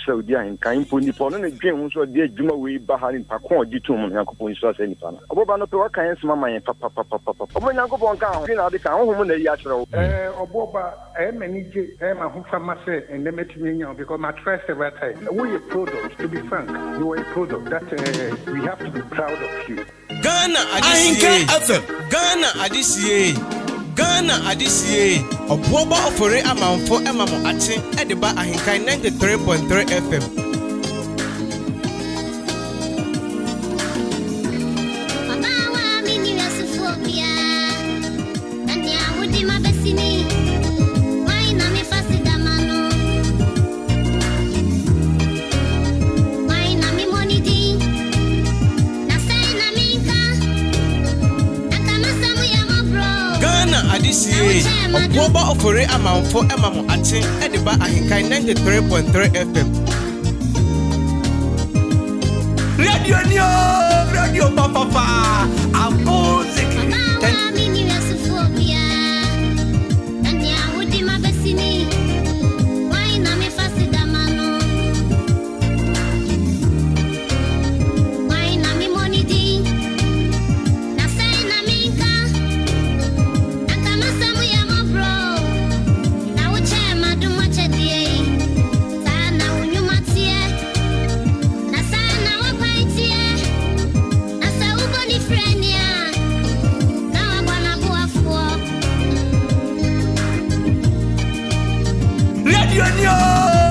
show the AHENKAN put the pollen and dream so dear Juma we Bahan Pacon Ditum and Yakupon Sauce any pan. Obuoba no Papa can mamma and papa. When I go on count, you know, the count woman the yatro. Obuoba, many Emma who from myself and let me because my trust every time. We a product, to be frank, you are a product that we have to be proud of you. Ghana Adisiye, Obuoba Ofori Amanfo Emamo Ache, Ediba AHENKAN933 FM. Adisiye, Obuoba Ofori Amanfo Emamo Ache, Ediba AHENKAN933 FM. Radio Papa, music.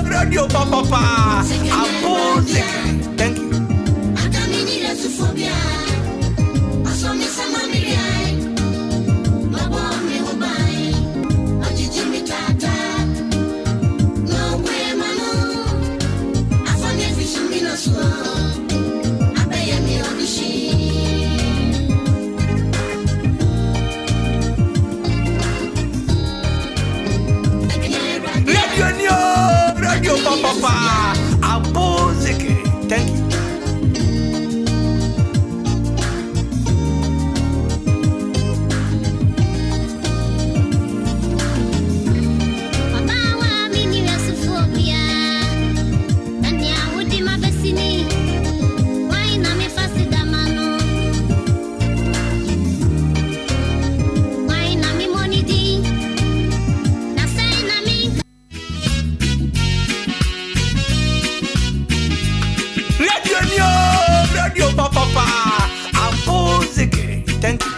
Radio Papa, music. Thank you. Radio Papa, music. Thank you. Radio Papa, music. Thank you.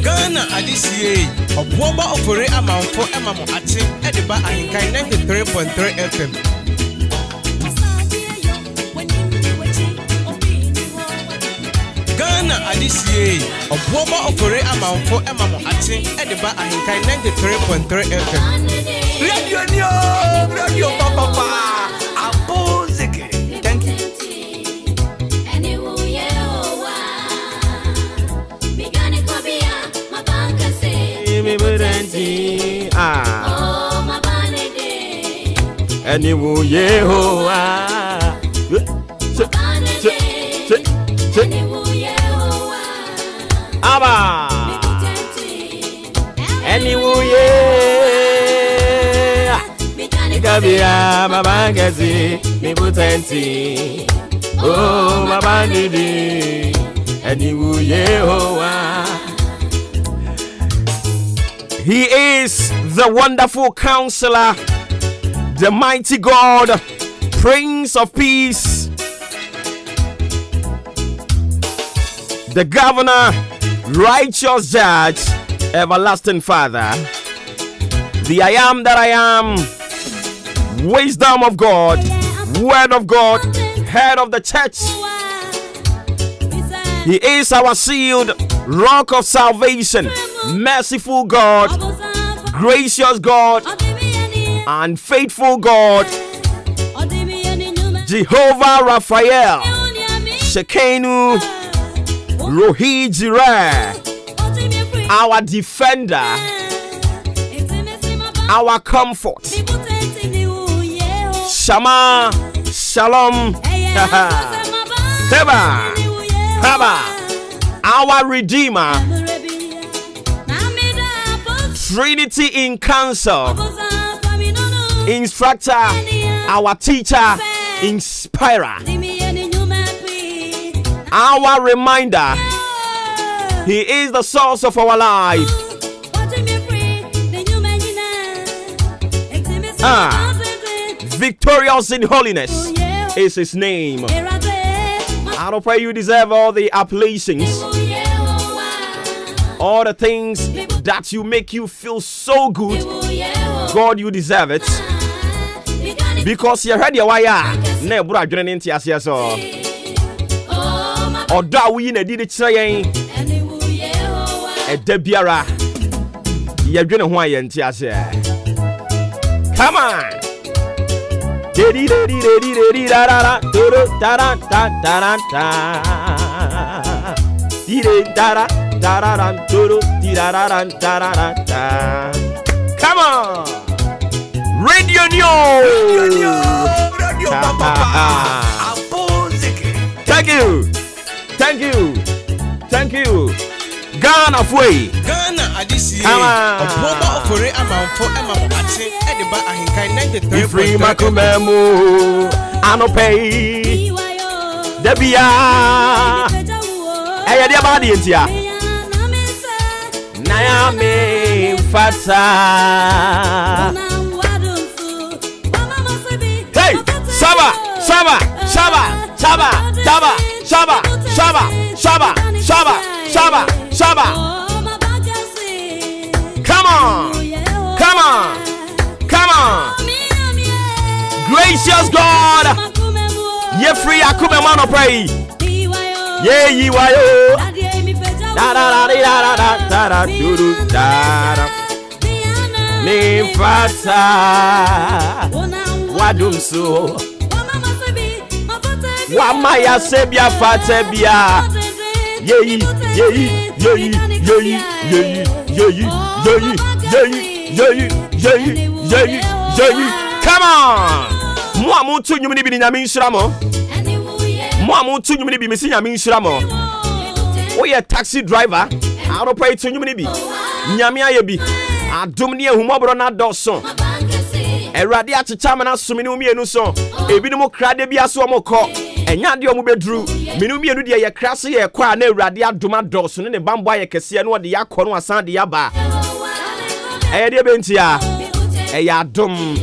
Ghana Adisiye, Obuoba Ofori Amanfo Emamo Ache, Ediba AHENKAN933 FM. tie Obuoba Ofori Amanfo emamo ate edeba ahenkan 93.3 FM. Radio papa. Abozeke. Thank you. Anyway, Yehovah. Abba. Anyway, Gabia, my bangazi, me potenti. Oh, my bandidi. Anyway, Yehovah. He is the wonderful counselor, the mighty God, Prince of Peace, the governor, righteous judge, everlasting Father, the I am that I am, wisdom of God, word of God, head of the church. He is our shield, rock of salvation, merciful God, gracious God, and faithful God, Jehovah Raphael, Shekenu, Rohi Jireh, our defender, our comfort, Shama, Shalom, Heba, Haba, our Redeemer, Trinity in counsel, instructor, our teacher, inspirer, our reminder. He is the source of our life. Victorious in holiness is his name. I don't pray you deserve all the appellations, all the things that you make you feel so good. God, you deserve it. Because you heard your wire. Ne bro adwene ne ntiase so. Odo a wi na di de kire yen. Eda biara. Ye dwene ho aye ntiase. Come on. Dedi dedi dedi dedi da da da do da da da da da. Di da da da da do di da da da da da. Come on. Radio Papa. Thank you. Ghana way. Ghana adisi. Obuoba Ofori Amanfo emamo ate edeba ahenkan 93.3 free makumemu anopei debia eya dia ba di entia na ya me fata. Hey, Shaba. Come on. Gracious God. Ye free akume mano pray. Ye yi wayo. Da da duru da. Me fata. Wadumso. Wamaya sebia fata bia. Ye. Come on. Mo amutu nyumini bi nyame nshiramo. Mo amutu nyumini bi mesi nyame nshiramo. Oye taxi driver. Aro pay to nyumini bi. Nyame aye bi. Adom ne ehumobro na doso. Erade achichama na sumini umienu so. Ebinumo krade bia so omokọ. Enya de omu bedru. Minu mienu de ye krase ye kwa na erade adoma doso ne bambo aye kese no de yakọ no asan de yaba. Eye de bentia. Eye adom.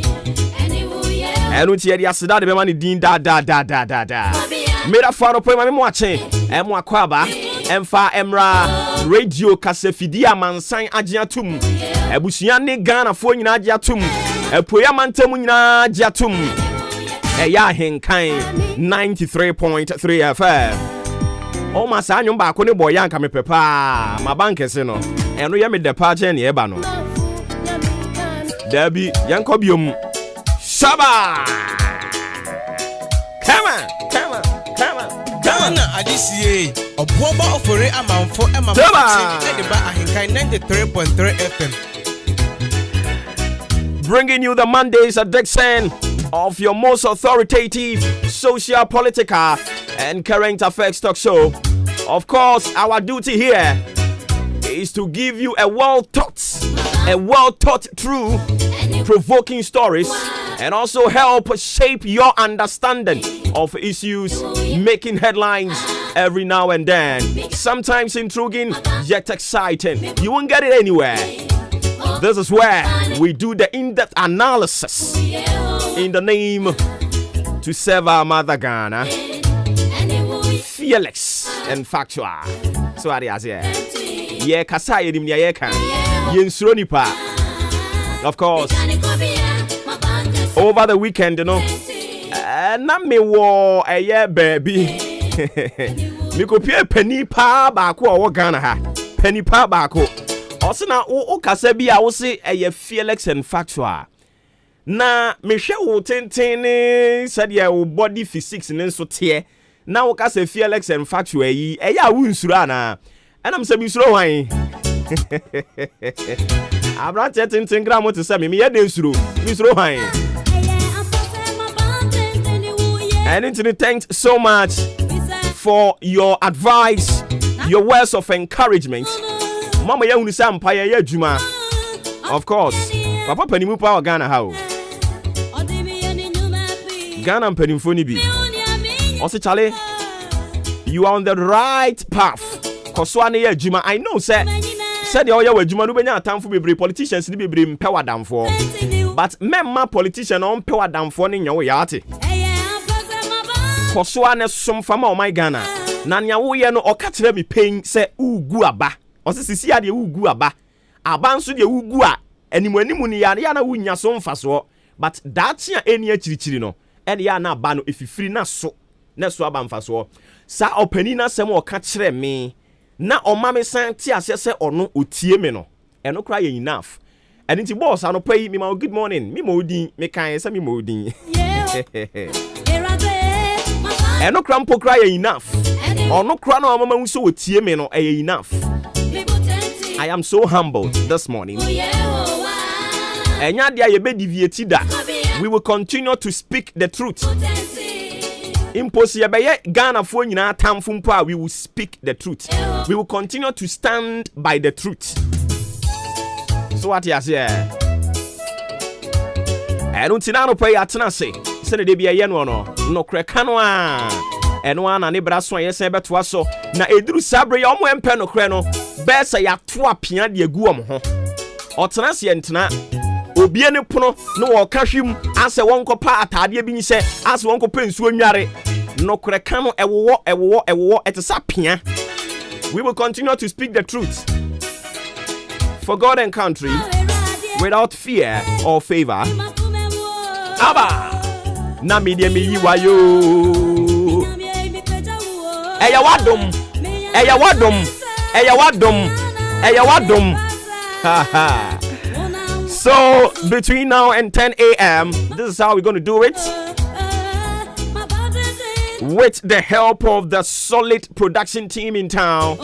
Enu ti ye de asida de be mani din da. Mera faro po ma me mo ache. Emu akwaba. Emfa emra radio kasefidi amansan agiatum. Ebusuan ne Ghana fo nyina agiatum. Epoya mantam nyina agiatum. Eya AHENKAN 93.3 FM. Oh, my son, you back on the boy, young, come papa, my bank is no, and we am the departure in the Ebano. Debbie, young Cobium, Shaba. Come on. Adisiye Obuoba Ofori Amanfo Amanfo Ediba AHENKAN933 FM. Bringing you the Mondays edition of your most authoritative social, political, and current affairs talk show. Of course, our duty here is to give you a well thought through provoking stories and also help shape your understanding of issues making headlines every now and then. Sometimes intriguing, yet exciting. You won't get it anywhere. This is where we do the in-depth analysis in the name to serve our mother Ghana. Fearless and factual. So what is here? Yeah, kasai dim ya kan. Yensuro nipa. Of course. Over the weekend, you know. Na me wo baby. Me ko pie penny pa ba ko o Ghana ha. Penny pa ba ko. Also na o kasa bi a wo se fearless and factual. Na me hwe wo tenten said ya wo body physics ne so tie. Na wo kasa fearless and factual yi a wo nsuro ana. And I'm saying, Mr. Wine. I'm not getting 10 grams to say me, Mr. Wine. And thanks so much for your advice, your words of encouragement. Mama, ya unisam pa ya juma. Of course, Papa Penimu pa Ghana how. Ghana Penimfoni bi. Also, Charlie, you are on the right path. I know, sir. Said you are Juma Rubena time for be politicians to be power down for. But member politician on power down for in your yati. Koswane some fama my Ghana. Nanya wo ye no okatre me pain say ugu aba. Osisi ya de ugu aba. Abanso de ugu a animu ni ya na wunya so mfaso. But that ya eni achirichiri no. Ene ya na aba no efifiri na so aba mfaso. Sa opani na sem o ka kire me. Na omame san ti asese ono otie me no eno kra ye enough and nti boss anopa yi me ma good morning me ma odin me kan se me ma odin eno kra mpo kra ye enough ono kra na omama nso otie me no ye enough. I am so humbled this morning. Enya dia ye be deviate da. We will continue to speak the truth. Impossible Ghana for nyina tamfo mpo we will speak the truth. We will continue to stand by the truth. So what you say? I don't know pay atena say. Say de bia ye no no kreka no a. Eno ana ne bra so yesen beto aso na eduru sabre ya omo empe no kre no. Be say ya to apia de agu om ho. Otena se entena obie ne pono no wo ka hwim ase wonko pa atade bi nse ase wonko pa nsuo nware no kreka no ewo etesa pia. We will continue to speak the truth for God and country without fear or favor. Aba na media mi yiwayo eya wadom ha ha. So, between now and 10 a.m., this is how we're going to do it. With the help of the solid production team in town.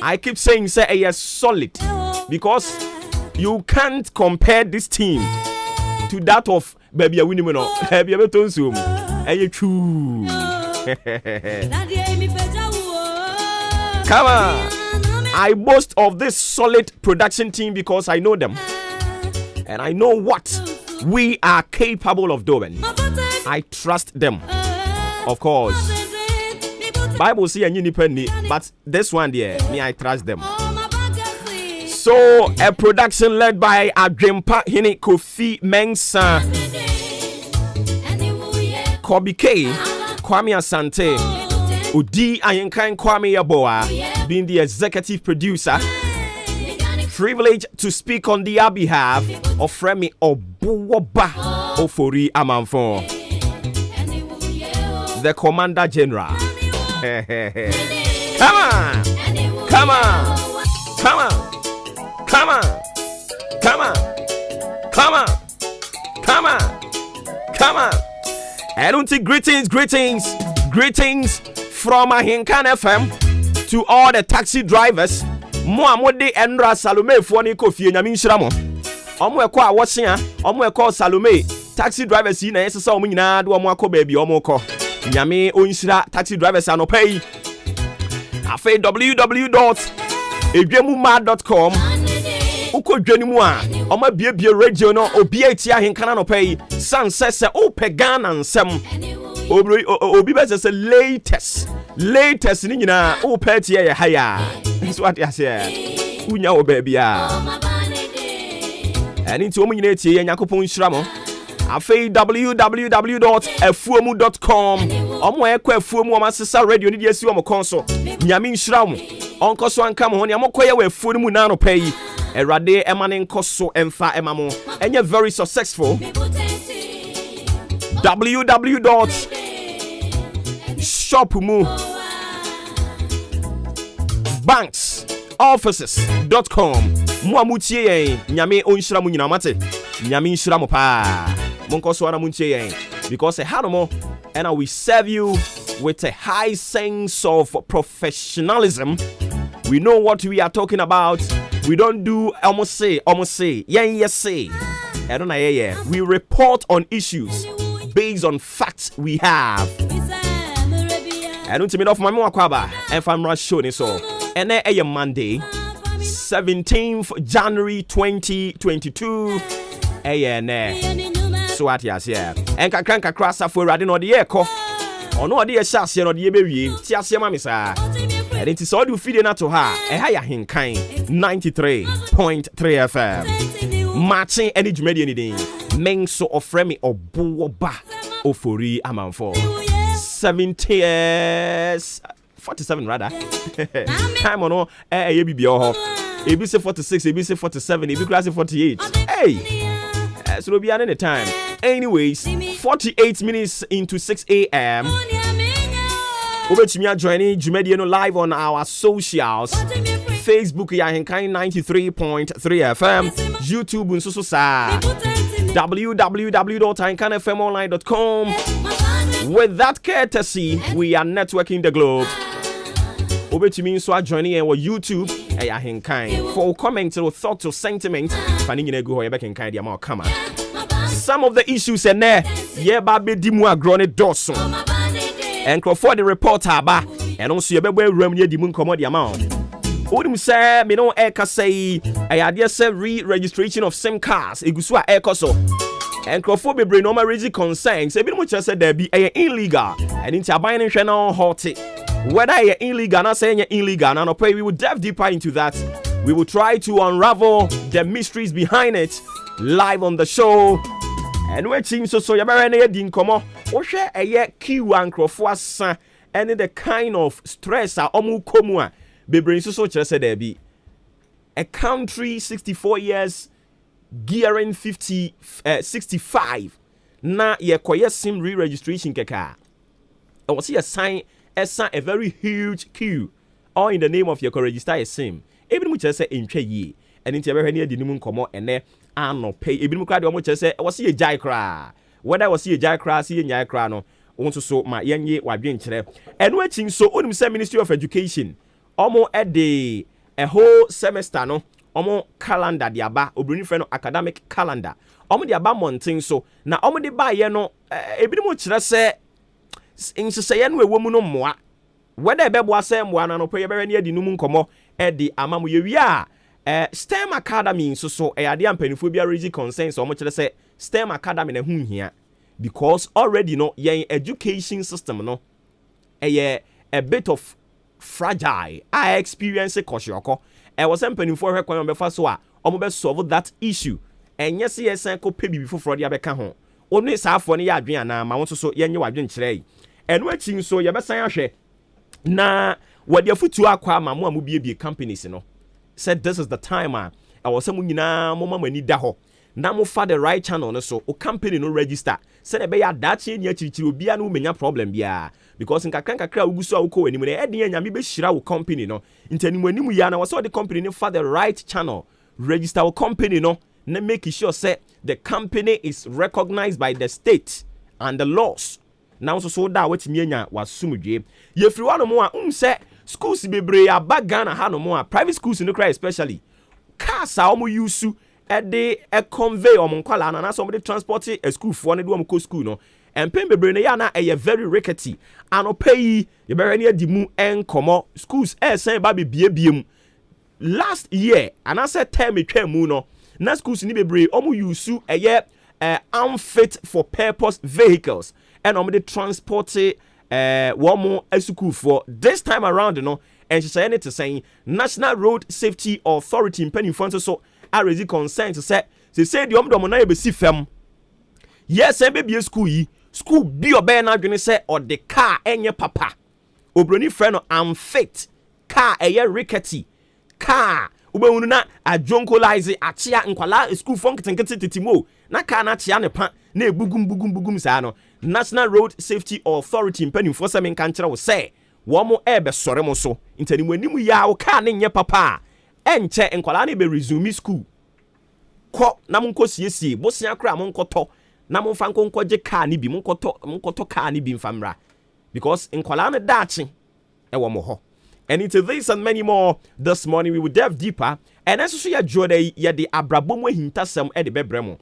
I keep saying, say, yes, solid. Because you can't compare this team to that of Baby Winimino. Baby Betonsum. Hey, true. Come on. I boast of this solid production team because I know them. And I know what we are capable of doing. I trust them. Of course. Bible say any penny, but this one there, me I trust them. So a production led by Adwempa Hene Kofi Mensah, Kobi K, Kwame Asante, Udi Ayenkan Kwame Yaboa, being the executive producer. Privileged to speak on their behalf of Fremi Obuoba Ofori Amanfo, the Commander General. Come on. Come on. Come on. Come on. Come on. Come on. Come on. Come on. I don't think greetings from Ahenkan FM to all the taxi drivers. Mo amode Endra Salome Foni Kofi Nyamishira mo. Omo eko a wosia, omo eko Salome. Taxi drivers yi na yesesa omo nyina do omo akọ baby omo kọ. Nyame onshira taxi drivers anopai. Afa www.edwemuma.com. Uko dwanimu a omo biebie radio no obi ati Ahenkan anopai. Sansese opegana nsem. Obi be say latest ni nyina opeti ye haya. That's what I say. Unya o baby a. And into omo nyina etie ye Yakopon Shramo. Afa www.afuomu.com. Omo ekọ afuomu omo asesa radio ni esi omo konso. Nyame nhyiramu. Onkoso anka mo ho ne amokoye we afuo mu na no pai. Erade emane nkoso emfa emamo. Enye very successful. www.shopmubanksoffices.com. Muamutie yen nyame onhyira mu nyina mate. Nyame nhyira mo pa. Monkoso ana muntie yen because hanomo and we serve you with a high sense of professionalism. We know what we are talking about. We don't do almost say, yes say. I don't know, yeah. We report on issues based on facts we have. I don't mean off my Moakwaba if I'm not sure so. And then a Monday, 17th January 2022. So what yes, yeah. And Kanka Crassa for riding on the echo. Or no, dear Sassy or the baby, Tiasia Mamisa. And it is all you feeding out to her. A higher AHENKAN933.3 FM. Matching any median. Menso of Fremi Obuoba Ofori Amanfo. 47 rather. Time on all ABB. ABC 46, ABC 47, AB class 48. Hey! So we'll be at any time. Anyways, 48 minutes into 6 a.m. Obechimia joining Jumediano live on our socials. Facebook AHENKAN933.3 FM. YouTube Unsusu sa. www.ahenkanfmonline.com. With that courtesy, we are networking the globe. Obechimi so joining our YouTube AHENKAN for comments or thoughts or sentiments. Some of the issues are there. Yeah, baby, dimwa grone doso. And for the reporter ba, and also your baby room near the moon commodity amount. Odum say, me no eka say, I idea say re-registration of SIM cars. Iguswa eka so. And for be brain normal raising concerns. A bit much said there be illegal. And into a binding channel hot. Whether you're illegal, not saying you're illegal, and we will dive deeper into that. We will try to unravel the mysteries behind it live on the show. And we're seeing so you're very near Komo. Or share a year key one crofwas and the kind of stress are omu komua. Be bring so just said there be a country 64 years gearing 65. Na ye koye SIM re-registration keka. I was see a sign. A very huge queue, all in the name of your register a SIM. Even which I say in ye, and into every near the moon come and there are no pay. Even Mukadi almost say, I was see a jai cry. Whether I was see a jai cry, see a jai cry, no, want to so my young ye, why being chere. And watching so on the Ministry of Education, almost at the a whole semester, no, almost calendar, the aba, or friend academic calendar. Almost the aba mounting so now, almost the buy, no, a bit much say. In saying we woman no more. Whether Bebo say one and pay very near the Numun Como at the Amamu ya STEM Academy so a idea penifobia raising concerns so much to say STEM Academy in a here because already no ye education system no a bit of fragile. I experience a koshoko. I was employing for her when before so almost solve that issue. And yes, I could pay before Friday abeka home. Only half one year adriana, my want to so yen you adrian today. And watching so your best I na what your foot to aqua, my mom will be a companies, you know. Said this is the time, I was someone na mama when need daho. Now move for the right channel, so o company no register. sɛ na be ya dachi ni achichiri obia no menya problem bia because nkakra uguso awuko animu na ede nyame be hira wo company no ntanimu animu ya na wo the company no for the right channel register wo company no na make sure say the company is recognized by the state and the laws now so da watimi anya wasumdwe ye free one mo a say schools bebre aba Ghana ha no mo a private schools no cry especially cars a omo use e convey omo kwala na so omo transport a school for ne do omo ko school no empem bebre ne ya na very rickety anopai ye be ne adi mu enkomo schools sen ba be biebiem last year and I said term etwa mu no na schools ni bebre omo use unfit for purpose vehicles and omo de transport one more school for this time around no and she say anything saying National Road Safety Authority in penny funds so I raise concern to say they say the omo na be si fam yes e be school bi obe na adwene say or the car enye papa obroni friend no unfit car rickety car ubewunu na ajonkolize atia nkwala school fon kitenkete titimo na car na tia ne pa na ebugum saa no National Road Safety Authority mpanimfo se men kan kire wo se wo mo ebe sore mo so ntanimu animu ya wo car ne nye papa enche nkwala na be resume school ko na mo nkosiesie bosia kra mo nkoto na mo fa nkonkoje car ni bi mo nkoto car ni bi mfamra because nkwala na dachi ewo mo ho. And into this and many more this morning, we will delve deeper. And as you see, ya the abrabomo hintasem e de bebremo.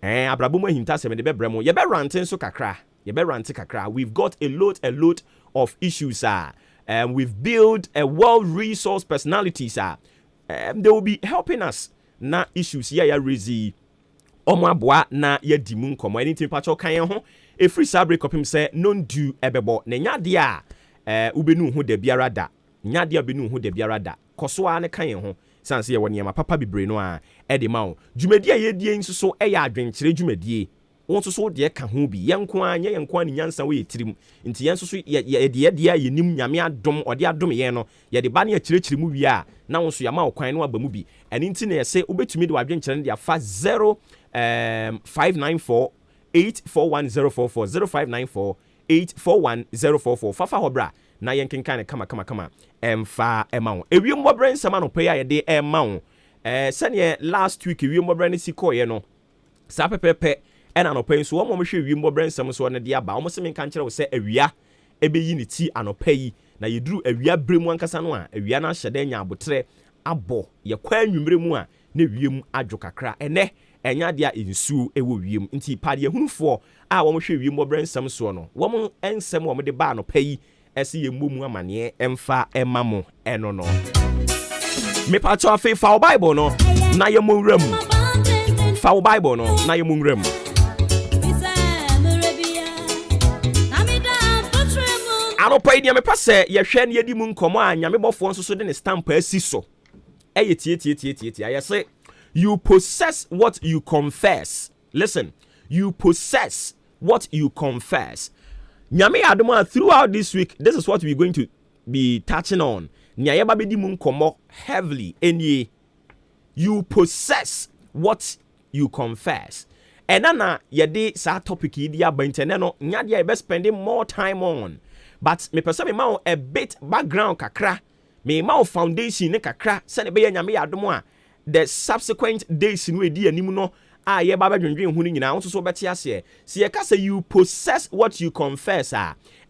Abrabomo hintasem e de bebremo. Ye be ranting so kakra. Ye be ranting kakra. We've got a lot of issues. We've built a world resource personality. They will be helping us na issues ya rezi. Omo aboa na ye dimu nkomo. Anything pacho kan ho. A free break up him say non do ebebo. Ne nya dia ubenu ho de biara da. Nyadia benu ho de biara da koso a ne kan ho sanse ye woni ma papa bibre no a e de ma wo dwumadi a ye die nso e ya adwenkyere dwumadi won so de ka ho bi yenko a nye yenko a ne nyansa wo ye tirim nti yen so ye de ye nim nyame adom ode adom ye no ye de ba ne akirechiri mu wi a na won so ya ma wo kwan no aba mu bi eni nti na ye se obetumi de wadwenkyere ne de afa 0594 841044 0594 841044 fafa hobra na yenkenkan kama emfa emawo ewiem mobre nsama no pe ya de emawo sene last week ewiem mobre ne sikoye no sa pepepe ena no pe so wo mo hwe ewiem mobre nsam so ne de aba wo se menkan kire wo se awia ebeyi ne ti anopa yi na yeduru awia bremu ankasa no a awia na hyede nya abotre abo ye kwa anwumre mu a na wiem adwo kakra ene enya de a ensuo ewo wiem nti pade ehunufo a wo mo hwe wiem mobre nsam so no wo mo ensam wo mo de ba anopa yi esi ye mmomu amane emfa emamo eno no me pacho afi fa Bible no na ye monwram fa Bible no na ye monwram anopa idi me pase ye hwe ne yedi mu nkomo a nyame bofo nso so de ne stamp asi so eye tie I say you possess what you confess. Listen, you possess what you confess. Nyame adoma throughout this week, this is what we're going to be touching on. Nya yeba bedi mu nkomo heavily enye. You possess what you confess. Enana yede sa topic yi dia bantene no nya dia be spending more time on. But me person me ma a bit background kakra. Me ma foundation ne kakra se ne be nyame adoma a the subsequent days in we di anim no a ye ba badwendwen hu ni nyina won so beti ase se ye ka say you possess what you confess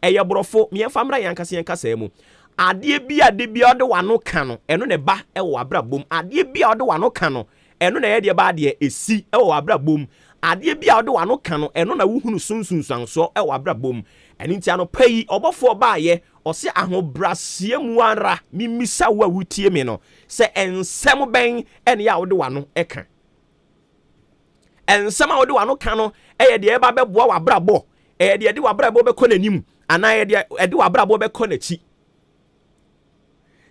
ye borofo me famra yan ka se yan ka say mu ade bi ode wano ka no eno ne ba e wo abrabom ade bi ode wano ka no eno na ye de ba de esi e wo abrabom ade bi ode wano ka no eno na wuhunu sunsunsanso e wo abrabom eni ntia no pai obofo ba ye ose ahobrasie mu ara mimisa wa wutie me no se ensem ben ene ya wode wano eka ensem a wode wano ka no eye de e ba beboa wabrabo eye de wabrabo be konanim ana eye de wabrabo be konachi.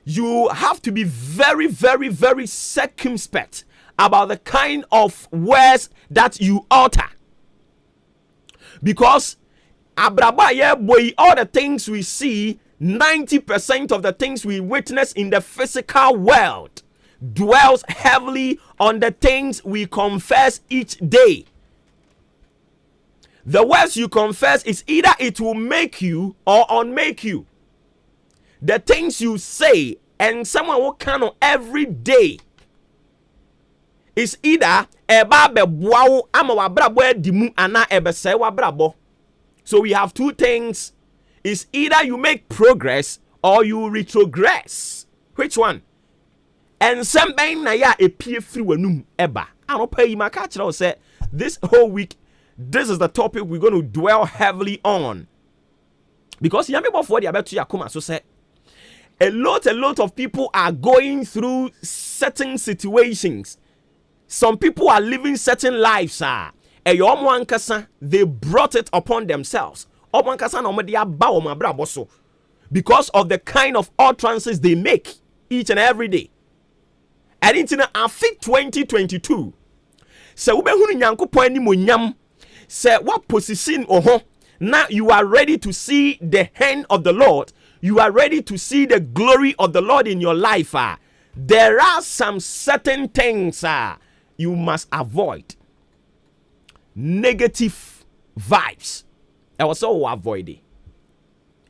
You have to be very, very, very circumspect about the kind of words that you utter. Because abraba boy, all the things we see, 90% of the things we witness in the physical world dwells heavily on the things we confess each day. The words you confess is either it will make you or unmake you. The things you say and someone will count every day is either eba bebuawo ama wabrabo edimu ana ebese wabrabo. So we have two things. Is either you make progress or you retrogress. Which one? And something na ya epie free wanum eba. I don't pay my catch say this whole week. This is the topic we're going to dwell heavily on. Because yami before the about you come so say a lot of people are going through certain situations. Some people are living certain lives, they brought it upon themselves. Because of the kind of utterances they make each and every day. And it's in a fit 2022. So say what position now you are ready to see the hand of the Lord. You are ready to see the glory of the Lord in your life. There are some certain things you must avoid. Negative vibes. I was so avoid it.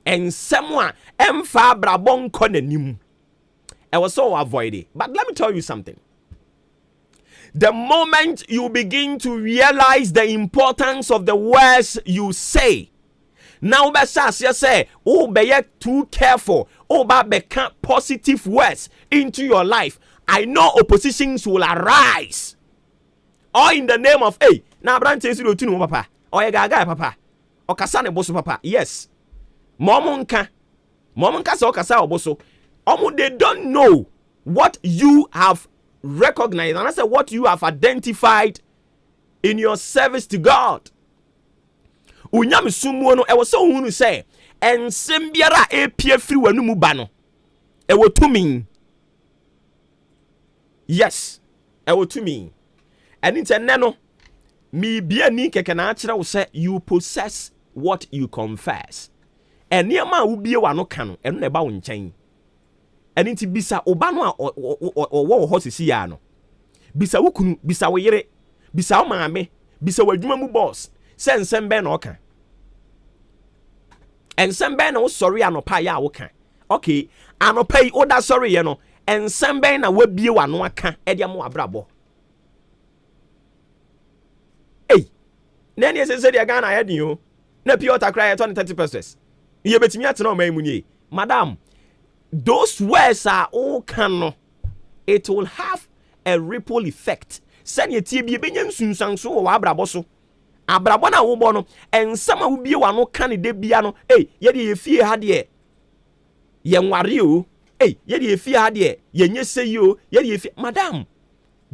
And someone emfa brabon konenim. I was so avoid it. But let me tell you something. The moment you begin to realize the importance of the words you say, now you say, oh, be too careful. Oh, be positive words into your life. I know oppositions will arise. Or in the name of, hey, now branch is routine, papa. Or a gaga, papa. Or kasane boso, papa. Yes. Momonka so kasa oboso. They don't know what you have recognized, and I said what you have identified in your service to God. Unyam sumuono e was so hunu say en sembiara e pie free wanu mu ba no e wo tumi. Yes, e wo tumi. And it's no me bia ni keke na akira wo say you possess what you confess. Eniema wo bie wa no ka no eno na ba wo nchen. Eni ti bisa oba no wo ho sisi ya no. Bisa wo kunu, bisa wo yere, bisa wo maame, bisa wo adwuma mu boss. Sensem be na oka. Ensem be na wo sorry anopa ya wo ka. Okay, anopa yi oda sorry ye no. Ensem be na wabie wa no aka e de mo abrabo. Hey, nani ese de Ghana ya din o. Na Piota cry 30 pesos. Ye betimi atena o mai mu ni. Madam, those words are all canon. It will have a ripple effect. Send your TB benyan sunsan so wa abrabo so. Abrabo na wo bo no ensama wo bie wa no kan de bia no. Hey, ye de efie ha de. Ye nware o. Hey, ye de efie ha de. Ye nyese yo, ye de efie. Madam,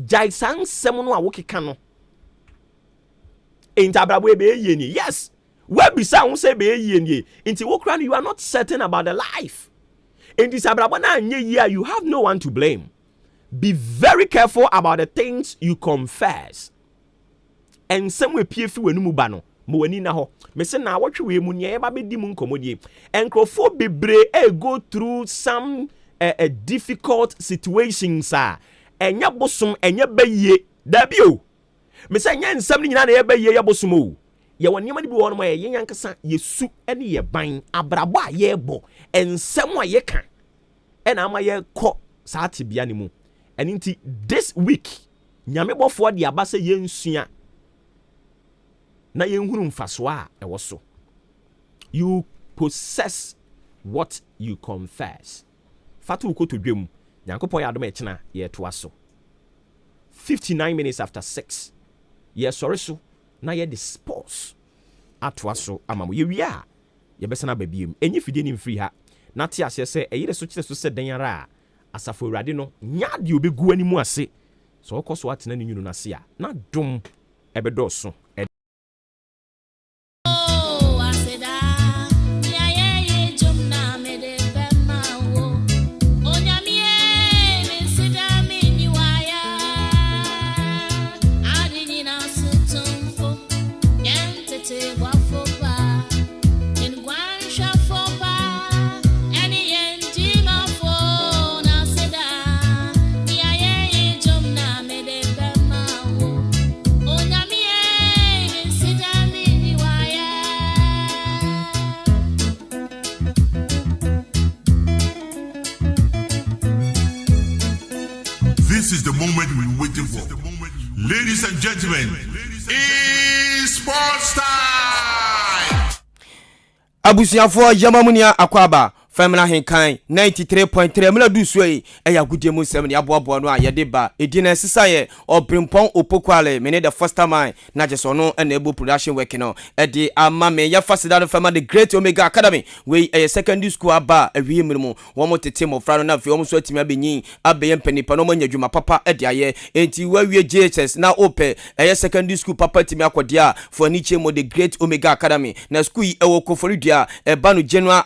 jai san sem no a wo keka no. Enti abrabo e be ye ni. Yes. We bisa won say be ye ni. Enti wo kra you are not certain about the life. In this abrabana year, you have no one to blame. Be very careful about the things you confess. And some way PF when mubano, moani na ho. Mesen na what we munya eba be di mun komodie. And crofo bebre go through some difficult situations enya bosom enya baye dabi o. Mesen nya nsam ni nyina na baye ya bosom o. Ye won nyama di bi won ma ye yankasa yesu ene ye ban abrabo a ye bo ensem a ye kan ena ama ye kɔ saa tebia ne mu enti this week nyame bɔfo de abasa ye nsua na ye nhuru mfaso a ɛwɔ so. You possess what you confess. Fatu ko to dwem nyankopɔn ya adom ɛkyena ye to aso 59 minutes after 6 ye sorry so na ye dispose atoaso amamu ye wia ye besana babiem enyi fidie ni mfiri ha na te ase se eyire so kire so se dan ara asafo awurade no nya de obegu animu ase so okoso atena ne nyunu na se a na dom ebedoso this is the moment we've been waiting for. Ladies and gentlemen, it's sports time! Abusiafo Yamamunia Akwaba. Famina Henkan 93.3 mila du suei eya gudie mu sem ne aboabo no a yede ba edina sisaye obrimpon opokwale me ne the first time na je so no na ebo production work no e de ama me ya fasida no fama the Great Omega Academy we a secondary school aba awie mu wo mo tete mo fra no na fe wo so atimi abenyin abeye mpanipa no mo nya dwuma papa e de aye enti wawie JHS na ope e secondary school papa timi akodia for ni chemo the Great Omega Academy na school e wo koforidua e ba no general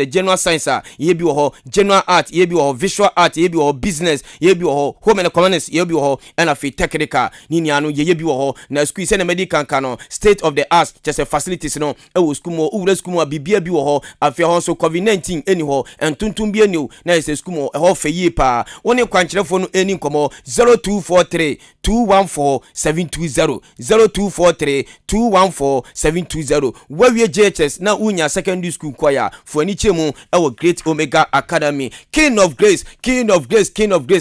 general science ye bi wo ho general art ye bi wo ho visual art ye bi wo ho business ye bi wo ho home and economics ye bi wo ho and afi technical ni nia no ye bi wo ho na school se na medical kan state of the art just facilities no e wo school mo ura school mo bibia bi wo ho afi ho so covid-19 eni ho entuntum bi eni na ese school mo e ho fe yi pa woni kwankyerefo no eni nkomo 0243 214 720 0243 214 720 wawie JHS na unya secondary school kwaya for ani chemu our Great Omega Academy. King of Grace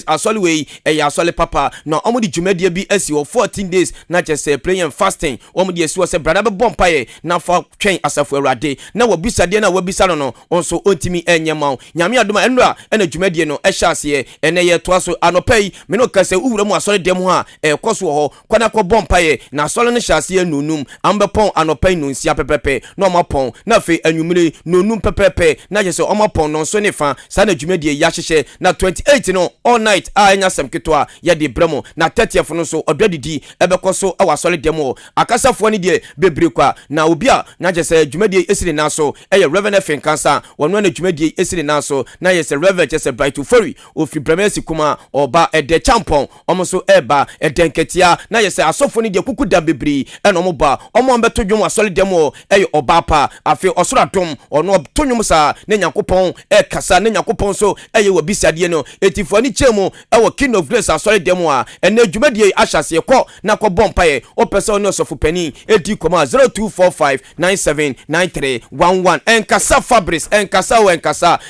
asole we asole papa na omudi dwumadie bi asi 14 days na just praying and fasting omudi asi se brother be bompaye na fa twen asafo awrade na wabisade na wabisa no onso ontimi enyema nyame adoma enra na dwumadie no ehyaase ene ye to aso anopai me no kase uwura mu asole dem ho a ekoso ho kwana ko bompaye na asole no hyase nunum ambepon anopai nunsia pepepe na omapon na fe anwumire nunum pepepe na je se omapon no so ne fa sa na dwumadie ya hyehye na 28 no all night anya semketo ya de bremo na 30th no so odwadidi ebekoso awasole demo akasafo ne de bebre kwa na obi a na je se dwumadie esiri na so Reverend AHENKAN933 wono na dwumadie esiri na so na ye se Reverend je se Bright Ofori ofi bremesi kuma oba ede champon omoso eba edenketia na ye se asofo ne de kukuda bebre eno mo ba omo beto dwom asole demo oba pa afi osoro adom ono tonwom sa na Nyankopon kasa na Nyankopon so wabisade no etifo ni chemu King of Grace asole demo a ene dwumadie ahyase ko na ko bompaye opese oni osofo pani edi koma 0245979311 enkasa fabrics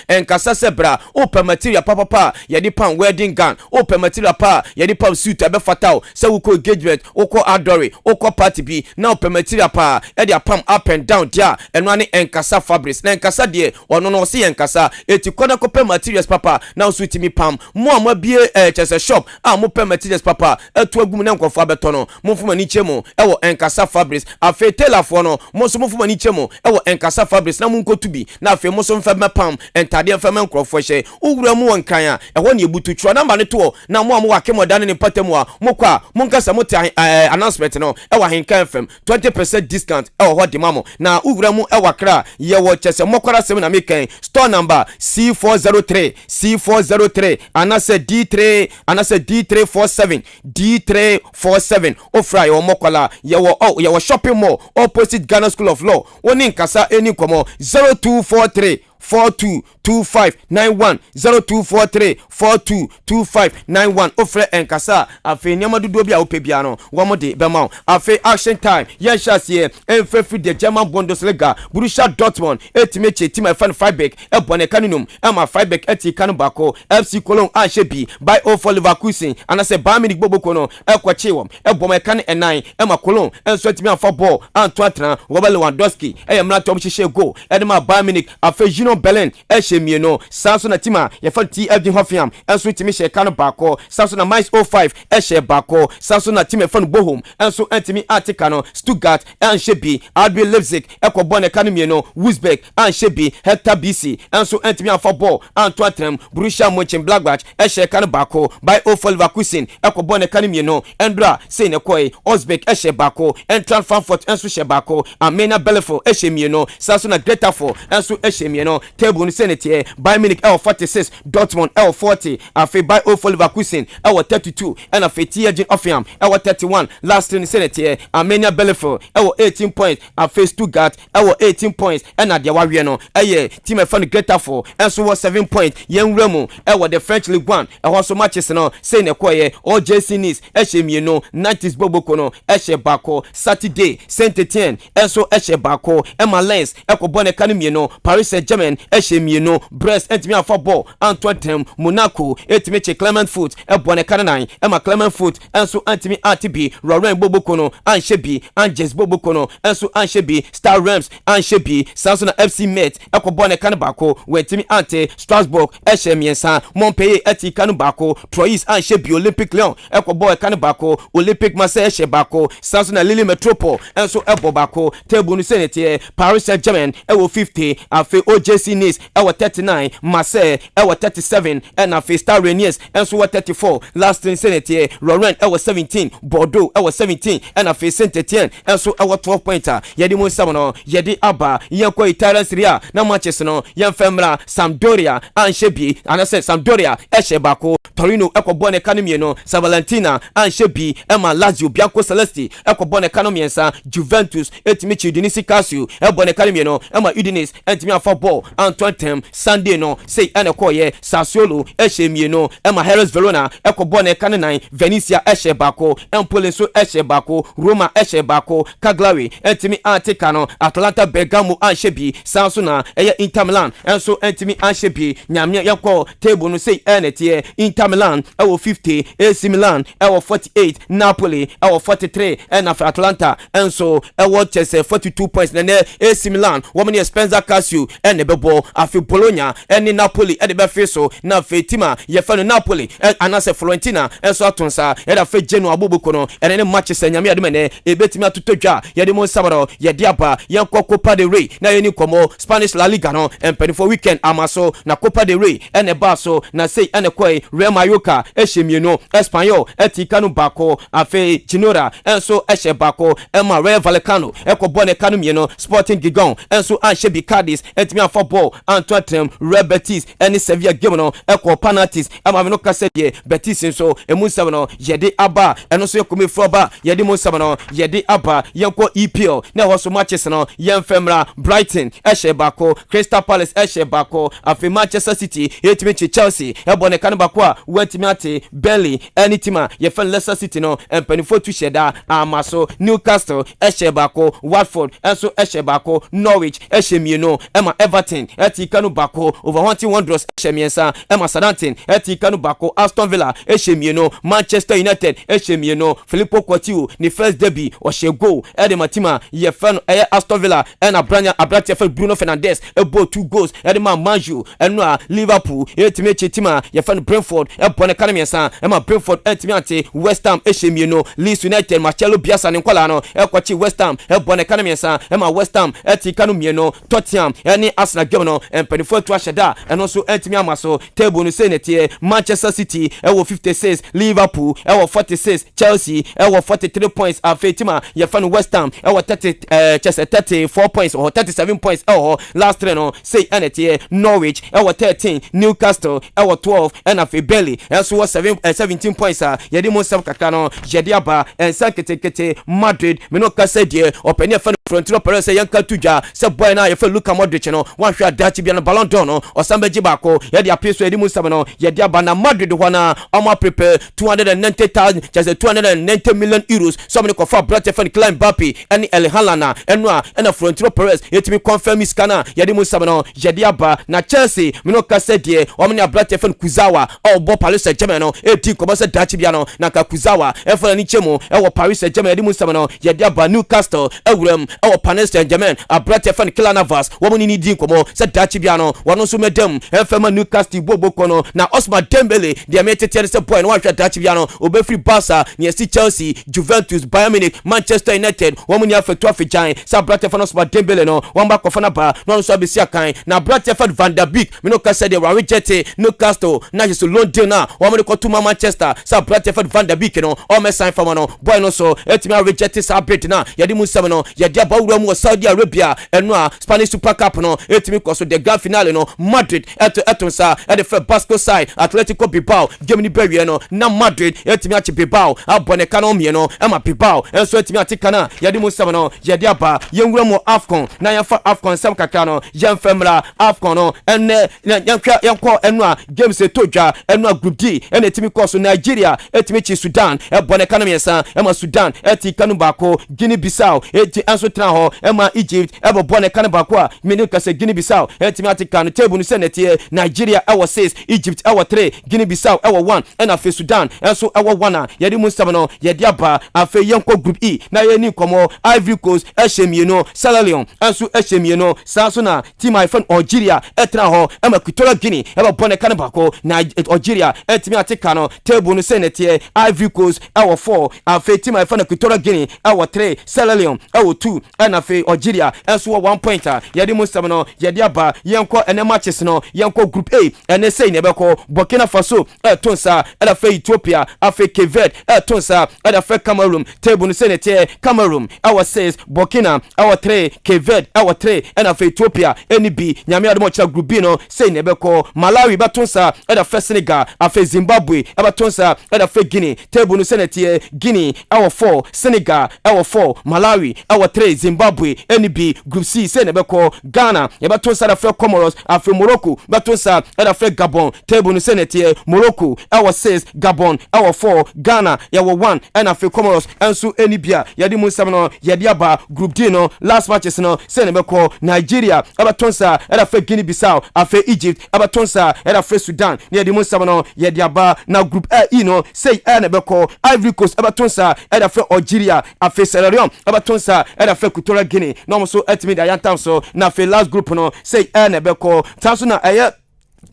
enkasa sebra open material papa ye di pan wedding gown open material pa ye di pan suit abe fatal se wuko engagement wuko adore wuko party bi na open material pa e di pam up and down dia eno ani enkasa fabrics na enkasa de ono no se enkasa eti kona ko pen materials papa na suit mi pam mo amabie chese shop mo pen materials papa etu agum na nkofo abeto no mo fuma ni chemo ewo enkasa fabrics afi telafo no mo so mo fuma ni chemo ewo enkasa fabrics na mo nkotubi na afi mo so mfa mepam entade mfa menkofo hye owura mu wonkan a eho ne ebutu tro na ne to na mo wake modane ne patamu a mo kwa mo nkasa mo announcement no ewo AHENKAN FM 20% discount ewo ho de mamo na owura mu ewo kra ye wo chese mokora sem na mekan store number C403 anase D347 ofra yo mokola ye wo shopping mall opposite Ghana School of Law woni nkasa eni komo 0243 422591 0243422591 ofre enkasa afi nyama dudu bia opebia no womode bema afi action time ye shasie enfefi de German Bundesliga Borussia Dortmund etimeche team fan Freiburg ebone kanunum ama Freiburg eti kanu bako FC Cologne ahyebi by Ofori Leverkusen anase Bayern Munich boboko no ekwachiwom ebome kan enan ema Cologne enso etimi afa ball Antoine Robert Lewandowski eyemrato obhihye go edema Bayern Munich afi Berlin eshemie no sanso na tima ye fa TFG Hoffenheim enso timi she kan bako sanso na Mainz 05 eshe bako sanso na timi fa no Bochum enso antimi atika no Stuttgart anshebi RB Leipzig ekobone kan mie no Wolfsburg anshebi Hertha BC enso antimi afa ball Antwerp Borussia Mönchengladbach eshe kan bako by Ofori Leverkusen ekobone kan mie no Endra sei ne koi Osbeck eshe bako Eintracht Frankfurt enso she bako Arminia Bielefeld eshe mie no sanso na Greuther Fürth enso eshe mie no table ni senate Bayern Munich L46 Dortmund L40 afi by Ofori Leverkusen L32 and afi TFG Hoffenheim L31 last ni senate Arminia Bielefeld L18 points afi Stuttgart L18 points and adia wawie no team fan Greuther Fürth and so 7 points yenwremu the French Ligue 1 so matches no say ne koye OJC Nice ehye no Nantes Boboko no ehye bako Saturday Saint-Etienne and so ehye bako Emma Lens ekobone kanimie no Paris Saint-Germain German eshemieno Brest entimi afa ball Antwerpen Monaco etimi che Clement Foot ebone kanan ema Clement Foot enso entimi atibi Roren Bobokono Anshebi Anges Bobokono enso Anshebi Star Rams Anshebi Samsung FC Met ekobone kanbako wetimi ante Strasbourg eshemiensa Montpellier eti kanbako Troyes Anshebi Olympic Lyon ekobone kanbako Olympic Marseille eshebako Samsung Lille Metropole enso ebobako table senete Paris Saint-Germain ewo 50 afi OJC Nice ewo 39 Marseille ewo 37 and afi Star Reniers enso 34 last in senete Lorient ewo 17 Bordeaux ewo 17 and afi Saint-Etienne enso ewo 12 pointer yedi mo samono yedi aba yenko Italian Serie A na matches no yenfemra Sampdoria Anshebi anase Sampdoria eshebako Torino ekobone kanomie no Valentina Anshebi ema Lazio Bianco Celesti ekobone kanomiensa Juventus etimichi Udinese Casio ebone kanomie no ema Udinese etimi afa ball Antwerpen Sunday no say enekoye Sassuolo eshemie no ema Hellas Verona ekobone kanan Venezia eshebako Empoli so eshebako Roma eshebako Cagliari etimi Antekano Atalanta Bergamo Anshebi Sansuna eye Inter Milan enso etimi Anshebi nyamia yakọ table no say enetie Inter Milan ewo 50 AC Milan ewo 48 Napoli ewo 43 and after Atlanta enso ewo chese 42 points na AC Milan woman Spencer Casio and bebo afi Bologna and Napoli and be feso na fetima ye fa Napoli anase Florentina enso atonsa e da fe Genoa Bobokono and any matches nyame ade mene e betimi atotodwa ye de mo sabaro ye de aba ye Copa del Rey na ye ni komo Spanish La Liga no and for weekend amaso na Copa del Rey and baso na say and koi Real Mallorca eshemieno Espanyol etikanu bako afi Ginora enso eshebako ema Real Vallecano ekobone kanu mieno Sporting Gijon enso Anshebi Cadiz etimi afa ball Antwerpen Real Betis eni Sevilla game no eko penalties ema no kasedie Betis enso emu sebe no yede aba eno so yekomi froba yede mo sebe no yede aba yenko EPL na hoso matches no yenfemra Brighton eshebako Crystal Palace eshebako afi Manchester City etimi Chelsea ebone kanu bako a wetimi ate Burnley enitima yefe Leicester City no empenifo tu sheda amaso Newcastle eshebako Watford enso eshebako Norwich eshemieno ema Everton etikanu bako Wolverhampton Wanderers eshemiensa ema Southampton etikanu bako Aston Villa eshemieno Manchester United eshemieno Filippo Coutinho ni first derby oshego edematima yefe no Aston Villa ena Abrante yefe Bruno Fernandes ebo 2 goals edema Manju eno Liverpool etime chetima yefe Brentford ebone kanemiensa ema Brentford etime ante West Ham eshemieno Leeds United Marcelo Bielsa ni nkwala no ekwachi West Ham ebone kanemiensa ema West Ham etikanu mieno Tottenham eni Arsenal game no empenifo tu asheda eno so etime amaso table no senetie Manchester City ewo 56 Liverpool ewo 46 Chelsea ewo 43 points afetima yefe West Ham ewo 34 points or 37 points last three no say enetie Norwich ewo 13 Newcastle ewo 12 and afi Burnley enso 17 points yedi mo sab kaka no yedi aba ensa ketekete Madrid meno kasedie openi afa Florentino Perez yanka tuja se boy na yefe Luka Modric no wan hwa dachi bia no Ballon d'Or no osambeji bako yedi apeso yedi mo sab no yedi aba na Madrid wana omo prepare 290,000 just 290 million euros so many kofa brate fan Kylian Mbappe and El Halana enwa and Florentino Perez yetimi confirm iskana yedi mo sab no yedi aba na Chelsea meno kasedie omni brate fan Kuzawa bo Paris Saint-Germain no eti ko se dachi bia no na ka Kuzawa efo ni chemo ewo Paris Saint-Germain yedi mo sab no yedi aba Newcastle ewuram ewo Paris Saint-Germain abrate fan Kylian Navas wo ni din komo se dachi bia no wono so medem efema Newcastle bobo kono na Ousmane Dembele dia metete se boy no wa hwa dachi bia no obefri Barca ni si Chelsea Juventus Bayern Munich Manchester United wo ni afeto afijan sa abrate fan Ousmane Dembele no wamba ko fana ba no so abesi akan na abrate fan Van der Beek me no ka se de wa reject Newcastle na je so London na wo me ko tuma Manchester sa abrate fan Van der Beek no o me sign for no boy no so etimi reject sa bid na yedi mu sebe no yedi abawura mu Saudi Arabia eno a Spanish Super Cup no etimi ko so the grand finale no Madrid eto sa the first Basco side Atletico Bilbao game ni bewie no na Madrid etimi achi Bilbao abone kano mie no ema Bilbao enso etimi ati kana yedi mu sebe no yedi aba yenwura mu AFCON na yafa AFCON sam kaka no yemfemra AFCON no enne yankwa eno a games etodwa eno a group D ene etimi ko so Nigeria etimi chi Sudan ebone kano miensa ema Sudan eti kanu bako Guinea Bissau eti enso tra ho ema Egypt ebo bone kan ba ko a menu kase Guinea Bissau etimi atika no table no senete Nigeria ewo 6 Egypt ewo 3 Guinea Bissau ewo 1 and afi Sudan enso ewo 1 a yedi mu nsam no yedi aba afi yenko group E na yeni komo Ivory Coast ehemie no Sierra Leone enso ehemie no sanso na team ifan Algeria etra ho ema Equatorial Guinea ebo bone kan ba ko na Algeria etimi atika no table no senete Ivory Coast ewo 4 afi team ifan Equatorial Guinea ewo 3 Sierra Leone ewo 2 and afi Algeria enso 1 pointer yedi mu nsam no yedi aba yenko ene matches no yenko group A ene sei ne beko Burkina Faso tonsa eda fe Ethiopia afi Cape Verde tonsa eda fe Cameroon table no senete Cameroon our 6 Burkina our 3 Cape Verde our 3 ena fe Ethiopia NB nyame ademo cha group B no sei ne beko Malawi batonsa eda fe Senegal afi Zimbabwe abatonsa eda fe Guinea table no senete Guinea our 4 Senegal our 4 Malawi our 3 Zimbabwe NB group C sei ne beko Ghana yabatonsa eda fe Comoros afi Morocco batonsa eda fe Gabon table no senete Morocco our 6 Gabon our 4 Ghana our 1 and afi Comoros enso enibia yadi munsam no yadi aba group D no last matches no senebeko Nigeria abatonsa eda fe Guinea Bissau afi Egypt abatonsa eda fe Sudan yadi munsam no yadi aba na group E no say enebeko Ivory Coast abatonsa eda fe Algeria afi Sierra Leone abatonsa eda fe Equatorial Guinea no so etimi da yantam so na fe last group no say enebeko tanso na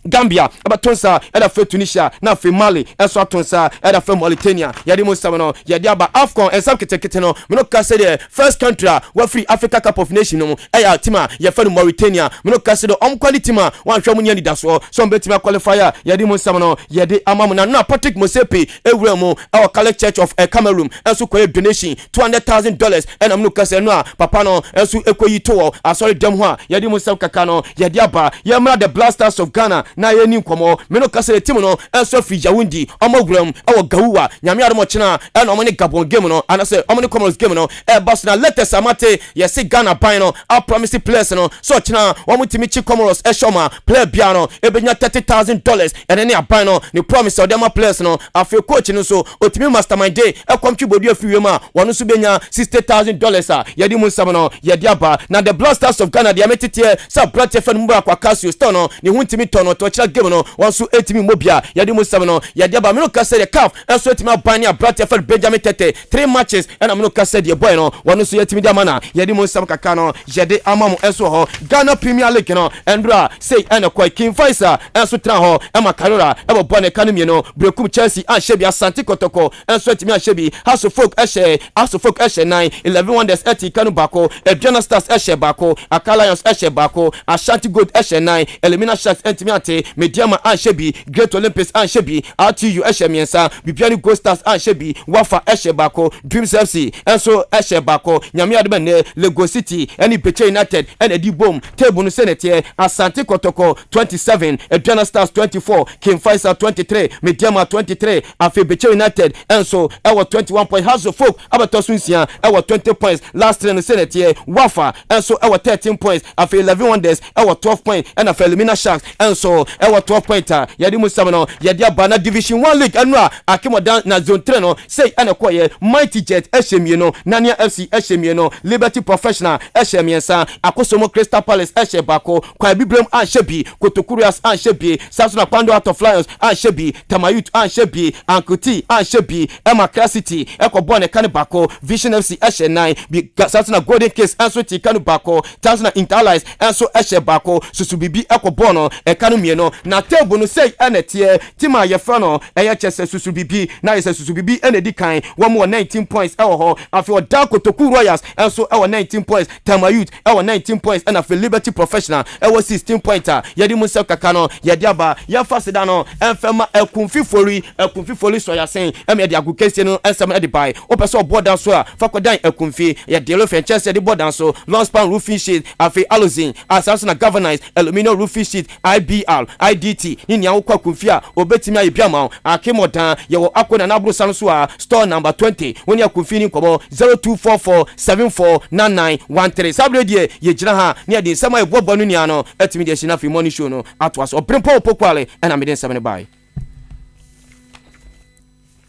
Gambia abatonsa eda fe Tunisia na fe Mali enso atonsa eda fe Mauritania yadi mo samano yadi aba AFCON ensam ketekete no me no ka say the first country wa free Africa Cup of Nations no eya tima ye fe Mauritania me no ka say the quality ma wan hwe munya didaso so betima qualifier yadi mo samano yadi amamu na Patrick Mosepe ewura mu our Catholic Church of Cameroon enso koye donation $200,000 and am no ka say no papa no enso ekoyi to asori dem ho a yadi mo sam kaka no yadi aba ye mra the Blasters of Ghana na ye ni nkomo me no kase team no enso frija wundi omogram ewo gawuwa nyame ademo chena e no mo ne Gabon game no anase omo ne Comoros game no e basna latest amate ye se Ghana ban no a promise players no so chena wo mutimi chi Comoros e shoma player bia no e benya $30,000 ene ne aban no ne promise o dem players no afi coach no so otimi mastermind day e kwamtwi bodu afiwe ma wono so benya $60,000 a ye di munsam no ye di aba na the Blasters of Ghana dia metete sa brate fan mba kwa Casio store no ne huntimi tono to chira game no wanso etimi mobia yadi musam no yadi aba me no kase de CAF enso etimi abani abrate fer Benjamin Tete 3 matches and am no kase de boy no wano so etimi dia mana yadi musam kaka no yadi amamu enso ho Ghana Premier League no endra say ene kwa King Faisal enso tra ho e makarora e bo bone kanumie no brekum Chelsea an shebi Asante Kotoko enso etimi an shebi House of Folk eshe 9 11 Wonders eti kanu bako Edwana Stars eshe bako Akala Lions eshe bako Ashanti Gold eshe 9 Elimina Sharks etimi ate Mediama Anshebi, Great Olympics Anshebi, RTU Eshemiensa, Bibiani Ghost Stars Anshebi, Wafa Eshebako, Dreams FC, Enso Eshebako, Nyami Adbene, Lagos City, Any Beche United, Edi Boom, Table Senate, Asante Kotoko 27, Edwana Stars 24, King Faisal 23, Mediama 23, Afe Beche United, Enso, Ewa 21 points, House of Folk, Abatosunsia, Ewa 20 points, last train Senate, Wafa, Enso, Ewa 13 points, Afe 11 Wonders, Ewa 12 points, and Afe Elimina Sharks, Enso, Ewa 12 pointer yadi musam no yadi abana Division 1 League anwa akimodan na zone 3 no say anakoye Mighty Jet ehemie no Nania FC ehemie no Liberty Professional ehemie sa Akosomo Crystal Palace ehebako kwa Bibrem anshebi Kotokurias anshebi Samsung Kwando Out of Lions anshebi Tamayut anshebi Ankuti anshebi Emakra City ekobone kanibako Vision FC ehene bi Samsung Golden Case anso ti kanibako Samsung Interallies anso ehebako Susubibi ekobono ekanumie no na table no say enetie tima ye fa no eye chese Susubibi na ye Susubibi enedi kan wo mo 19 points ewo ho afi o da Kotoku Royals enso ewo 19 points Tamayut ewo 19 points and afi Liberty Professional ewo 16 pointer yedi mu sef kaka no yedi aba ya fasida no enfema ekunfifori so ya sen em de agukese no ensem edi bai opeso border so a fakodan ekunfi ye de lo Chelsea de border so long span roofing sheet afi Alozin asasa na governance aluminum roofing sheet IBR IDT ni nya wokwa kunfia obetimi ayebiama akimodan ye wo akona na abrosan so a store number 20 woni akunfi ni kobo 0244749913 sabre die ye gina ha ni ade nsema e bobo no nia no etimi de shina fi money show no atwas obrempo opokwale na meden nsema ne bai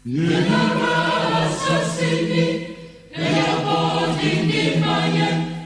Yena sasini, ea bodini mayen.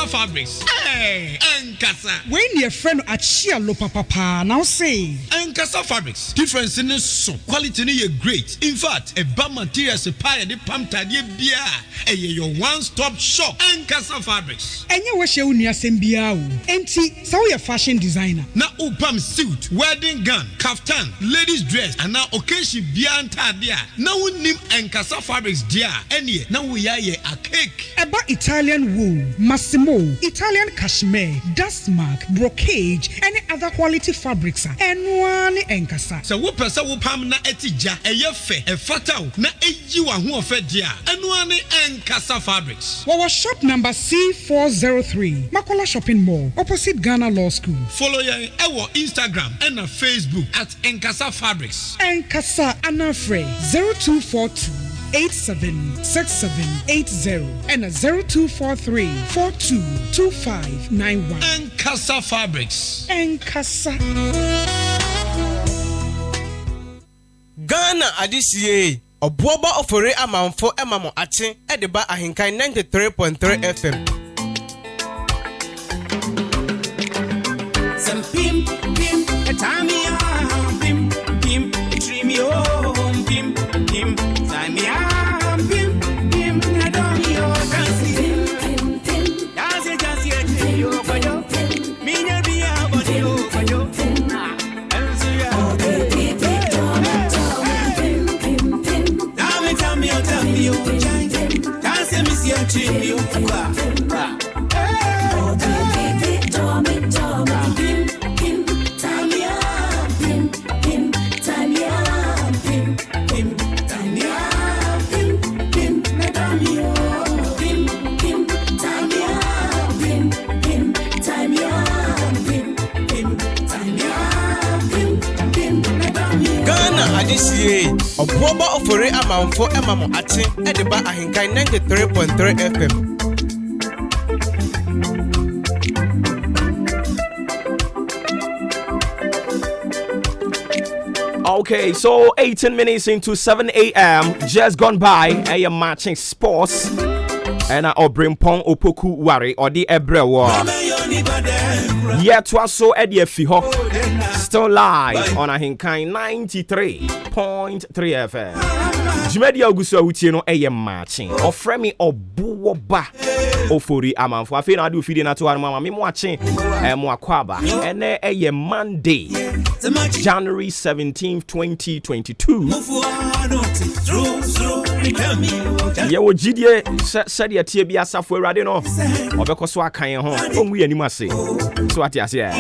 Fabrics. Hey, Enkasa. When your friend Achia Lopa Papa now say Enkasa Fabrics. Difference in so quality is great. In fact, a bad materials a pie and the pump tadi bia. Your one-stop shop. Enkasa Fabrics. Enye we she unia sembia o. Enti so we fashion designer. Na upam suit, wedding gown, kaftan, ladies dress, and now occasion bia antadia. Now we name Enkasa Fabrics dia. Any now we are a cake. Eba Italian wool, Massimo, Italian cashmere, dustmark, brocage, any other quality fabrics. Enwane Enkasa. So we pesa upam na etija, eyefe, efatao, na ejiwa huo fedia. Enwane Enkasa Fabrics. Our shop number C403, Makola Shopping Mall, opposite Ghana Law School. Follow our Instagram and Facebook at Enkasa Fabrics. Enkasa Anafre 0242 876780 and 0243 422591. Enkasa Fabrics. Enkasa. Ghana adisiye. Obuoba Ofori Amanfo emamo ache edeba ahenkan 93.3 FM. Some pimp, Tamia, pimp, extreme home, pimp, Tamia, pimp, Nadomio, Dance, you, Mina be a body, adisiye. Obuoba Ofori Amanfo emamo ache edeba ahenkan 93.3 FM. Okay, so 18 minutes into 7 a.m. just gone by. I am matching sports. And I bring Pong Opoku Wari or the Ebrewa. Yet was so Eddie Fiho. Still live on AHENKAN 93.3 FM. Jimedi Augusto Utieno AM matching. Or Fremi Obuoba Ofori Amanfo. I feel I do feeding at one mama. Me watching Mwakwaba. And a Monday, January 17th, 2022. Yeah, what GDA said ya TB Asafo Radino. Obeko so akan ho. Onwi anima se. So ati ase ya.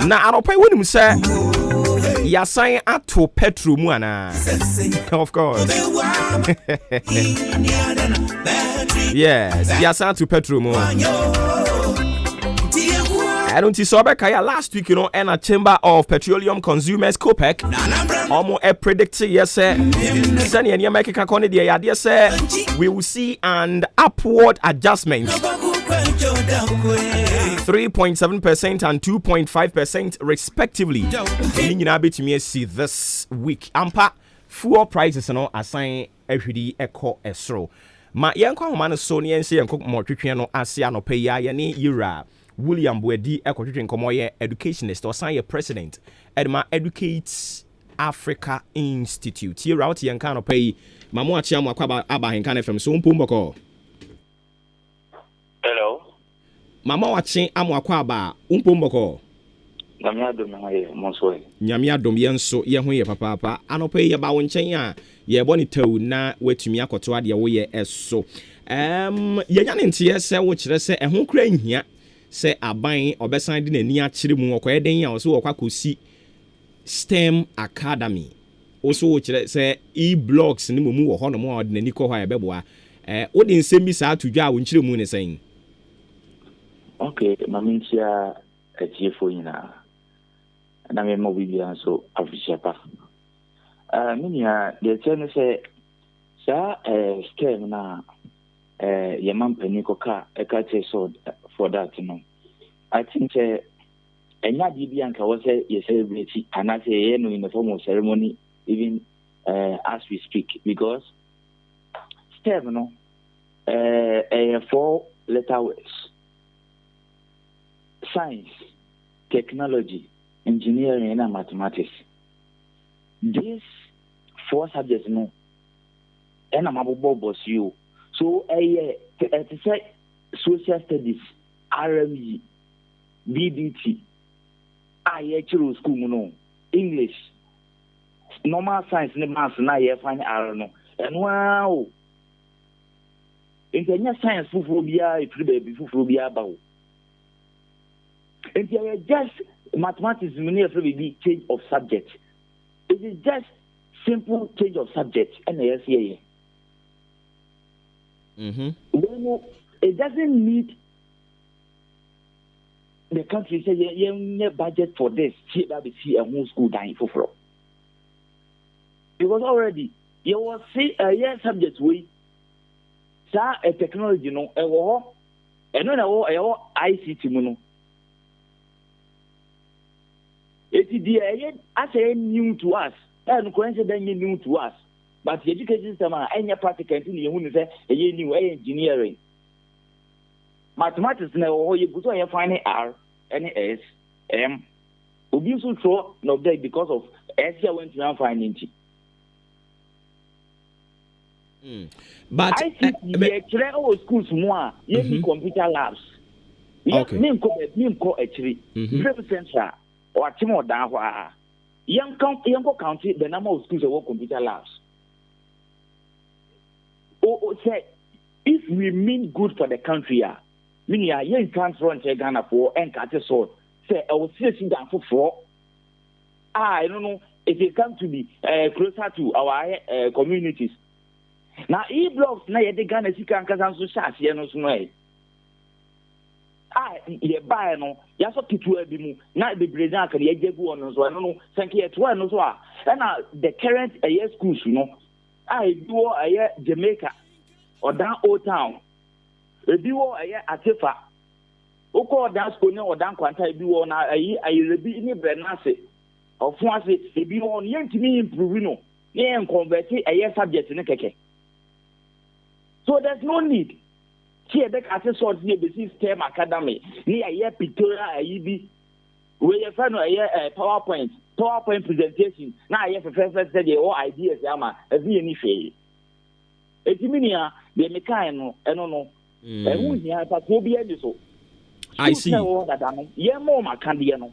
Na aropa wonu say ya sign ato petrol mu ana. Of course. Yes, ya sign ato petrol mu. I don't see so last week, and a Chamber of Petroleum Consumers COPEC almost predicted yes, we will see an upward adjustment 3.7% and 2.5% respectively. See this week. Ampa fuel prices assign every echo esro. Ma yanko man so ni say yanko mo twetwe no ase anopa ya ne yira William Bwedi ekotwetwe nkomoye educationist or sign president Edma Educate Africa Institute. Here out yanka anopa yi mamo achi am akwa aba AHENKAN FM so mpomboko. Hello. Mama achi am akwa aba mpomboko. Nyamia dom haye monso. Nyamia dom yenso ye ho ye papa anopa yi ba wo nchen a ye boni taw na watumi akoto ade wo ye eso. yɛnya ne nteɛ sɛ wokyerɛ sɛ ɛho kora nhia sɛ aban ɔbɛsan de n'ani akyerɛ mu ɔkɔyɛ den a ɔso wɔkɔ akɔsi STEM Academy also wokyerɛ sɛ e-blocks ne mu wɔ hɔ no mu a ɔde n'ani kɔ hɔ a ɛbɛboa wode nsɛm bi saa to dwa a wonkyerɛ mu ne sɛn. Okay, mamintia atiefo nyinaa na me mo bibia nso afisha pa. Minia de tell say sa STEM na your man penny koka so for that I think enya dibi anka was ye celebrate and I say no in the form of ceremony even as we speak because STEM no 4-letter words: science, technology, engineering and mathematics. These 4 subjects no and I'm about you. So it's like social studies, RMG, BBT, IHR school no, English, normal science and maths na you find no. And wow, in the science phobia, it be phobia about. And they are just mathematics many of be change of subject. It is just simple change of subject and the it doesn't need the country say you budget for this. See that we see a whole school dying for floor. Because already you will see a year subject way. Sa a technology no and no ICT no. It is as a new to us, and coincidentally new to us. But the education system any practical thing you say a new engineering. Mathematics now you put on find R, S, M. Obi so throw no day because of S went to find it. But I think the all schools more you computer labs. Okay. Name call actually very central or Timo Dahwa. Young county the number of schools that work computer labs. Say if we mean good for the country, meaning a young transfer and Ghana for and catch a sword. Say I was sitting down for I don't know if it comes to be closer to our communities. Now e-blocks na ye de Ghana sika nkaza nso hyase no so no ye buy no ya so kitu abi mu na be breza aka ye jegu on so no sanke ye to no so na the current year schools no do Jamaica or down Old Town ebi wo Atefa oko down school ne or down Kwanta ebi wo na rebi ni Brenase ofun ase ebi wo ne ntimi improve no ne convert subject ne keke. So there's no need. Here, the assessors near the STEM Academy, near a year pictorial, where you find a PowerPoint presentation. Now, I have a first said your ideas, Yama, as the initiate. It's meania, the mechanical, I don't know. And who here, but will be so. I see. Yeah, more Macandiano.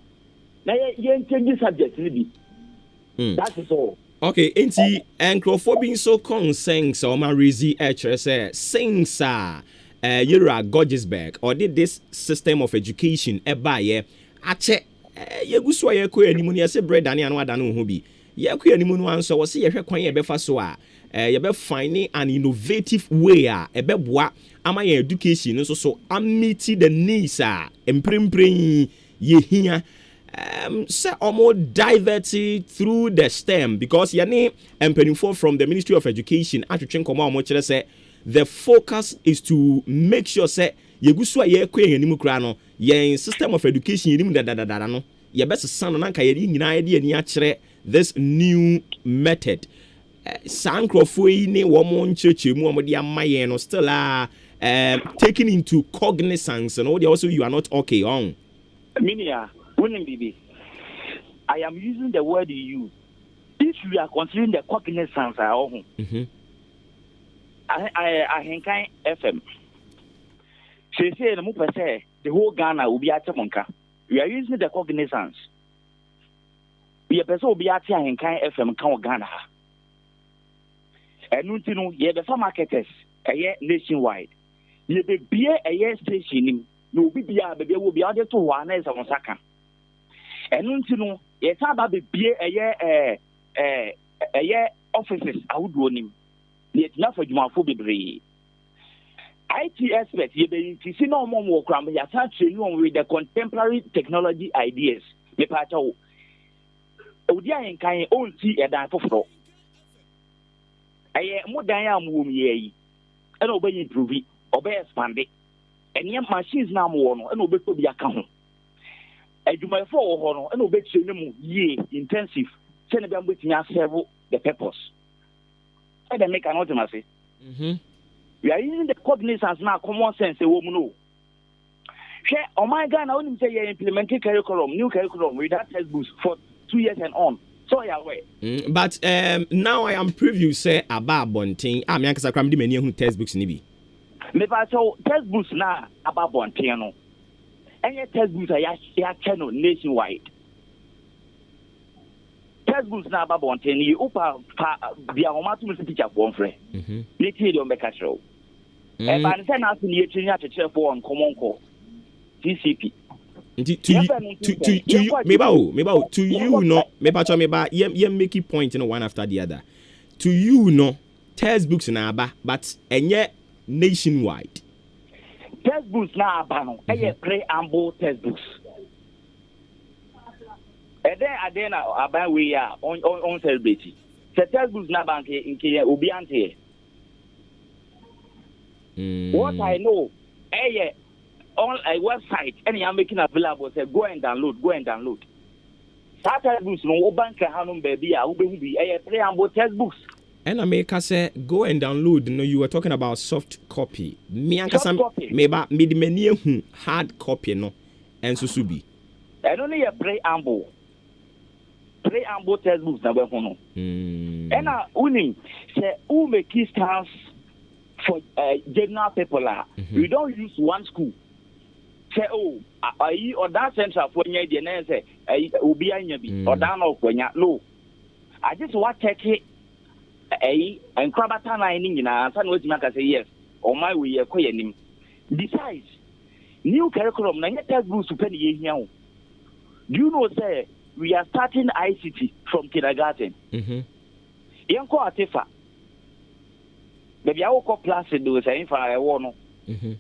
Now, you change subject, maybe. That is all. Okay, enti nkrofo being so concerned so ma rezi say since you're Gorgeousberg or did this system of education ebaye ache yeguso ye ko animu ne se bread ani anu adanu ho bi ye ko animu no anso wo se ye hwe kwan ye befa so ye be find an innovative way ebeboa ama ye education so amiti the needs emprempren ye hia say almost diverted through the STEM because yani empenifo from the Ministry of Education atwetwen komo amokyere say the focus is to make sure say yegusu aye kwen anim kura no yen system of education yenim dadadada no ye best san no nanka ye nyina ye de ani akyere this new method sankrofo yi ne wo mo ncheche mu o de amaye no still taking into cognizance and also you are not okay on Minia. I am using the word you use. If you are considering the cognizance, AHENKAN FM. She said, the whole Ghana will be at Monka. We are using the cognizance. We are person will be at AHENKAN FM, Ghana. And you know, the farm marketers, nationwide. You be a station him. No be baby will be added to one as on Saka. And you know, yes, I be a offices I would want him. Yet not for Jumaphobia. IT experts, you be see no more work around. You start training with the contemporary technology ideas. Me pacho. Odia can own see a dime for floor. I am more than I am womb ye. And obey improve it, obey expand it. And your machines now more and obey to be account. And you might fall honor and obey training ye intensive. Send them with me several the purpose. I then make an automacy. We are using the cognizance now, common sense, a woman know. Oh my God, I only say you implementing curriculum, new curriculum with that textbooks for 2 years and on. So yeah, way. But now I am preview say about Bonting. I mean, because I can't do many who textbooks nibi. Me so textbooks now about Bonting no. And your textbooks are channel nationwide. Textbooks now about Bonting. You upa the amount to teacher one friend. They tell you make a show. And by the time I see you training at the chair for on common call. TCP. To you, maybe to you, no, maybe make a point, one after the other. To you, no, textbooks na aba, but yet nationwide. Textbooks na aba no, preamble textbooks. And then aba we are on celebrity. The textbooks na aba nke obi ante. What I know, on a website, and I'm making available. Say go and download. That textbooks no bank hanum baby. I will be a preamble textbooks. And I make us say go and download. No, you were talking about soft copy. Me and some maybe many hard copy no, and so subi. And only a preamble textbooks na we hono. And uni say who make stands for general people we don't use one school. Say or that central for nya de na say obi anya bi or that no kwanya no. I just want to take and crabata line nyina san we make say yes or my we ekoye nim. Besides new curriculum na textbooks pen ye hia. Do you know say we are starting ICT from kindergarten. Yanko atefa. Baby I will class do say for I want no.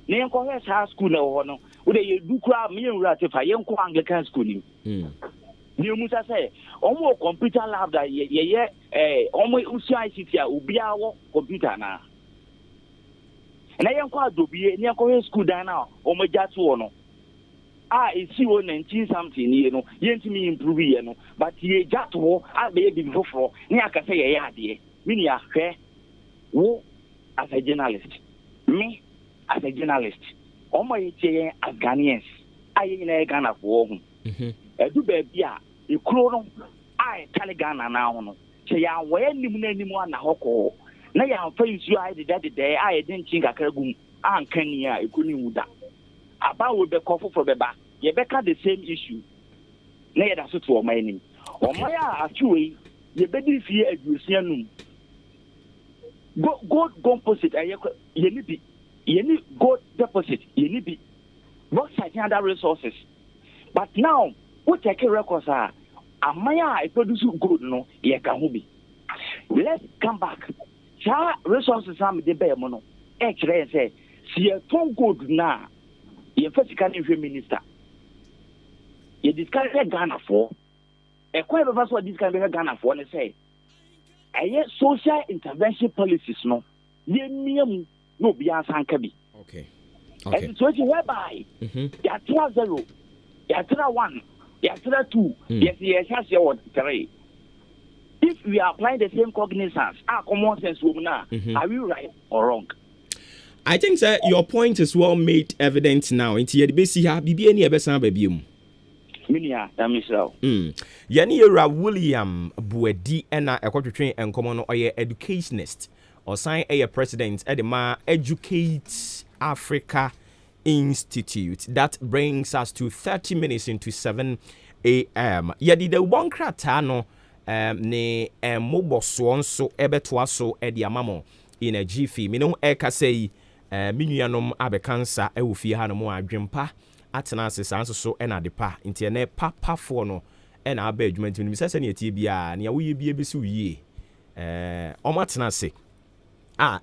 Yanko high school na ho no. We dey do kra me ura atefa yanko Anglican school ni. Ni musa say omo computer lab da ye omo usi ICT a obi awo computer na. Na yanko adobie ni yanko school da na omo jatu no. It's 19 something, you know, me improve, you know, but ye jato, I'll be able for near can say a yard, meaning a fair wo as a journalist, me as a journalist, all my as Ghanaians, I in a Ghana for a do baby, you crow, I tell Ghana now, say, I wear anymore na hoko. Now I'm afraid you I did that day, I didn't think I could go, and Kenya, you couldn't do that. About with the coffee for the back, you better the same issue. Nay, that's it for my name. Or my actually, you better fear you see go deposit. You need go deposit. You need what citing other resources. But now, what take records are, I produce good no, ye can be. Let's come back. Cha resources am the bear mono. Actually, say, see a phone good now. You first can minister. You discuss Ghana for a quite of us what this can be Ghana for and say. Social intervention policies no. No beyond Sankabi. Okay. And so whereby you are 0, you are 1, you are 2, yes, you 3. If we are applying the same cognizance, our common sense woman, are we right or wrong? I think that your point is well made evident now. Into the basic BB any ebesan baby. Minia, Damisel. Yani William Buedi ena ekotwetwen enkomo no oye educationist or sign a president at the Educate Africa Institute. That brings us to 30 minutes into 7 a.m. Yadi the one krata no ne mobo so ebeto so edi amamo in a jiffy. Me no eka say minuanom abekansa e wo fie ha no mo adwempa atena sesanso so e na de pa nti ne papa fo no e na aba adwuma nti se ne etie bia ne wo ye bia besi wie omatena se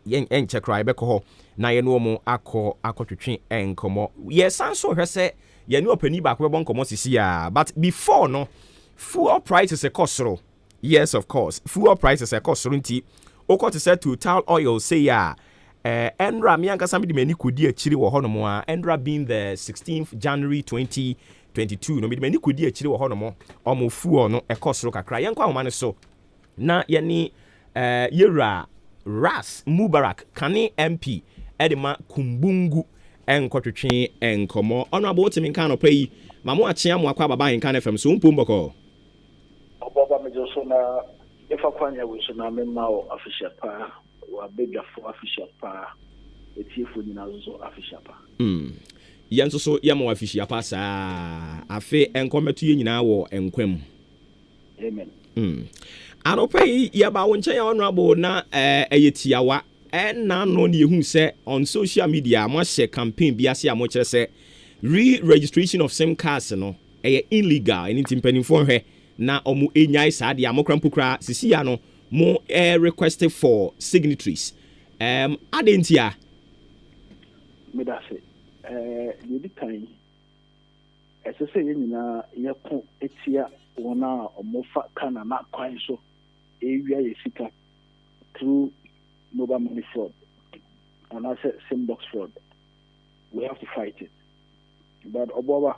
yen enche cry beko ho na ye no mo akotwetwe enkomo ye sanso hwese ye ne opani ba ko be bonkomo sisi ya but before no fuel prices e kosoro. Yes, of course. Fuel prices are cost nti. Oko to say Total Oil say ya. Endra mi anka sami di meni kudi achiri wo hono mo a. Endra being the 16th January 2022. No mi di meni kudi achiri wo hono mo. Omo fuel no e cost ro kakra. Yenko ahoma ne so. Na yeni yera Ras Mubarak Kane MP edema Kumbungu enkotwetwe enkomo. Ono abo timi kan no pay. Mamo achia mo akwa baba AHENKAN FM so mpumboko. Obuoba Mejosona, if I find a wish, na memao official pa, or bigger for official pa, a chief in also official pa. Yanso so yamo official pa sa, a fe and come to you now and quem. Amen. I don't pay yaba when chay honorable na a yetiawa, and now no ni who say on social media, must say campaign biasia much say re-registration of same cars no, illegal and it's impending for her. Na omu enyai sa dia mokrampu kra sisi ya no mo requested for signatories adentia me da se yedi kan esese nyina yeko etia wona omofa kana na kwan so ewia yesika through mobile money fraud and I said sim box fraud. We have to fight it. But Obuoba,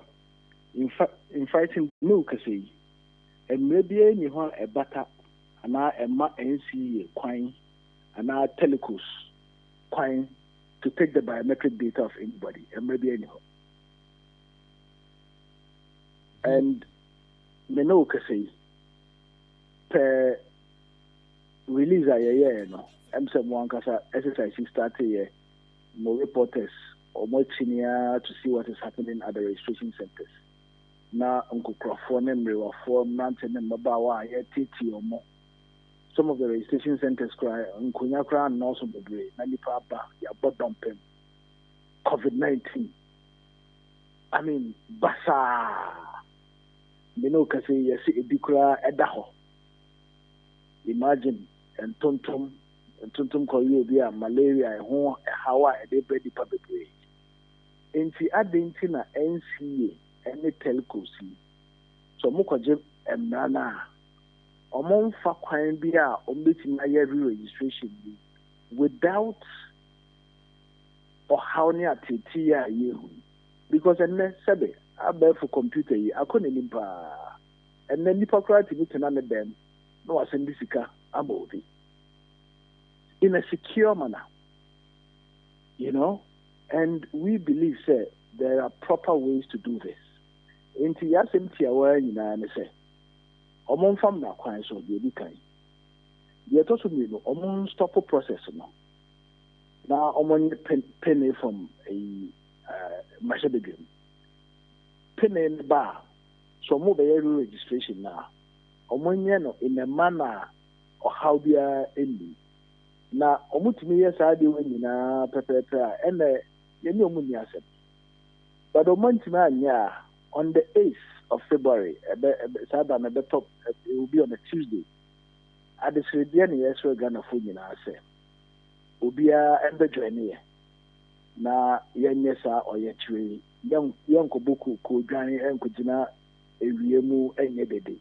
in fighting no kasi and maybe any one a better and I am NC coin and I telecos coin to take the biometric data of anybody and maybe anyhow. And me no kasi per release a year no. I'm someone kasa exercise started here. More reporters or more senior to see what is happening at the registration centers. Na nkukrofoɔ ne mmerewafoɔ mmante ne mmabaawa a yɛtete ɔmo some of the registration centers cry nkonya kra nnɔɔso bebree na nipa aba yɛabɔ dɔmpem COVID-19 I mean basaa me no kase yɛse ebi kra ɛda hɔ imagine ntontom kɔyɛ obi a malaria ɛho ɛhaw a ɛde brɛ nipa bebree enti adenti na NCA any telcos so mokoje emrana omonfa kwan bi a ombetimi aye registration without or how near titi ya yehu because enne sebe abe for computer yi akone nimpa enne nipa kwati mitena ne dem no wasendi sika abodi in a secure manner, you know, and we believe say there are proper ways to do this. Inti yasemti awa nyina ne se omon fam na kwan so de bi kan ye to so mi no omon stop process no na omon penny from a mashebegem penny ba so mo be registration na omon ye no in a manner or how bia eni na omutimi ye sa de nyina pepepe a ene ye ni omuni asem but omontima anya on the 8th of February, it will be on a Tuesday. At the Sredian, yes, we're going to find in our say. Ubia and the journey. Na yanyesa or yetri, young Kobuku, Kujani, and Kujina, a Riemu, and Yedede.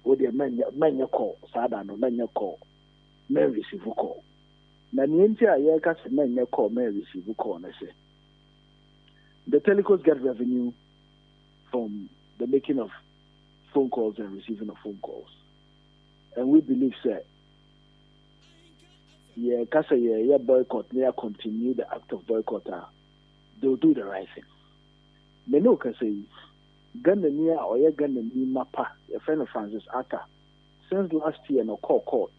Would the men call, Sadano, men call, may receive a call. Nanientia, Yakas, men call, may receive a call, I say. The telecos get revenue from the making of phone calls and receiving of phone calls. And we believe that boycott, continue the act of boycott, they'll do the right thing. Meno can say, Gandania or Gandani Mapa, a friend of Francis Atta, since last year, no call court,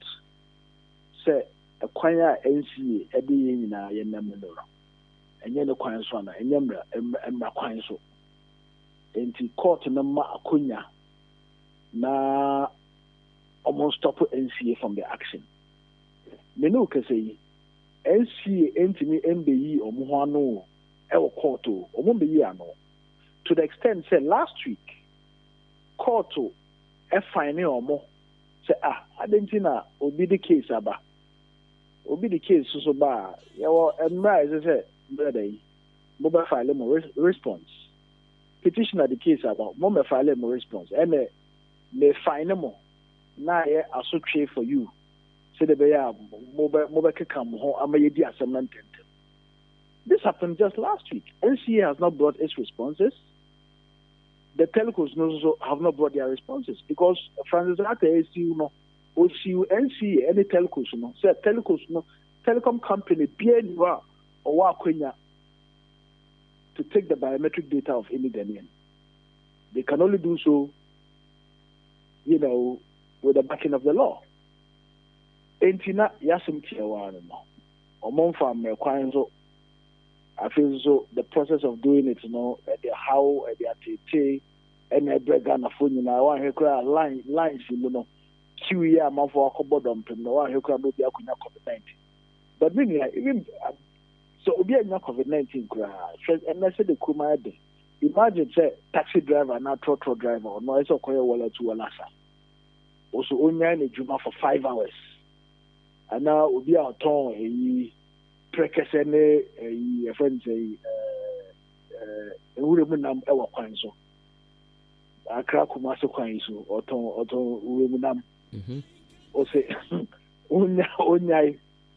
said, acquire NCA, Eddie in a Yenamanora, and Yen acquire Swana, and Yemra, and Maquanso. Enti court number akunya na almost stop NCA from the action. Me no can say NCA entimi MBE or Muhano El Koto or Mumbiano. To the extent said last week, Koto a fine or more. Say I didn't know be the case aba. Obi the case so ba. Yeah, well, and right as I said, brother, mobile file more response. Petitioner the case about mobile file more response. And may fine more. Now yeah, I so trade for you. Say the bear mobile come home. I'm a dear cement. This happened just last week. NCA has not brought its responses. The telcos also have not brought their responses because Francis Ake no OCU NCA any telcos no say telcos no telecom company BNUA or Wakwenya to take the biometric data of any Ghanaian. They can only do so, with the backing of the law. Entina yasim tiawana no. Omon fam kwanzo. I feel so the process of doing it, the how, the atete, and the bregan of phone, I want to cry lines, QE, I'm for a cupboard on him, no one who can be a COVID-19. But even so, be a COVID-19 crash, and I said the Kuma, imagine, say, taxi driver, not trotro driver, or no, it's a coil wallet to a lassa. Also, only a Juma for 5 hours. And now, we'll be our tongue, prekesene a friend say uremunam ewa kwanso akra kumase kwanso oton uremunam o say onya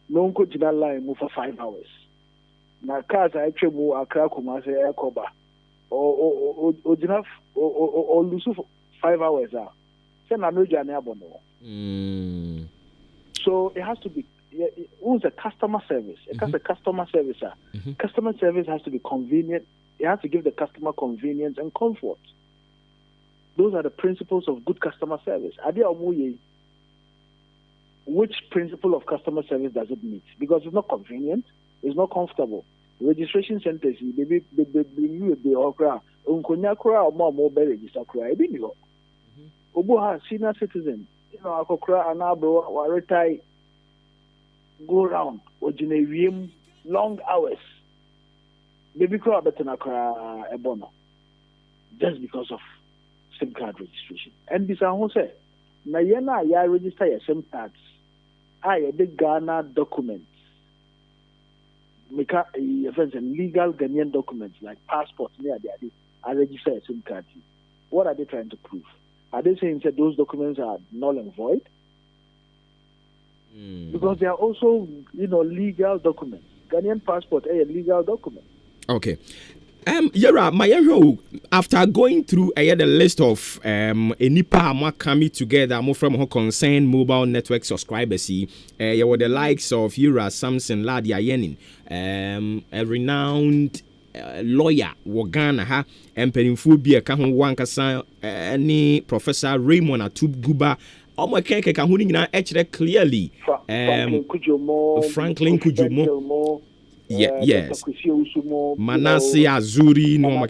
no nko jina line move for 5 hours na cars I twemu akra kumase ekoba o jina o lose 5 hours say na no jani abono so it has to be who's a customer service? It has a customer service. Customer service has to be convenient. It has to give the customer convenience and comfort. Those are the principles of good customer service. Which principle of customer service does it meet? Because it's not convenient, it's not comfortable. Registration centers, they Obuha senior citizen, Akokra Anabo, Waretai. Go round or generium long hours. Maybe crowd better na ebono. Just because of SIM card registration. And this I say, na yena ya register your SIM cards. A big Ghana documents. Make a legal Ghanaian documents like passports near the I register a SIM card. What are they trying to prove? Are they saying that those documents are null and void? Because they are also, legal documents. Ghanaian passport is a legal document. Okay. Yara, my after going through the list of Nipa coming together, more from her concerned mobile network subscribers, you were the likes of Yara Samson Ladia Yenin, a renowned lawyer, Wagana, and Penifubia Kahun Wankasa, any Professor Raymond Atub Guba. Omo keke ka huni nyina actually clearly Franklin Kujumo yes Manase Azuri no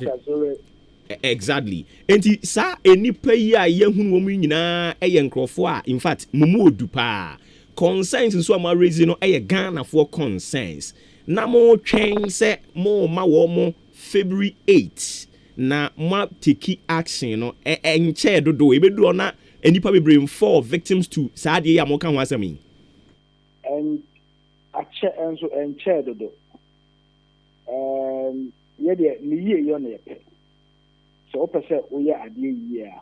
exactly enti sa enipa yi a yehunu wo mu nyina eye nkrofo a in fact mumu odupa concerns nso ama raise no eye Ghana for concerns na mo twen se mo ma wo mo February 8 na mo take action no enche dodo ebedu na any probably bring 4 victims to Sadia Yamokan Wasami. And a chair and chair do. Yet, near your neighbor. So, opposite, we are a year.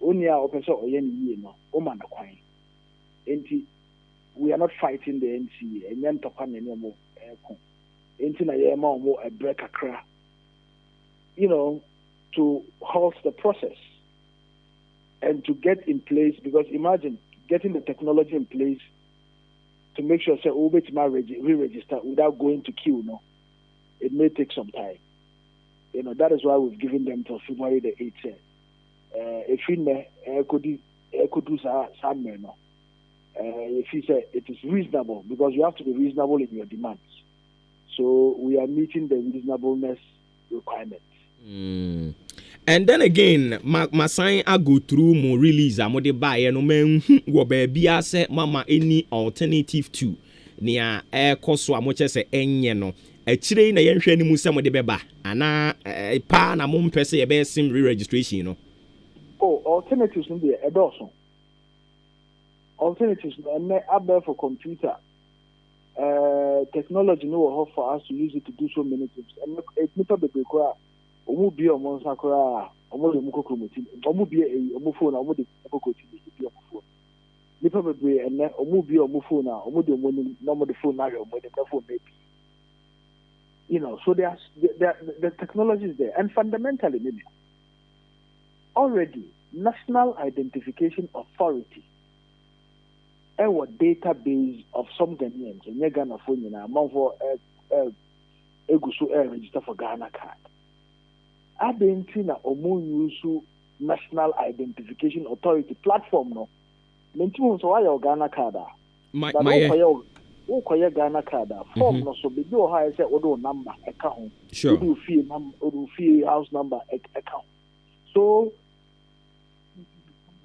Only our opposite or any year, no, Oman Aquine. We are not fighting the NCA and then to come anymore. Into a year more a break a crack, to halt the process. And to get in place, because imagine getting the technology in place to make sure say re-register without going to queue. No, it may take some time. That is why we've given them till February the 8th. If we could do something, no. If he said it is reasonable, because you have to be reasonable in your demands. So we are meeting the reasonableness requirements. And then again, my sign I go through more release. I'm de buy no man wo baby I say mama any alternative to nea ɛkɔ so a mo kyɛ sɛ ɛnyɛ no akyire na yɛnhwɛ ne mu sɛ mo de bɛba ana pa na mo mpɛ sɛ yɛbɛyɛ sim re-registration no. Oh, alternatives no deɛ ɛdɔɔso. Alternatives no ɛnɛ abɛ for computer. Technology no will help for us to use it to do so many things. And nipa bebree koraa ɔmo bie ɔmo nsa koraa ɔmo de ɔmo kokoro mo ti ɔmo bie ɔmo phone ɔmo de kokoro ti bie ɔmo phone. Nipa bebree ɛnɛ ɔmo bie ɔmo phone a ɔmo de ɔmo nim na ɔmo de phone na ahwɛ ɔmo nim na phone maybe. You know, so the technology is there, and fundamentally, maybe already National Identification Authority, our database of some Ghanaians, and Ghana phone, you know, among for register for Ghana card. I didn't see na omu use National Identification Authority platform no. Mention so why your Ghana card? Okoye Ghana card form no so be do how say odo number account. Sure. Odo fee house number account. So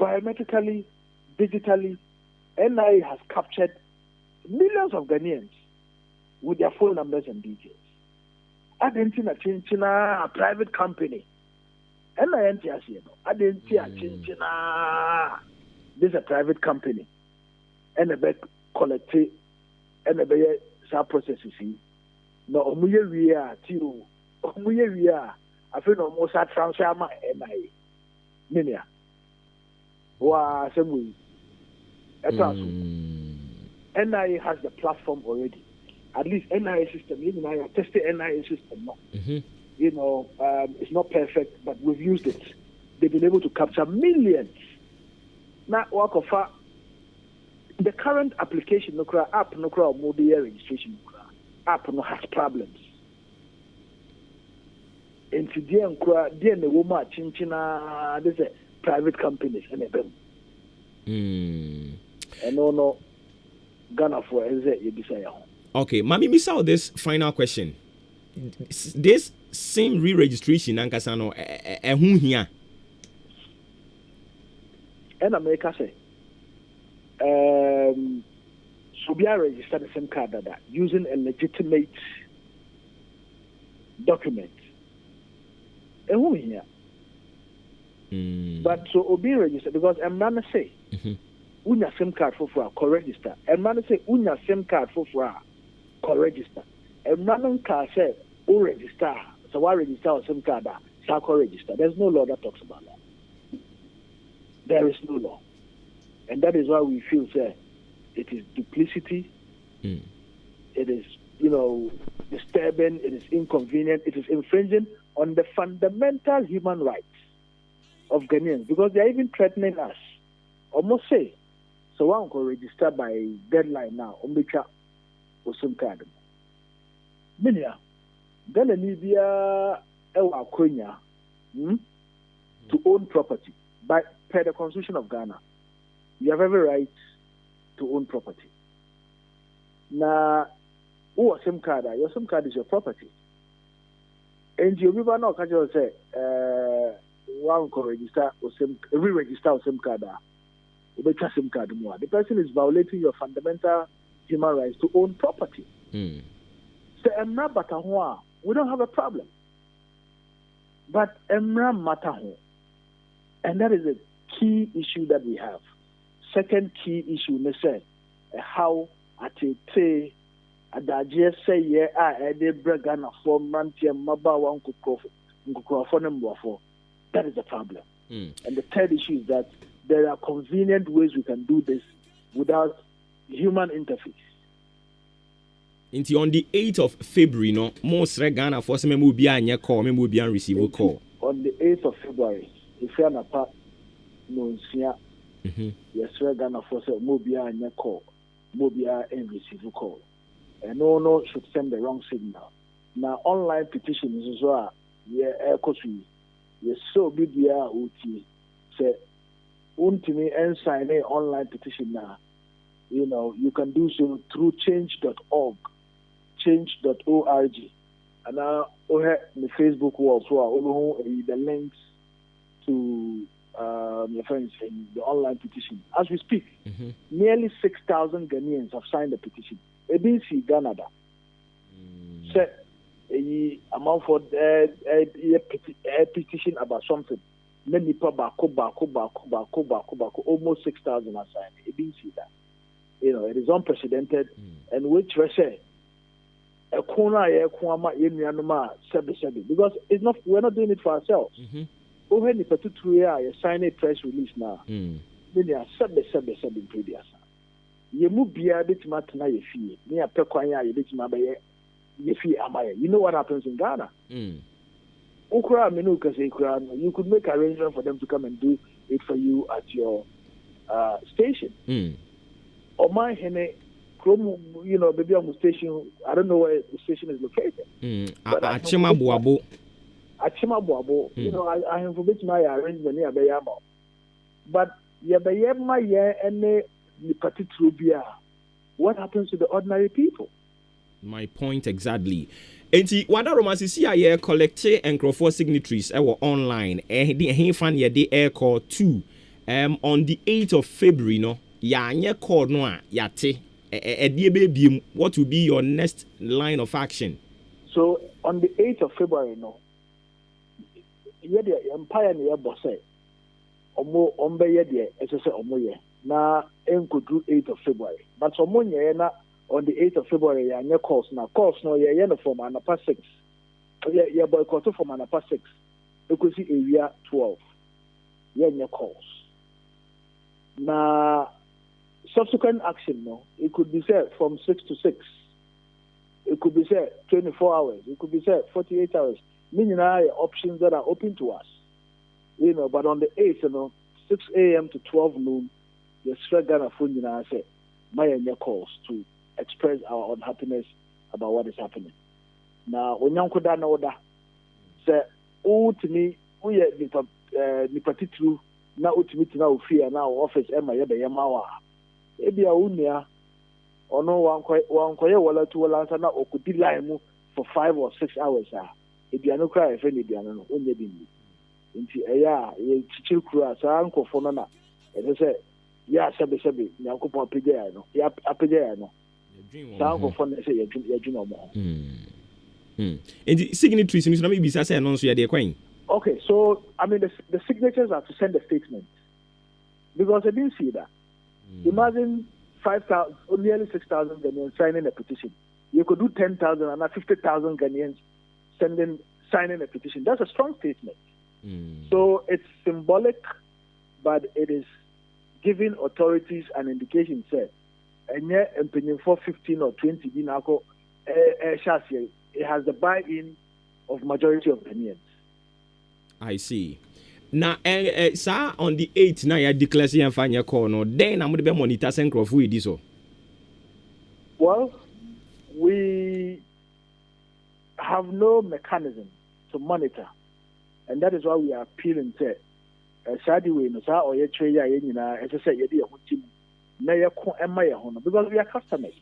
biometrically, digitally, NIA has captured millions of Ghanaians with their phone numbers and details. Argentina Chinchina, a private company. NIA Argentina Chinchina. This is a private company. And a back collected and a better processes. No, we are till we are. I feel almost a transfer my NIA. Minia. Wa some NIA has the platform already. At least NIA system, even I have tested NIA system. No. You know, it's not perfect, but we've used it. They've been able to capture millions. Now, work of the current application, app, mobile registration, app has problems. And today, the woman, Chinchina, this is private companies and them. And no, Ghana for okay, Mami, miss out this final question. This same re-registration, Ankasano, who here? And America say, so be register the same card that using a legitimate document. And who here? But so Obi register because I'm not say unya SIM card for co-register. I'm not say unya SIM card for co-register. I'm not say o register. So why register or SIM card co-register? There's no law that talks about that. There is no law. And that is why we feel say it is duplicity. It is, disturbing, it is inconvenient, it is infringing on the fundamental human rights of Ghanaians because they are even threatening us. Almost say, so one can register by deadline now, Ombicha or SIM card. Minia, Ghana Libya, Ewa Konya, to own property per the Constitution of Ghana. You have every right to own property. Now, your SIM card is your property. And you will not say, one can register or re-register or SIM card. SIM card more. The person is violating your fundamental human rights to own property. So, we don't have a problem. But Emra Mataho, and that is a key issue that we have. Second key issue, they say, how at a say, Adaje say, yeah, I did Bragana for Mantia Mabawa for. That is the problem. And the third issue is that there are convenient ways we can do this without human interface. On the 8th of February, no, most Ghana for some will be on your call, will be on receive a call. On the 8th of February, if you're not part, no, yes, Ghana for some will be on your call, will be and receive a call. And no should send the wrong signal. Now, online petition is as well. Yeah, yes, so big, yeah, say, me and sign an online petition now. You can do so through change.org. Change.org. And now, the Facebook wall, so the links to your friends in the online petition. As we speak, nearly 6,000 Ghanaians have signed the petition. ABC Ghana. Say, amount for a petition about something. Many people almost 6,000 are signed. ABC that. You know, it is unprecedented, and which we say, because it's not, we're not doing it for ourselves. Over the particular year, sign a press release now. Then you are previous. You move be a bit more than you feel. Near Pequania, you bit my bay. You know what happens in Ghana? Ukra Minuka say, you could make arrangement for them to come and do it for you at your station. Or my hene, you know, maybe on the station, I don't know where the station is located. Achimabwabo. You know, I have forbidden my arrangement near Bayamo. But Yabayama, and the what happens to the ordinary people? My point exactly. Enti wada romance see a collect and for signatories were online. He fan ye the air call 2 on the 8th of February no ya nye call no a yate baby, what will be your next line of action? So on the 8th of February no ye the empire near bosse omo ombe ye de esese omo ye na enkodu 8th of February but omo ye na on the 8th of February, yeah, your course now. Course no, yeah, from Anapa 6. Yeah, boycott from Anapa 6. You could see area 12. Yeah, your course. Now, subsequent action, no, it could be said from 6 to 6. It could be said 24 hours. It could be said 48 hours. Meaning, options that are open to us. You know, but on the 8th, you know, 6 a.m. to 12 noon, the straight Ghana phone, you know, I say, my your calls to express our unhappiness about what is happening. Now, when you could know that, say, oh, to me, we are the particular now to me now fear now office Emma Yamawa. Maybe a unia or no one quite well to a answer now or could be lying for 5 or 6 hours. If you are no cry, if any piano, only being into a year, chill crew, so uncle for Nana. And they say, yeah, Sabi, Yanko Pidano, Yapidano. Sound for say you more. And the signatories in maybe say announce you are coin. Okay, so I mean the signatures are to send a statement because I didn't see that. Imagine 5,000, nearly 6,000 Ghanaians signing a petition. You could do 10,000 and 50,000 Ghanaians signing a petition. That's a strong statement. So it's symbolic, but it is giving authorities an indication. Said. And yet, for 15 or 20, it has the buy-in of majority of Ghanaians. I see. Now, sir, on the 8th, now you declare and find your corner. Then I'm going to be monitor and crop with this. Well, we have no mechanism to monitor, and that is why we are appealing to Sadiwe, Nosa, or Yetraya, as I said, because we are customers,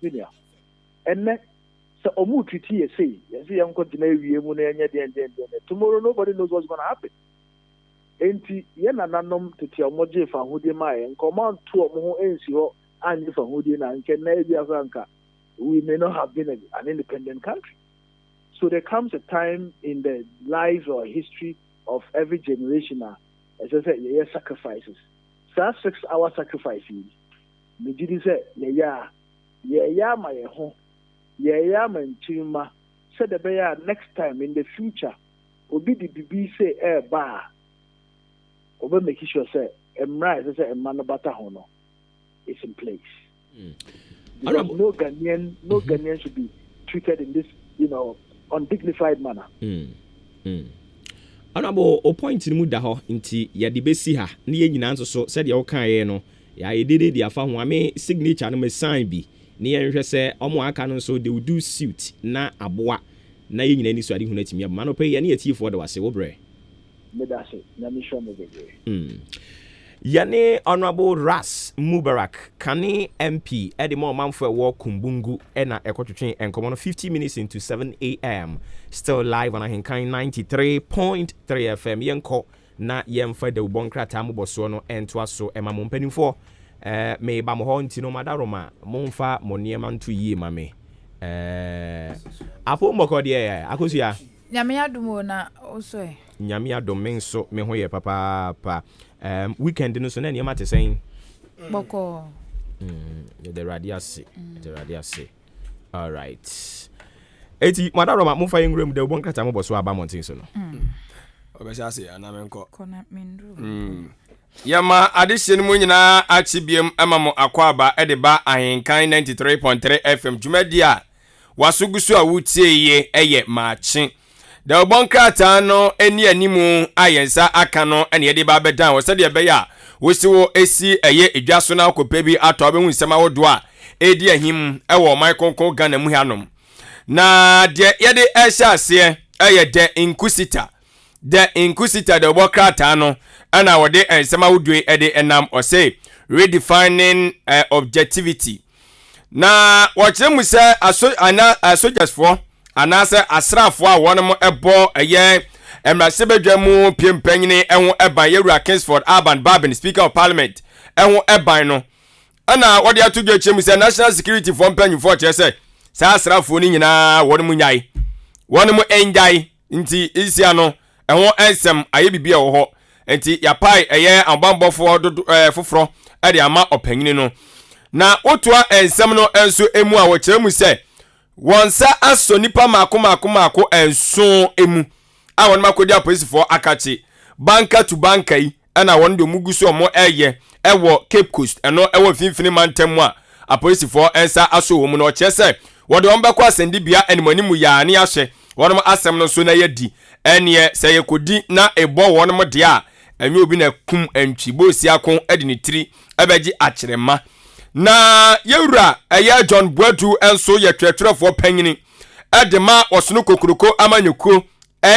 and so Omu Treaty say, tomorrow nobody knows what's going to happen. And Yenanom to Tiamoji for Hudimai and command two of more NCO and for Hudina and Kenavia, we may not have been an independent country. So there comes a time in the lives or history of every generation, as I said, sacrifices. So 6-hour sacrifices. Me did say, yeah, my home, yeah, man, Chima, said the bear next time in the future, will be the BB say, bar, over making sure, say, and right, as a man about a honor is in place. No Ghanaian should be treated in this, undignified manner. Honorable, o point in Mudaho, inti, ya de Bessiha, near Yinan, so said your kind, ya did the afa me signature no me sign bi ne yenhwe se omo aka no so they will do suit na aboa na yin ani so ade hu na timi ma no pay ye na ati for the wase wo bre me da se na mi show me bebre Yane Honorable Ras Mubarak Kane MP Edimo Manfo War Kumbungu Ena Ekotwetwen enkomo 50 minutes into 7 a.m. Still live on AHENKAN933.3 FM Yenko na yɛmfa de ubon krata mo boso no ento aso ema mo mpanimfo me ba mo ho ntino madaroma momfa mo niema nto yie ma me apo mboko de akosua nyame adomo na oso nyame adom me nso me ho ye papa weekend no so na niema te sen boko the radiasi all right eti madaroma momfa yengrem de ubon krata mo boso aba montin so no obesase anamenko kona mindru yama adehye mu nyina achibiem amamo akwaba edeba ahenkan 93.3 FM jumadi a wasugusu a wutie eye Maakye de obonkrata no eni animu ayensa aka no ene ye de ba bedan wo sede be ya wosiwo esi eye edwaso na akopa bi ato be hu nsema wodo a edi ahim ewo maikonko Ghana mu hanom na de ye de ehya ase eye de inquisitor de obokrata no ana wode ensema wodwe ede enam ose redefining objectivity na wokyeremu se soldiers for anase asrafo a wonom ebo eye emrasebedwamu piempanyine enwo eban yewura Kingsford Urban Barbin Speaker of Parliament enwo eban no ana wode atudwe kyeremu se national security for mpanyimfo kyerɛ se sa asrafo ni nyina wonom nyai wonom enjai nti isia no enwo ensem aye bibia wo ho enti yapai eye ambambofo foforo ade ama opanyini no na otua ensem no enso emu a wo kyeremu se wonsa aso nipa mako enso emu a won makodi apolisifoɔ akachi banka to banka yi ana won de muguso omo eye ewo Cape Coast eno ewo finfini mantemu a apolisifoɔ ensa aso wo mu no kyerɛ se wode on bɛkɔ asɛndi bia animanimu ya ne ahye wonum asɛm no so na yadi enie sɛ yekodi na ebo wonum de a enwe obi na kum antwi bosi akon ade ne tiri ebeji akyerema na yewura eye John Boadu enso ye twetwerefo panyini edema osono kokroko amanyuko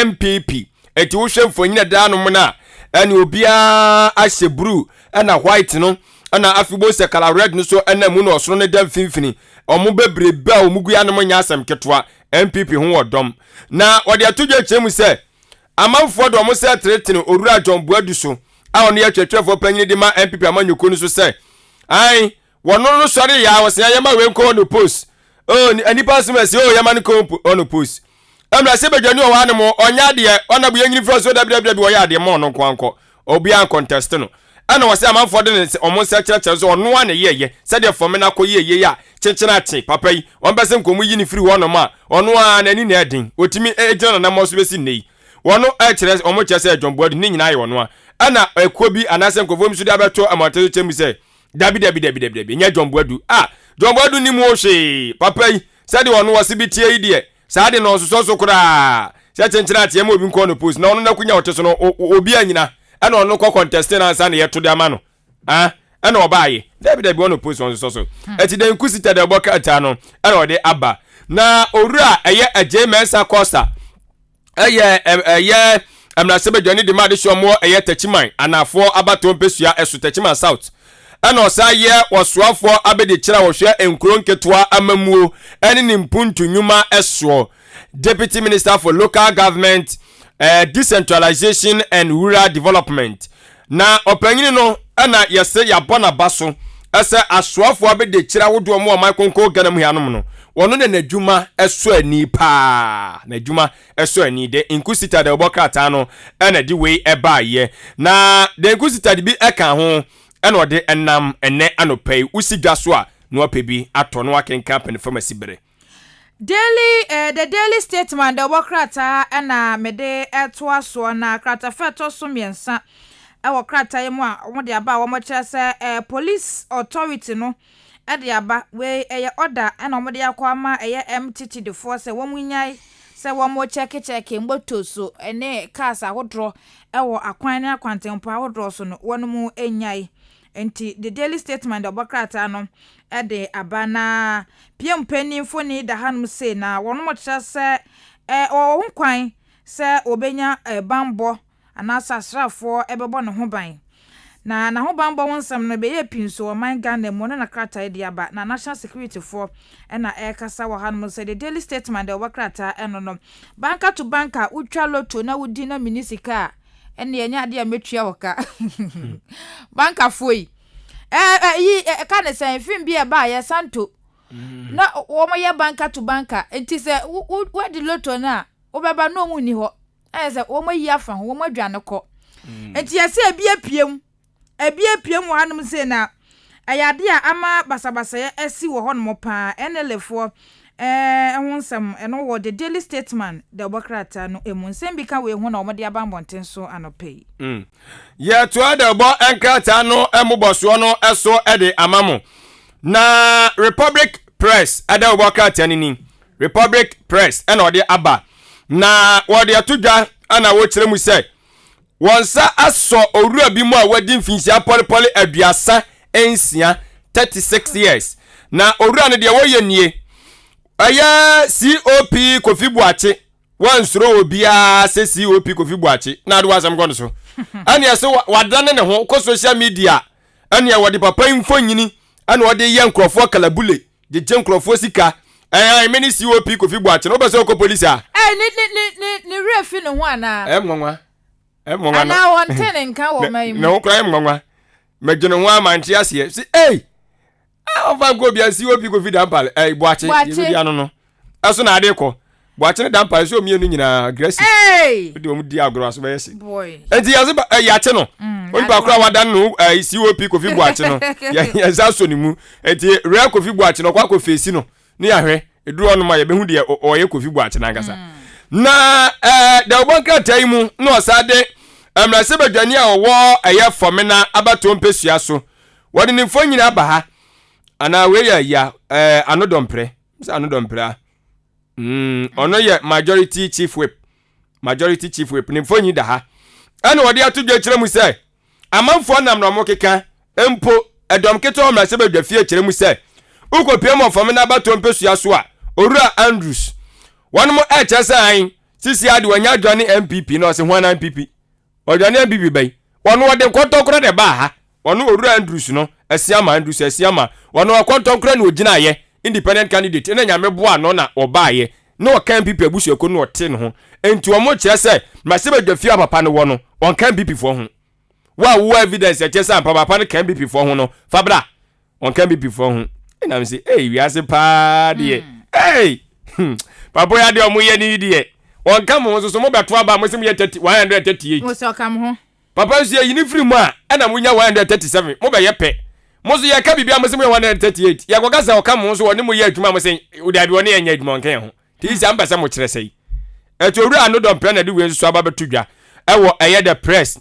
MPP eti wo hwemfo nyina da no na ene obia ahye blue na white no na afibo se kala red no so na mu no osono ne da finfini omo bebrebe a omugu ya no nya asem ketwa MPP ho wodom na wode atudwa kyemu se amanfo do mo se tretene orura John Boadu so a ono ye twetwerefo panyini de ma MPP amanyuko no so se ai wono no sori ya wosia yema wenko no post anipa semesi yema no ko on post amra se bedwani o wane mo onya de onabu yanyini fro so www wo ya de mo no kwanko obi an contest no ana wose amanfo de omo se kyerɛkyerɛ so ono ane yeye se de fo me na ko yeye ya kyenkyena ache papa yi on bese nkomu yi ni free wono ma ono anani na edin otimi ejina na mo so besi nei wono kyerɛ omo kyerɛ se John Boadu ni nyina ye wono ana ekobi anase nkofo so de abeto amantezo kyemu se dabi nya John Boadu John Boadu ni mu hwe papa yi se de wono wose bi tie yi de sa de no so kura se kyenkyena ache ma obi nko no post na ono na kunya wote so no obi anyina ana ono ko contest na ansa na yeto de ama no ana obaaye dabi wono post on so eti de nkusita de bokata no ana ode aba na owura eye Mensa Costa eye amrasebedwani de ma de shomo eye tachiman anafo abato mpesua eso tachiman south ana osaye wosoafo abede kira wo hwe enkuro nketoa amamuo ene ni mpuntu nyuma eso Deputy Minister for Local Government Decentralization and Rural Development na opanyini no ana yese yabona baso ese asoafo abede kira wodo mo maikonko Ghana mu hanom no wono na nadwuma eso ani pa nadwuma eso ani de inquisitor de obokata no ana di we ebaaye na de inquisitor bi eka ho ana ode enam ene anopai usigwa so a no apebi ato no akenka pen pharmacy bere the daily statement the wokrata ana mede eto aso na krata feto so miensa ewo krata yemu a wo de aba wo mo kire se police authority no e de aba we eye order ana wo de akwa ma eye MTT de force wo munyai se wo mo check mboto so ene cars ahodro ewo akwan na akwantempo ahodro so no wo no mu enyai enti the daily statement of Bakrata no ede abana piem penifo ni da hanum se na wono mo kire se o nkwan se obenya bambo anasa asrafo ebebo ne ho ban na ho bambo wonsam no be ye pinso o man Ghana mo na krata ede aba na national security for na kasa wo hanum se the daily statement of Bakrata eno no banka to banka utwa loto na wudi na minisika ene enya de ametua woka banka foi yi ka ne sen film bi e ba ye santo na wo mo ye banka to banka enti se we di lotto na wo beba no mu ni ho se wo mo yi afa ho wo mo adwane ko enti ye se ebia piem wo hanom se na ayade a ama basabasa ye esi wo honom pa enelefo ehonsam eno wo the daily statement the bokrata no emunsem bi ka we hu na omode abambonten so anopei ye to the bo enkrata no emuboso no eso ede amamo na Republic Press ada bokrata nini Republic Press ena ode aba na wode atudwa ana wo kire mu say wonsa aso owura bi mu a wadi mfinsia polepole aduasa ensia 36 years na owura no de wo ye nie aya COP Kofi Buachi wansuro obia se COP Kofi Buachi na ado wasam gono so ani ase wadane ne ho ko social media ani ya wadi papa infonyini ani wadi ye nkrofo kalabule de je nkrofo sika many COP Kofi Buachi no be so ko police a ni refi no ho ana nwanwa ana wontene nka wo mai no kra nwanwa medwene ho amanti ase si afa go bia COP Kofi dampal Buachi ye bia no aso na ade ko Buachi ne dampal so mienu nyina aggressive de o mu di agro aso be yesi boy enti yase ya che no oni ba kra wadan no COP Kofi Buachi no ya za so ni mu enti re Kofi Buachi no kwa ko fesi no ne ya hwe eduro no ma ye be hu de oye Kofi Buachi na ngasa na da obonka tai mu no osade amrase badwani a wo eye fomena abato mpesua so wode ne mfo nyina aba ha ana we ya anodompre ono ye majority chief whip ne mfo nyi da ha ana wode atudwa kire mu say amanfo nam no mo keka empo edom keto amrase badwa fie kire mu say ukopiem ofomena abato mpesua so a owura Andrews wanu mo HSI sisi ade wanya adwane MPP no se hwana MPP odwane MPP bai wanu wode kwotokro de ba ha wanu owura Andrews no asiama wanu kwotokro na ogina ye independent candidate na nyame boa no na obaaye na oka MPP abusuako no ote no ho enti omo kire se masebe dwafia papa no wo no on kan MPP fo ho wo evidence kire se papa no kan MPP fo ho no fabra on kan MPP fo ho na me say wi ase pa de papa ya de omo ye ni de on kam ho so mo beto aba mo sim ye 138 mo so kam ho papa so ye ni free mu a na mo nya 137 mo be ye pe mo so ye ka bibia mo sim ye 138 ya goga sa o kam ho so woni mo ye adwuma mo sim udabi woni enya adwuma nkan ho ti si amba sa mo kire sei eto owura no don plan na de we so aba betudwa ewo eye the press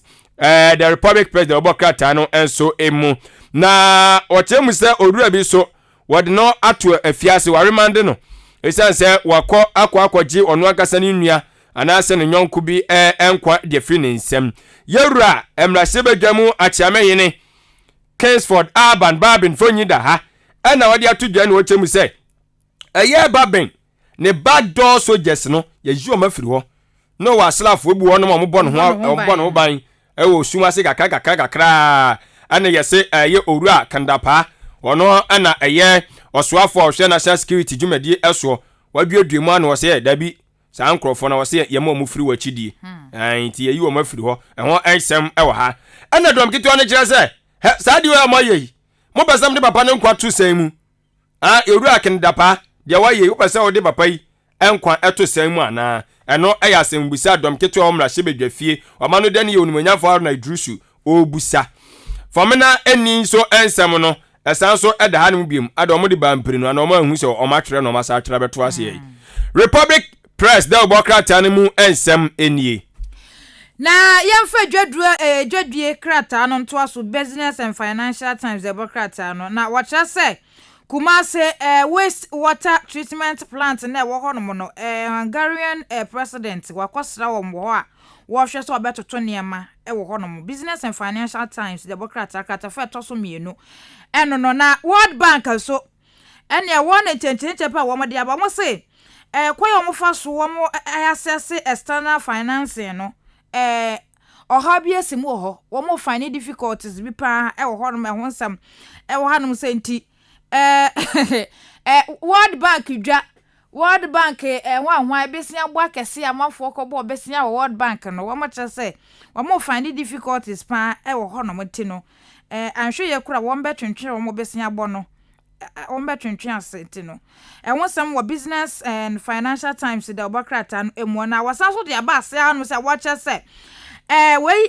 the Republic Press the obokrata no enso emu na o chemu se owura bi so wode no ato afiase waremande no esan se wakọ akwaji onu akasa ni nua anase ne nyonku bi enkwa de free ne nsem yewura emrase badwamu achiameyene Kingsford Urban Babin fonyi da ha na wode atodwa ne wochemu se eye Babin ne bad door soldiers no ye ju o mafiri ho no wa slaf obu ho no mo bo no ho ban ewo sumase kakra ana yese eye owura kandapa ono ana eye osuafo ohwe national security jumadi eso waduaduemu ana wose dabi sa nkrofo na wose ye ma mu firi wachidie nti ye yi wo mafiri ho ho ensem ewo ha ana dom kiti ono kire se sa di wa moye mo besam de papa ne nkwa to san mu ewura kendapa de waye wo pese wo de papa yi enkwa eto san mu ana eno eya sembisa dom kiti o mra hye fie o ma no de ne ye onimanyafo na idrusu obusa fomena eni so ensem no esan so eda hanum biem adom de bampiri no na o ma hu se o ma twere no ma sa twere beto ase yi Republic Press da obokrata ne mu ensem enie na yemfa dwadue krata no nto aso Business and Financial Times the obokrata no na wacha se Kumase waste water treatment plant na wo hono no Hungarian president wakosra wo mbo a wo hwe so obetoto niema wo hono mo Business and Financial Times the obokrata krata fa toso mienu eno no na World Bank so ene won tentenche pa wo mo de aba mo se kwayo mo fa so wo mo assess external financing no oha bia simu ho wo mo find difficulties bi pa wo hono me ho nsam wo hanom senti World Bank dwa World Bank one besia bo akese amafo kobo besia World Bank no wo mo kire say wo mo find difficulties pa wo ho no moti no anhwe ye kura wo mbetwentwe wo mo besia bo no wo mbetwentwe asenti no won some wo Business and Financial Times the Obokrata no emu na wasan so de aba ase anu say wo kire say we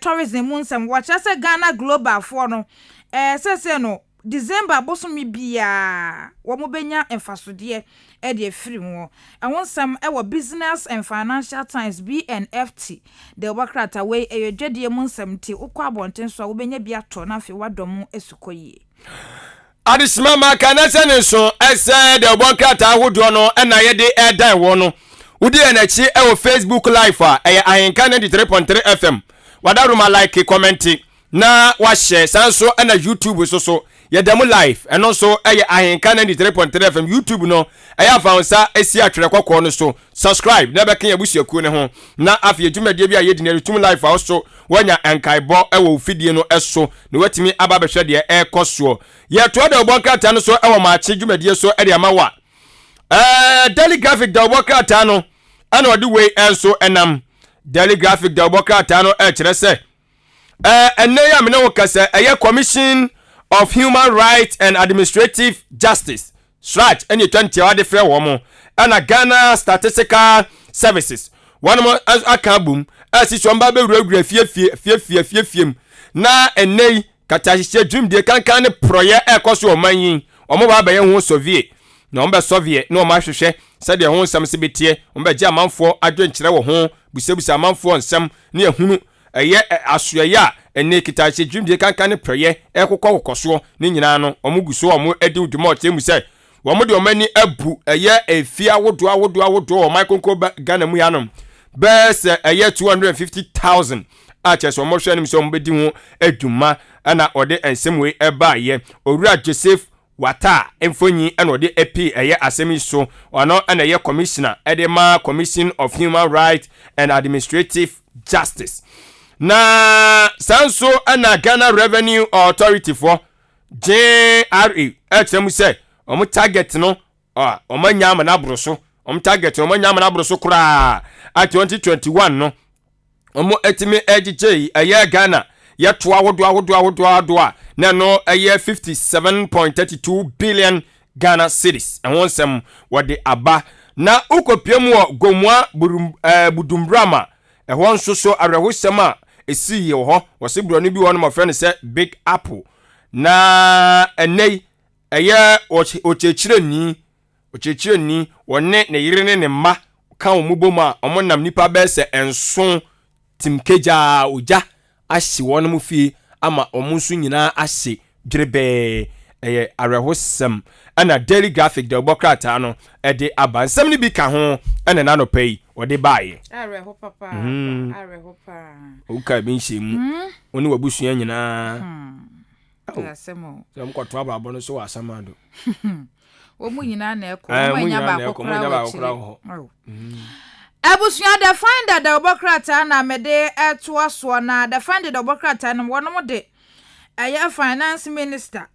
tourism mun sem wo kire say Ghana Global for no say no December bosomi bia wo mo benya enfasode e de free wo won some wo Business and Financial Times BNFT the Obokrata we dwedie mun sem ti ukwa abonten so wo benya bia to na fe wadom esukoyi Adisma makanese ne so ese the Obokrata ahodo no na ye de dan wo no udi enachi wo Facebook live AHENKAN933 FM wadaruma like comment na wa share sanso na YouTube so yedemu live and also AHENKAN933 FM YouTube no afansa esi atwere kokko no so subscribe na bekan yabusuaku ne ho na afie dwumadie bia yedine tum live also wanya enkaibọ ewo fidie no eso ne watimi aba behwe de ekoso ye to da Obokrata no so ewo Maakye dwumadie so e de amawa daily graphic da Obokrata no ana odi we enso enam daily graphic da Obokrata no kire se enne ya me no kasa Commission of Human Rights and Administrative Justice SRAJ any 20 wade frɛ wo mo ana Ghana Statistical Services one mo akabum asisio mba be wura fie na enei katahye dwumde kankan ne proye ekoso omanyin omo ba ba ye ho Soviet na ombe Soviet na oma hwehwe sɛ de ho nsɛm se betie ombe gye amanfo adwenkyerɛ wo ho busebusa amanfo nsɛm ne ehunu eye asoya ene kitahye dwumde kankan ne proye ekokɔ kokoso ne nyina no omuguso omo edi uduma otemu sɛ wo mo de omani abu eye efia wodo o maikonko Ghana mu yanom bes eye 250,000 acheso mo hwe anim so mo bedi ho aduma ana ode ensem we eba ye owura Joseph Wata emfonyi ana ode epi eye asemi so ono ana ye commissioner edema Commission of Human Rights and Administrative Justice na sanso ana Ghana Revenue Authority for JRA etemu se omo target no omanya ama na abroso target omanya ama na abroso kura at 2021 no omo etimi ejije eye Ghana ye to awodo na no eye 57.32 billion Ghana cedis and wonsem wode aba na ukopiemu gomwa budumbrama ehon so arehosema esi ye ho wose broni bi wono ma friend say Big Apple na enei eye ochechire ni wonne ne yire ne mma ka omubom a omonam nipa bese enso timkeja oja ahye wono mu fie ama omunso nyina ahye dwerebe eye arehosem ana daily graphic de Obokrata no ede abansem ni bi ka ho ene na no pay ode baaye areho papa areho pa uka bi nhemu oni wabusua nyina asemo sam kwatwa babo no so wasamado wo mu nyina na ekọ wo nya ba kokora ho abusua the finder the Obokrata na mede eto aso na the finder the Obokrata no wono de aya finance minister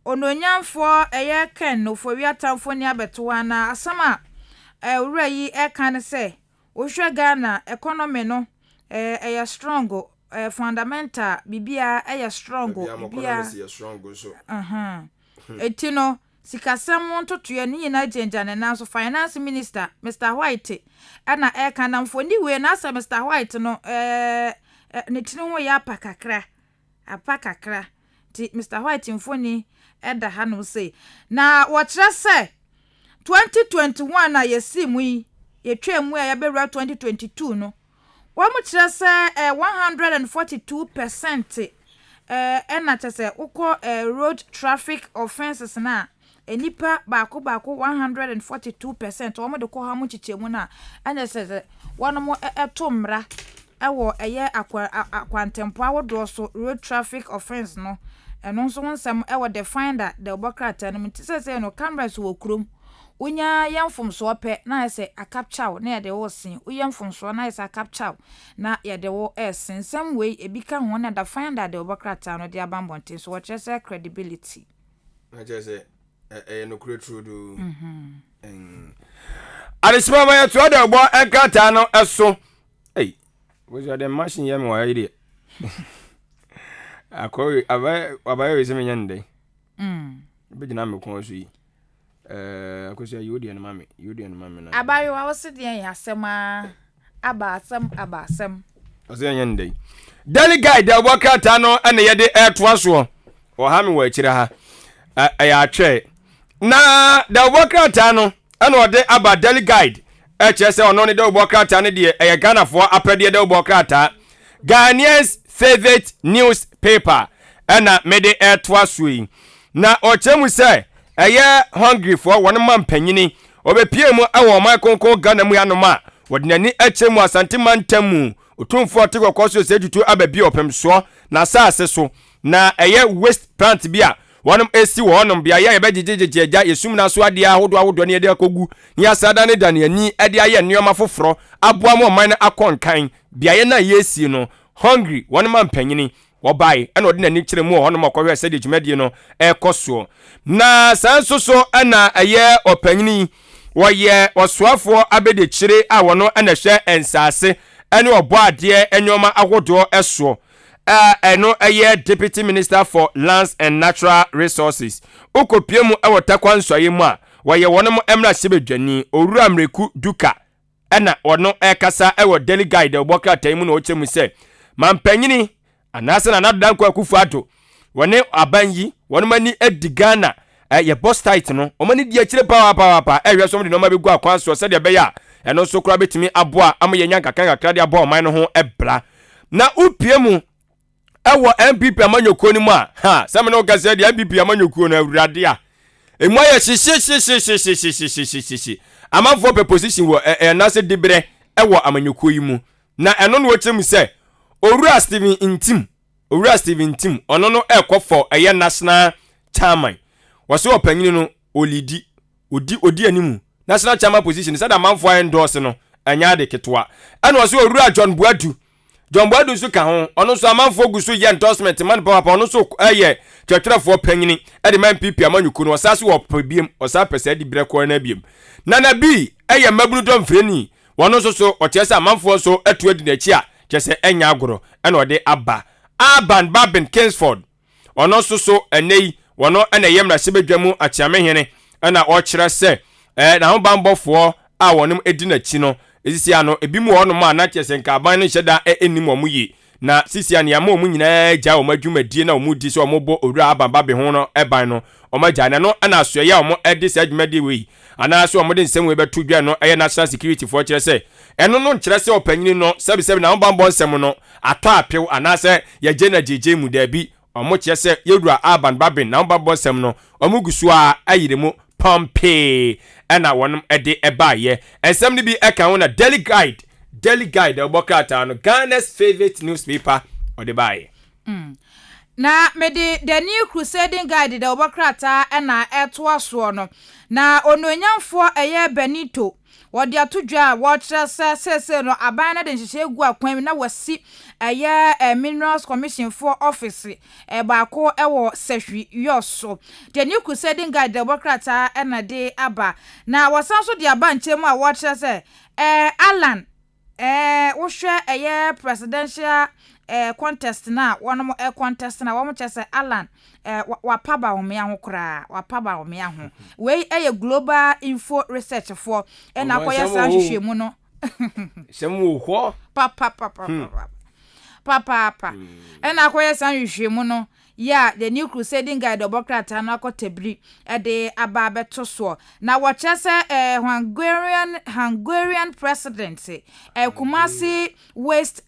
ononyamfo eye ken no fo wiatamfo ni abeto na asama owura yi ekan se wo hwe Ghana economy no eye strong fundamental bibia eye strong bibia so etino sikasem ntotoye ni nyina genjane na so finance minister Mr White ana ekanamfo ni we na asa Mr White no ne tinu ho ya apakakra ti Mr White mfoni eda ha no say na wo kire se 2021 na yesimu yi yetwemu ya bewra 2022 no wo mu kire se 142% ena tese uko road traffic offenses na enipa baako 142% wo mu de ko ha mu chichemu na anya se wono mo etomra ewo eye akwantempo awodo so road traffic offense no eno nso wonsam ewo the finder the Obokrata no mtisese no cameras wo krom unya yamfomso pe na ese a capture na yede wo sin uyamfomso na ese a capture na yede wo esen some way ebika ho na the finder the Obokrata no de abambonte so wo chese credibility na chese no create through do Arisima ma ya to da bo enkata no eso. Hey, was your the machine yam wa ide. Akoi abaye we se me nyande. Be gina me kon so yi. Akosi yodi en mame na. Abaye wa wose de ya asema abasem. Ose nyande. Daily guide da bo kata no ene ye de eto aso. O ha me wa akira ha. Ya atwe. Na da bo kata no ene ode aba daily guide. Chese ono ne da bo kata ne de Ghana for apede da bo kata. Ghanaians favorite newspaper ena mede eto aso yi. Na ochemu say eye hungry for one man panyini obepie mu awo man konko Ghana mu yanoma wodinani echemu asante mantamu otumfo tekoko so sejutu ababi opemso na saase so na eye waste plant bia wonom esi wonom bia ye bejejejeja yesum na so ade ahodo ne ade akogu ni asada ne dane ani ade aye nneoma foforo aboa mo man akonkan bia ye na yesi no hungry one man panyini wobai ena odinani kire mu honom akọhwe sede dwumade no ekoso na sansoso ena aye opanyini woye osoafo abede kire a wono ena hwe ensase ene oboade enyoma agodo eso eno aye deputy minister for lands and natural resources okopiemu ewotakwansoye mu a woye wonom emra sebedwani owura mreku duka ena wono ekasa ewo daily guide oboka taimu no ochemu se mampanyini anase na nadan kwa kufato wone abanyi wone mani edigana ye boss tight no o mani di akire pa ehwe so mde no ma begu akwan so se de be ya eno so kura betimi aboa amaye nyanka kan de aboa man no ho ebra na upiemu ewo MPP amanyokuo ni mu a ha sam no gase de MPP amanyokuo na awurade a emu aye shi amanfo pe position wo nase dibre ewo amanyokuo yi mu na eno no wochemu se Owura Steven Tim ono no ekofo eye national chairman wase opanyini no olidi odi animu national chairman position say da manfo endorse no anya de ketwa ene wase Owura John Buadu so ka ho ono so amanfo guso ye endorsement man papa ono so eye twetwerefo opanyini e de man PP amanyuku no wasase wo pabiem wasa pese di breko na biem na bi eye mabunu dom freni wono so otiese amanfo so etu adi na chi a chese enya agoro ena ode Aban Babin Kingsford ono so enei wono ena yemra sebedwamu achiamehene ena o kire se na ho bambofo a wonom edi na chi no esisi ano ebimu wono ma na chese nka aban no hyeda enim omuyi na sisi an ya ma omu nyina gya o madwumadie na omu di so omobo Owura Aban Babin ho no eban no omagya na no ena so ya omo edi se adwumadie we ana so omo de nsem we betu dwa no national security for kire se eno no nkyere se opanyini no sebi na mbambo nsem no ato apew anase ye jena jeje mu da bi omo kye se Owura Aban Babin na mbambo nsem no omo gusu a ayiremu pompe ena wonom ede ebaye ensem ni bi eka ho na daily guide obokata no Ghana's favorite newspaper odebaye na mede the new crusading guide da obokrata ena eto aso no na ononyamfo eye Benito wodi atodwa watcher sese no aban na de nhihye egu akwan na wasi eye minerals commission for office baako ewo sehwi yoso the new crusading guide da obokrata ena de aba na wasanso de aba nchemu a watcher se Alan wo hwe eye presidential contest na wonom contest na wo chese Alan wapaba omia ho kra wapaba omia ho we global info research for na akoya sa hwehwemu no semu ho papa na akoya sa hwehwemu no ya the new crusading guide obokrata na akotebri de aba beto so na wachese Hungarian president Kumasi waste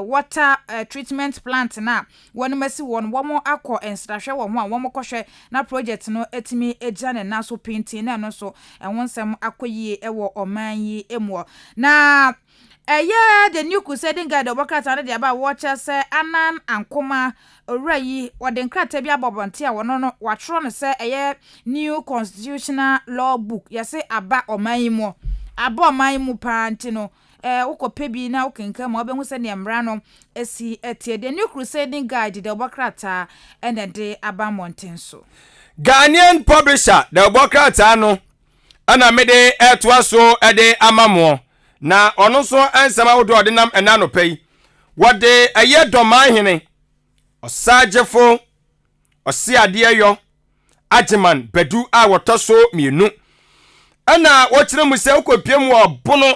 water treatment plant na wonu masi won womo akọ enstrahwe wo ho a womo kohwe na project no etimi ejane na so painting na no so enwonsem akoyie ewo oman yi emu na the new crusading guide obokrata na de aba wachese Anan Ankoma Owurayi wode nkrata bi abobonte a wono no watro no se new constitutional law book yase aba oman mu panti no ukope bi na ukenka ma obehu se ne mra no esi etie the new crusading guide de obokrata ene de aba mountain so Ghanaian publisher de obokrata no ana mede ɛtoa so ɛde amamo na ɔno so ansama wodo ɔde nam ɛna no pɛyi wɔde ɛyɛ dɔman hene ɔsagyefo ɔsi adeɛ yɔ agyeman badu a wɔtɔ so mienu ana wɔkyerɛ mu sɛ wokɔpie mu ɔbono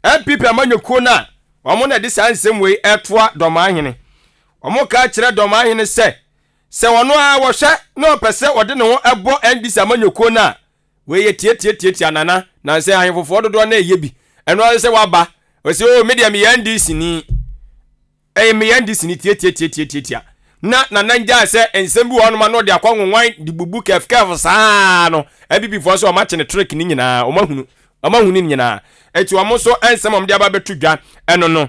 MPP amanyɔkuo na wɔn na de saa nsɛm wei ɛtoa dɔman hene wɔn ka kyerɛ dɔman hene sɛ wɔn a wɔhwɛ na ɔpɛ sɛ ɔde ne ho ɛbɔ NDC amanyɔkuo na wei yɛ tie anana na sɛ ahemfofoɔ dodoɔ na ɛyɛ bi ɛno ara sɛ waba wɔsɛ o media me NDC ni me NDC ni tie na nanja sɛ nsɛm bi wɔn ma no de akɔ nwanwan de bubu kɛfkɛf saa no ABB foɔ so ɔma kyene trick ni nyinaa ɔma ni nyinaa eti wɔn so nsɛm ɔm de aba betu dwa ɛno no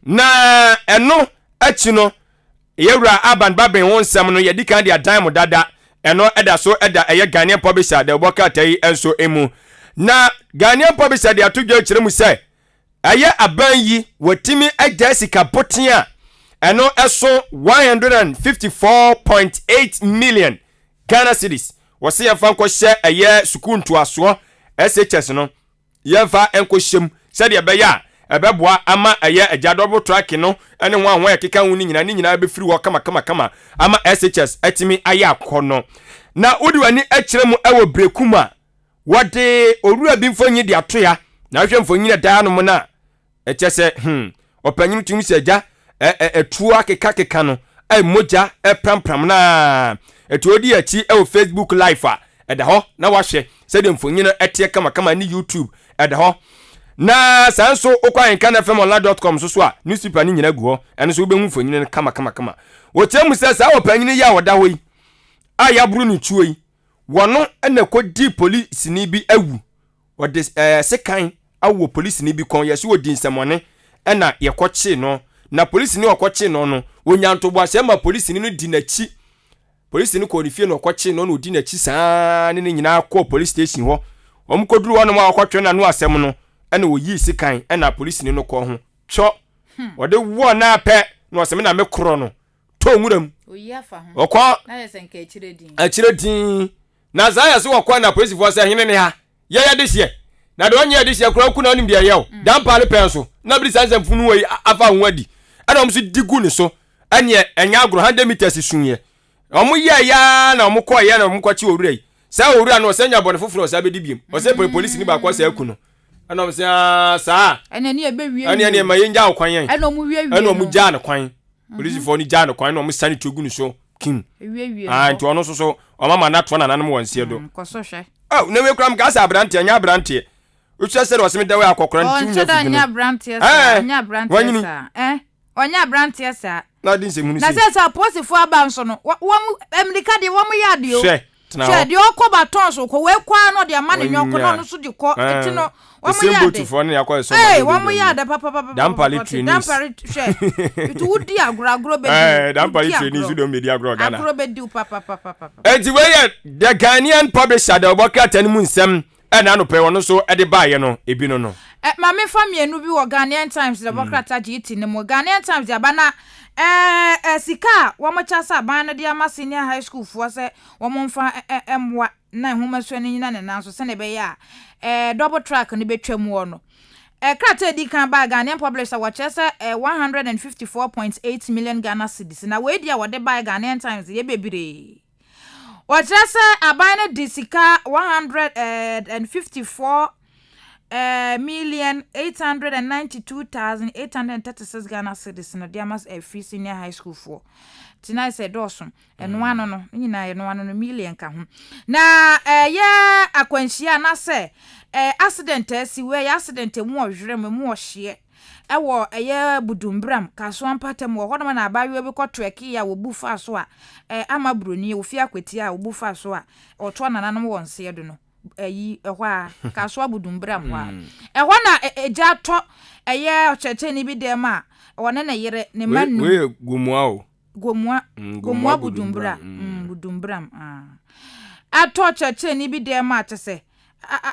na ɛno akyi no yɛwura aban baben ho nsɛm no yɛdi kan de adan mo dada ɛno ɛda so ɛda ɛyɛ Ghanaian publisher de wɔka tai enso emu na Ghanaian publisher de ato dwa kyerɛ mu sɛ ɛyɛ aban yi wɔtimi agya sika potea ɛno ɛso 154.8 million Ghana cedis wɔse yɛmfa nkɔhyɛ ɛyɛ sukuu ntoasoɔ SHS no yɛmfa nkɔhyɛm sɛdeɛ ɛbɛyɛ a ɛbɛboa ama ɛyɛ agya double track no ɛne ho ahoa yɛkeka ho ni nyinaa bɛfiri hɔ kama ama SHS ɛtimi ayɛ akɔ no na wodi wani akyerɛ mu ɛwɔ brekum a wɔde owura bi mfonyi de ato ya na ahwɛ mfonyi da no mu na ɛkyɛ sɛ ɔpanyin tumi sɛ agya ɛtuo akeka no moja prampram na ɛtuodi akyi ɛwɔ Facebook live a ɛda hɔ na wahwɛ sɛdeɛ mfonyi no ɛteɛ kama ne YouTube ɛda hɔ na sanso okwa AHENKAN933.com so a newspaper ni nyina gu hɔ ɛno so wobɛhu mfonyi no kama wɔkyerɛ mu sɛ saa ɔpanyin yi a wɔda hɔ yi a yaburu ne tuo yi wɔno ɛna kɔdi police ni bi awu wɔde sekan awo police ni bi kon yɛso wɔdi nsɛmɔne ɛna yɛkɔkye no na police ni ɔkɔkye no onyantobo asɛ ma police ni no di n'akyi police ni kɔ ne fie no ɔkɔkye no odi n'akyi saa ne nyinaa kɔ police station hɔ wɔn kɔduru hɔ no ma ɔkɔtwe na no asɛm no ɛna wɔyi sekan ɛna police ni no kɔ ho twɔ wɔde wɔ na pɛ na ɔsɛm na mekoro no to nwuram ɔkɔ na yɛsɛ nka akyire din na zaya so wɔkɔ na police fo sɛ hene ne ha yɛyɛ de hye na de onye de hye kura ku na onim de yɛw dan pale pɛn so na bi sansam funu wei afa ho adi ɛna ɔmo so digu ne so ɛnyɛ ɛnya agro 100 meters sunye ɔmo yɛ ya na ɔmo kɔ yɛ na ɔmo kɔ chi owura yi saa owura no ɔsɛ nya bɔne foforo ɔsɛ abedi biem ɔsɛ police ni ba kɔ sɛ aku no ɛna ɔmo sɛ saa ɛna ne ebe wie ɛna ne ma yɛnja okwan yɛn ɛna ɔmo wie ɛna ɔmo gya ne kwan police fo ni gya ne kwan na ɔmo sane togu ne so kim nti ɔno so ɔma ma na to na nanom wɔn sie do kɔso hwɛ na we kram ka sa abrante anya abrante utwa sɛ ɔsɛ me dawe akɔkora nti nya fi anya abrante sa onya abrante sa na din se munu se na sɛ sɛ posifo aba nso no wɔm America de wɔm yɛ ade o hwɛ de ɔkɔ baton so kɔ we kwa no de ama ne nyɔnko no so de kɔ eti no wɔm yɛ ade fo ne yakɔ so wɔm yɛ ade papa dampali training hwɛ itu wudi agoragoro be dampali training so do me di agoro Ghana agoro be di papa eti we yɛ the Ghanaian publisher the Obuoba Ofori Amanfo ɛna no pɛ wɔn so ɛde baayɛ no ebi no mame famienu bi wɔ Ghanaian Times the Obuoba GT ne mo Ghanaian Times ya bana sika wɔn kyasa ban no de ama senior high school fo sɛ wɔn mfa emwa na homa so ne nyina ne nan so sɛ ne bɛyɛ a double track ne betwa mu wɔ no krata di kan ba Ghanaian publisher wɔkyɛ sɛ 154.8 million Ghana cedis na we dia wɔde ba Ghanaian Times ye bebire wɔkyɛ sɛ aban no di sika 154,892,836 Ghana cedis no dia mas free senior high school for tina sɛ dɔso ɛno ano no nyina ɛno ano no million ka ho na ya akwanhyia na sɛ accident asi we accident mu ɔhwere mu ɔhye ɛwɔ ɛyɛ budumbram kaso ampatam wɔ hɔ na abayewa bi kɔtreki ya wo bufa so a ama broni ofi akweti a wo bufa so a ɔto nananom wɔ nse do no ayi ɛhɔ a kaso budumbram hɔ a ɛhɔ na egya tɔ ɛyɛ ɔkyɛkyɛ ni bi dem a wɔne na yere ne manu we gomua budumbram atɔ kyɛkyɛ ni bi dem a kyɛsɛ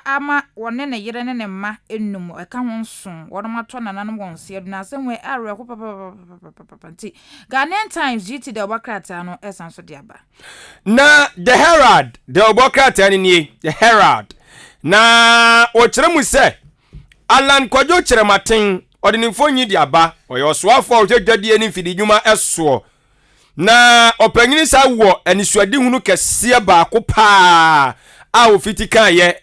ama wone ne yere ne mma enum eka ho nso wona mato nananom wonse do na asem we arwe ko papa nti Ghanaian Times GT the Obuoba no esan so de aba na the Herald the Obuoba ni the Herald na ochire mu se Alan Kwajo Cherematen odinifo nyi di aba oyo soafo odwadwadie ni mfidi dwuma eso na opanyini sa wo anisuade hunu kese baako pa a ofiti kan ye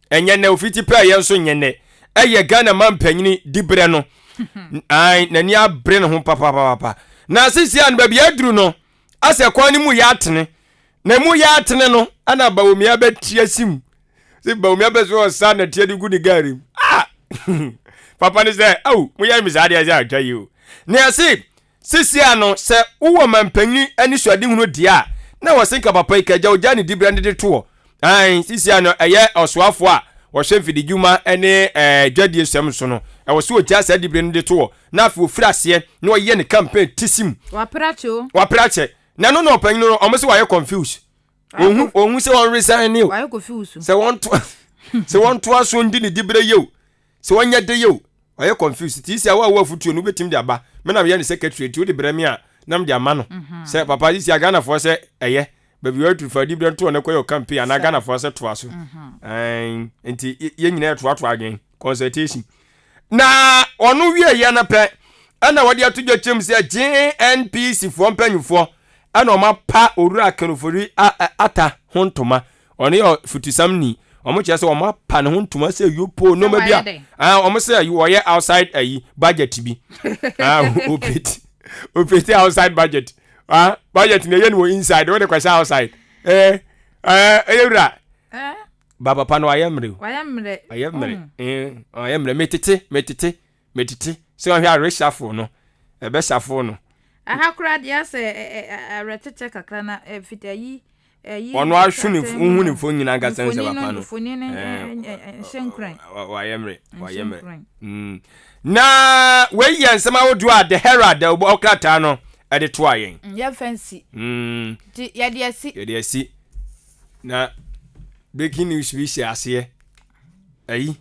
enyene ofiti pa ye nso nyene eye Ghana mampanyini dibre no ai nani abre no ho papa na sisi an baabi aduru no ase kwa ni mu ya atene na mu ya atene no ana bawomi abetia sim se bawomi abeso sa na tie di gudi gari papa ni say oh mu ya mi sa dia ja twa you na ase sisi ano se uwo mampanyini ani suade hunu dia na wasenka papa ikaja oja ni dibre ndede to ai sisi ano eye osoafo a wo hwe mfidi dwuma ene dwadie sem so no e wo se oja sa dibre ndede to na afi ofirase na oye ne campaign tisim waprache na no opanyini no omo se wa ye confused ohun se won resign ni o wa ye confused se won to aso ndi ni dibre ye o se won nya de ye o wa ye confused ti si awa futuo no betim de aba me na me ye ne secretary ti o de bremi a nam de ama no se papa ti si Ghana for se eye baby we to for dibre to na koyo campaign na Ghana for se to aso enti ye nyina to again consultation na onu wie ye na pe ana wode atodwa chem se JNPC fo mpanyufo ana oma pa orura kanofori ata hontoma oni yo futusam ni omo che se oma pa ne hontoma se yopo no ma bia omo se you oye outside ayi budget bi opeti outside budget budget ne ye no inside we dey kwasa outside eyura baba pa no ayemre ayemre metete se o hia reshuffle no ebe shuffle no ahakura dia se retete kakra na fitayi ono ahwu ni hu ni fo nyina ga sense papa no shenkran wayemre na we yensema wodu a the herald okrata no e de to ayen ya fancy ya de asi na breaking news bi shi ase ayi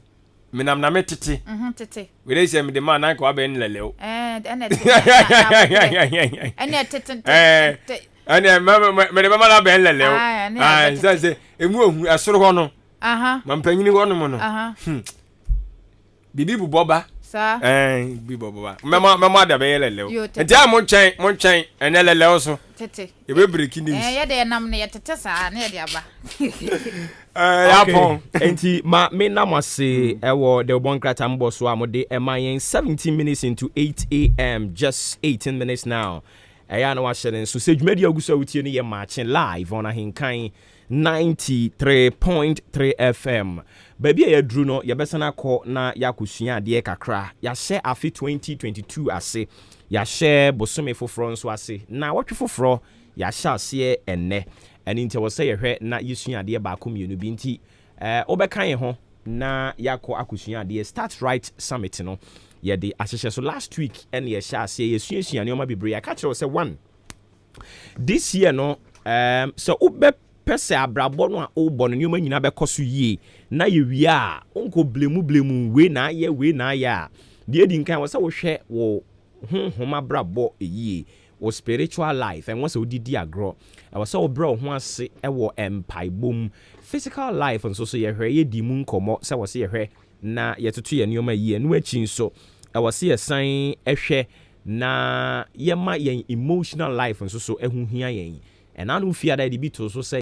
minam na metete tete we dey say me de man na ko aben lelew ene tete ene me de man aben lelew say emu ohu asoro ho no mampanyini ho no mo no bibi bu boba sa bibi boba mema da be lelew enti a mo nchen ene lelew so tete e be breaking news ye de nam ne tete sa ne de aba yapon enti ma me namase ewo de bonkrata mbo so amode emayen 17 minutes into 8 a.m. just 18 minutes now eya na wa share so se dwumadi aguso awutie ne ye Maakye live on AHENKAN 93.3 FM baby ya dru no ye besana ko na yakosua ade kakra ya share afi 2022 ase ya share bosome foforo nso ase na wotwe foforo ya share ase enne ani nti wo se ye hwe na yesua ade ba ko mienu bi nti obekan ye ho na yakọ akosua ade start right summit no ye de ahyehyɛ so last week ene ye share ase yesua ne oma bebre ya ka kire se one this year no so obe pese abrabọ no a obọ no nyoma nyina be koso yie na ye wi a onko blemu we na ya de edi nkan wo se wo hwɛ wo honhoma brabọ eyie wo spiritual life and what's odidi agro I was so bro ho ase e wo empaibom physical life and so ye hwe ye di mu nkomo se wo se ye hwe na ye tutu ye nioma yie no achi nso I was see a sign ehwe na ye ma ye emotional life and so ehuhia yen and anu fear that the bit so say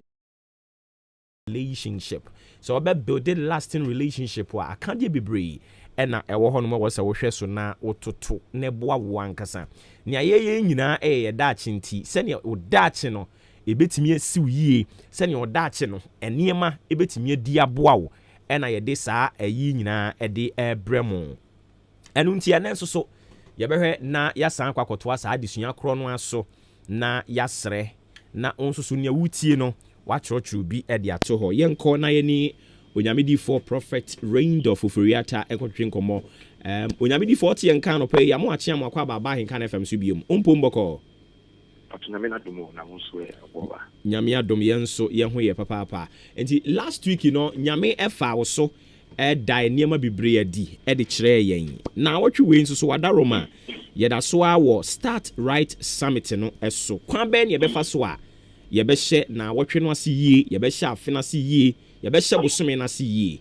relationship so about build a lasting relationship wa akade bebre ena ewo ho no wo se wo hwe so na wototo ne boa wo ankasa nia ye nyina ye daachi nti se ne o daachi no ebetimi asiw yie se ne o daachi no eniema ebetimi adi aboa wo ena ye de saa ayi nyina de bremo enu nti ya nenso so ye behwe na ya san kwakoto asa adesua kro no aso na ya sere na onso so ne wutie no wachrochru bi de ato ho yenko na ye ni Onyamidi for Prophet Reigned of Oforiata ekotwe nkomo Onyamidi for tie nkan no pe ya mo ache am akwa baba AHENKAN FM so biom ompo mboko atuname na dumo na nso e oboba nyame adom ye nso ye ho ye papa enti last week no nyame efa wo so dai niema bibre adi de kire yen na wotwe we nso so wada Roma ye da so a wo start right summit no eso kwa be ne be fa so a yɛbɛhyɛ na wɔtwe no ase yie yɛbɛhyɛ afe no ase yie yɛbɛhyɛ bosome no ase yie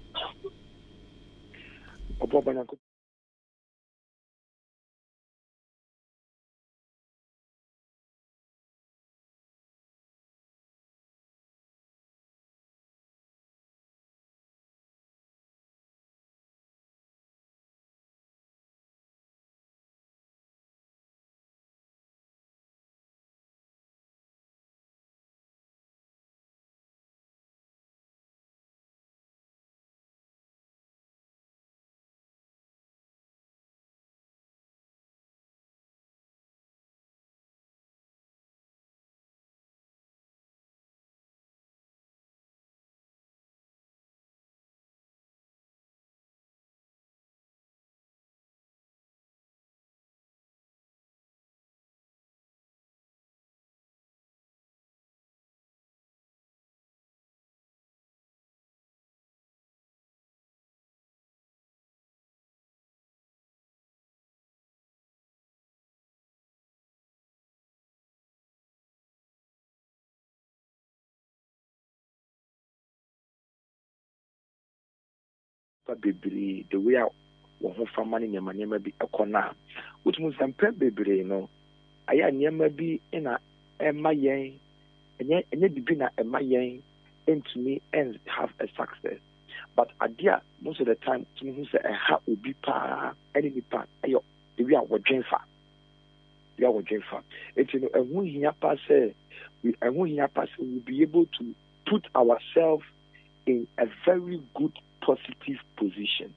bebree the way wo ho fama ne nyama bi ekona wotumu sampa bebree no aya nyama bi na ema yen enye bibi na ema yen into me and have a success but adia most of the time tumu say ha obi pa any nipa ayo the way wo dwenfa it's no ehun hia pa say we will be able to put ourselves in a very good positive position.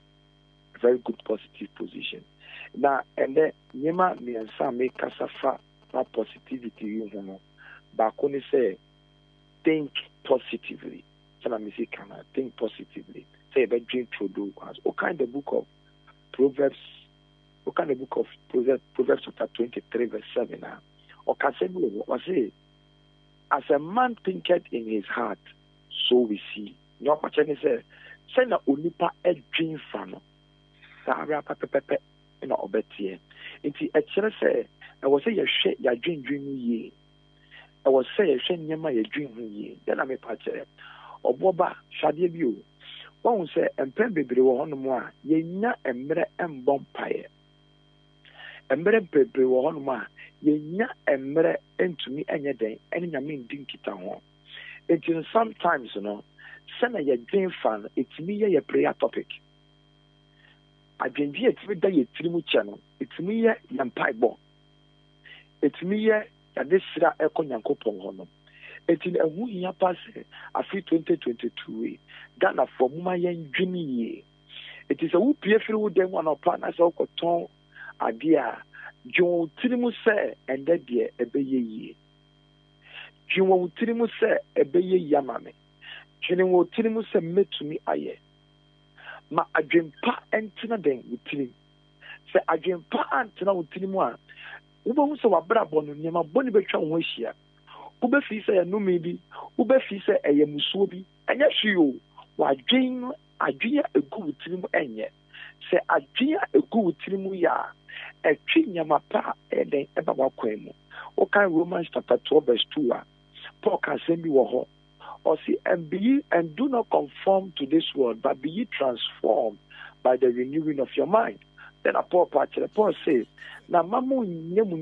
Now, and then Yema me and Sam make kasafa positivity you know. Bakoni say think positively. So I say can I think positively? Say about dream to do as what kind of book of Proverbs Proverbs chapter 23 verse 7 now. Or can say what say as a man thinketh in his heart, so we see. No question say send a onipa a dream fan. Sarah pepe in obetie. Inti a chere say I was say your dream ye. I was say a share nyama your dream ye. Then I me pache. Obuoba shade bi o. Won say empem bebre wo hono mo a ye nya emre embom pae. Emre bebre wo hono mo a ye nya emre entumi enye den ene nyame ndin kita ho. It sometimes you know send your dream fan it's me your prayer topic. I dream it me da your trimu channel. It's me your paibo. It's me your this sira eko nyankopon hono. It's in a wuya pass a free 2022 Ghana for muma yen dreamy ye. It is a whoop with them one of partners of cotton idea. John trimu say and that dear a bay ye. John trimu say a bay yamame. Jene wo tirimu se metumi aye ma adwempa entina den wutiri se adwempa antina wutiri mu a wo hu se wabrabo no nyema boni betwa wo hia wo be fi se ya numi bi wo be fi se eye musuo bi enya hwio wadwen adwen egu wutiri mu enye se adwen egu wutiri mu ya etwi nyama pa eden eba wakwan mu o kan Romans chapter 12 verse 2 a Paul can send me wo ho or see and do not conform to this world, but be ye transformed by the renewing of your mind. Then Paul says, "Na mamu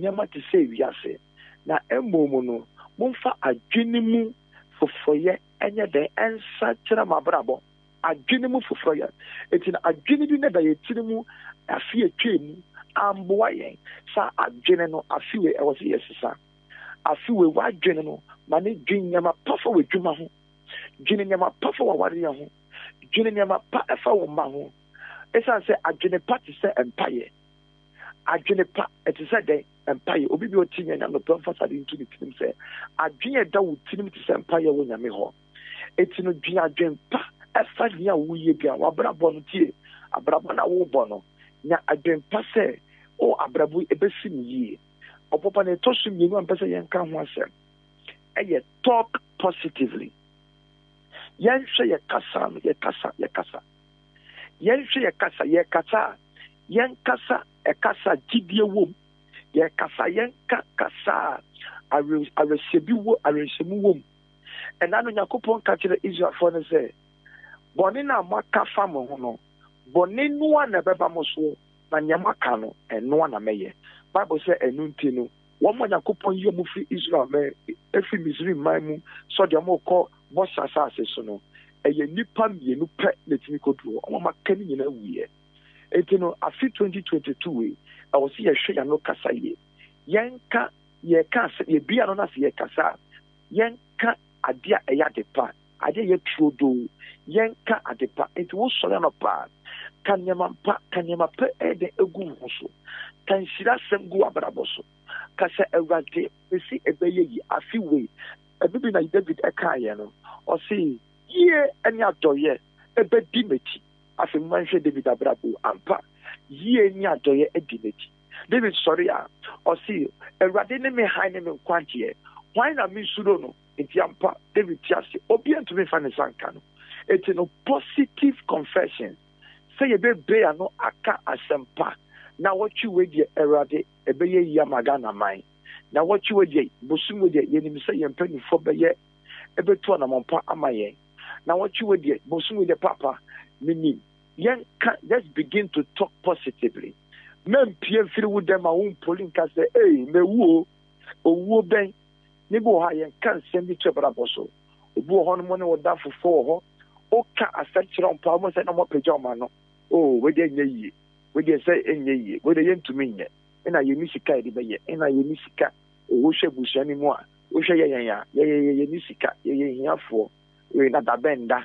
nyama to say we are say, na emomono mumfa adwinimu fofoye enye den ensa kira mabrabo adwinimu fofoye eti na adwinimu ne da yetirimu afi etwemu amboa yen sa adwene no afiwe e wose yesisa afiwe wadwene no mane dwen nyama pafa wadwuma ho dwene nyama pafa waware ho dwene nyama pa efa wo ma ho esa se adwene pa ti se empire adwene pa eti se den empire obi bi otinye na no pamfa sade into the team se adwene da wo tinim ti se empire wo nyame ho eti no dwen adwen pa efa nia wo ye bia wabrabo no tie abrabo na wo bo no nya adwen pa se o abrabo ebesi ni yie opopa na to so mienu ampese yen ka ho asem eye talk positively yen hwe ye kasa yen hwe ye kasa yen kasa e kasa gidie wom ye kasa yen kasa arehyebi wom ɛna no Nyankopɔn ka kyerɛ Israelfoɔ no sɛ bɔne na maka fa mo ho no bɔne noa na bɛba mo so na nyama ka no ɛnoa na mɛyɛ Bible sɛ ɛno nti no wɔn mo Nyankopɔn yɛ mo fi Israel efi Misraim man mu so de mo kɔ bɔhyɛ asase so no ɛyɛ nipa mmienu pɛ na timi kɔduru wɔn ma ka ne nyinaa wuiɛ eti no afi 2022 we ɛwɔ sɛ yɛhwɛ yɛn no kasa yie yɛnka yɛka sɛ yɛbia no na sɛ yɛkasa yɛnka adeɛ a ɛyɛ ade pa adeɛ yɛ turo do yɛnka ade pa enti wosɔre no paa ka nneɛma pa ɛde egu ho so ka nhyira sɛm gu abrabɔ so ka sɛ Awurade esi ɛbɛyɛ yi afi wei ɛbibi na David ɛkaayɛ no ɔse yie ɛne adɔyɛ ɛbɛdi m'akyi afi mu anhwɛ David abrabɔ ampa yie ne adɔyɛ ɛdi n'akyi David sɔre a ɔse Awurade ne me han ne me nkwanteɛ hwan na me suro no enti ampa David ti ase obi ntumi fa ne sanka no eti no positive confession sɛ yɛbɛbɛ ano aka asɛmpa na wɔtwe wei deɛ Awurade ɛbɛyɛ yi ama Ghana man na wɔtwe wei deɛ bosom wei deɛ yɛnim sɛ yɛn mpanyinfoɔ bɛyɛ ɛbɛtu anamɔmpa ama yɛn na wɔtwe wei deɛ bosom wei deɛ papa menim yɛnka let's begin to talk positively mempie mfiri wo dɛm a wo mpoli nka sɛ mewuo owuo bɛn ne bi wɔ hɔ a yɛnka nsɛm bi to ɛbrabɔ so obi wɔ hɔ no mo ne wɔda fofoɔ wɔ hɔ woka asɛm kyerɛ mpa mo sɛ na mɔpagya ɔma no wede ɛnyɛ yie wede sɛ ɛnyɛ yie wede yɛntumi nyɛ ɛna yɛni sika yɛde bɛyɛ ɛna yɛni sika wohwɛ busua no mu a wohwɛ yɛyɛn a yɛni sika yɛyɛ hiafoɔ na dabɛnda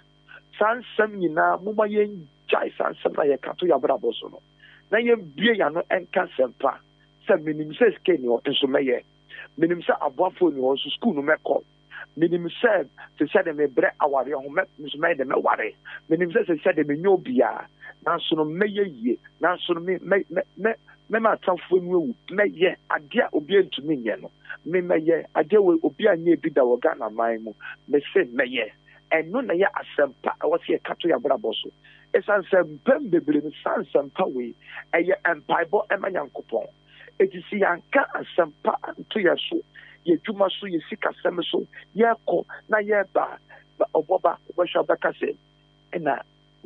saa nsɛm nyinaa moma yɛngyae saa nsɛm na yɛka to yɛabrabɔ so no na yɛmbie yɛano ɛnka nsɛm pa sɛ menim sɛ sika ni hɔ nso mɛyɛ menim sɛ aboafoɔ ni hɔ nso skuul no mɛkɔ menim sɛ sɛ de mebrɛ awareɛ ho nso mɛyɛ de mɛware menim sɛ de menyɛ obiaa nanso no mɛyɛ yie nanso no mɛma atamfoɔ no awu mɛyɛ adeɛ a obi ntumi nyɛ no mɛyɛ adeɛ wɔ obi a nyɛ bi da wɔ Ghana man mu mɛsɛ mɛyɛ ɛno na yɛ asɛmpa ɛwɔ sɛ yɛka to yɛabrabɔ so ɛsiane sɛ mpɛm bebree no saa nsɛmpa wei ɛyɛ mpaebɔ ɛma Nyankopɔn ɛti si yɛanka asɛmpa nto yɛ so yɛdwuma so yɛ sikasɛm so yɛkɔ na yɛba ɔbɔba wobɛhwɛ bɛka sɛ ɛna na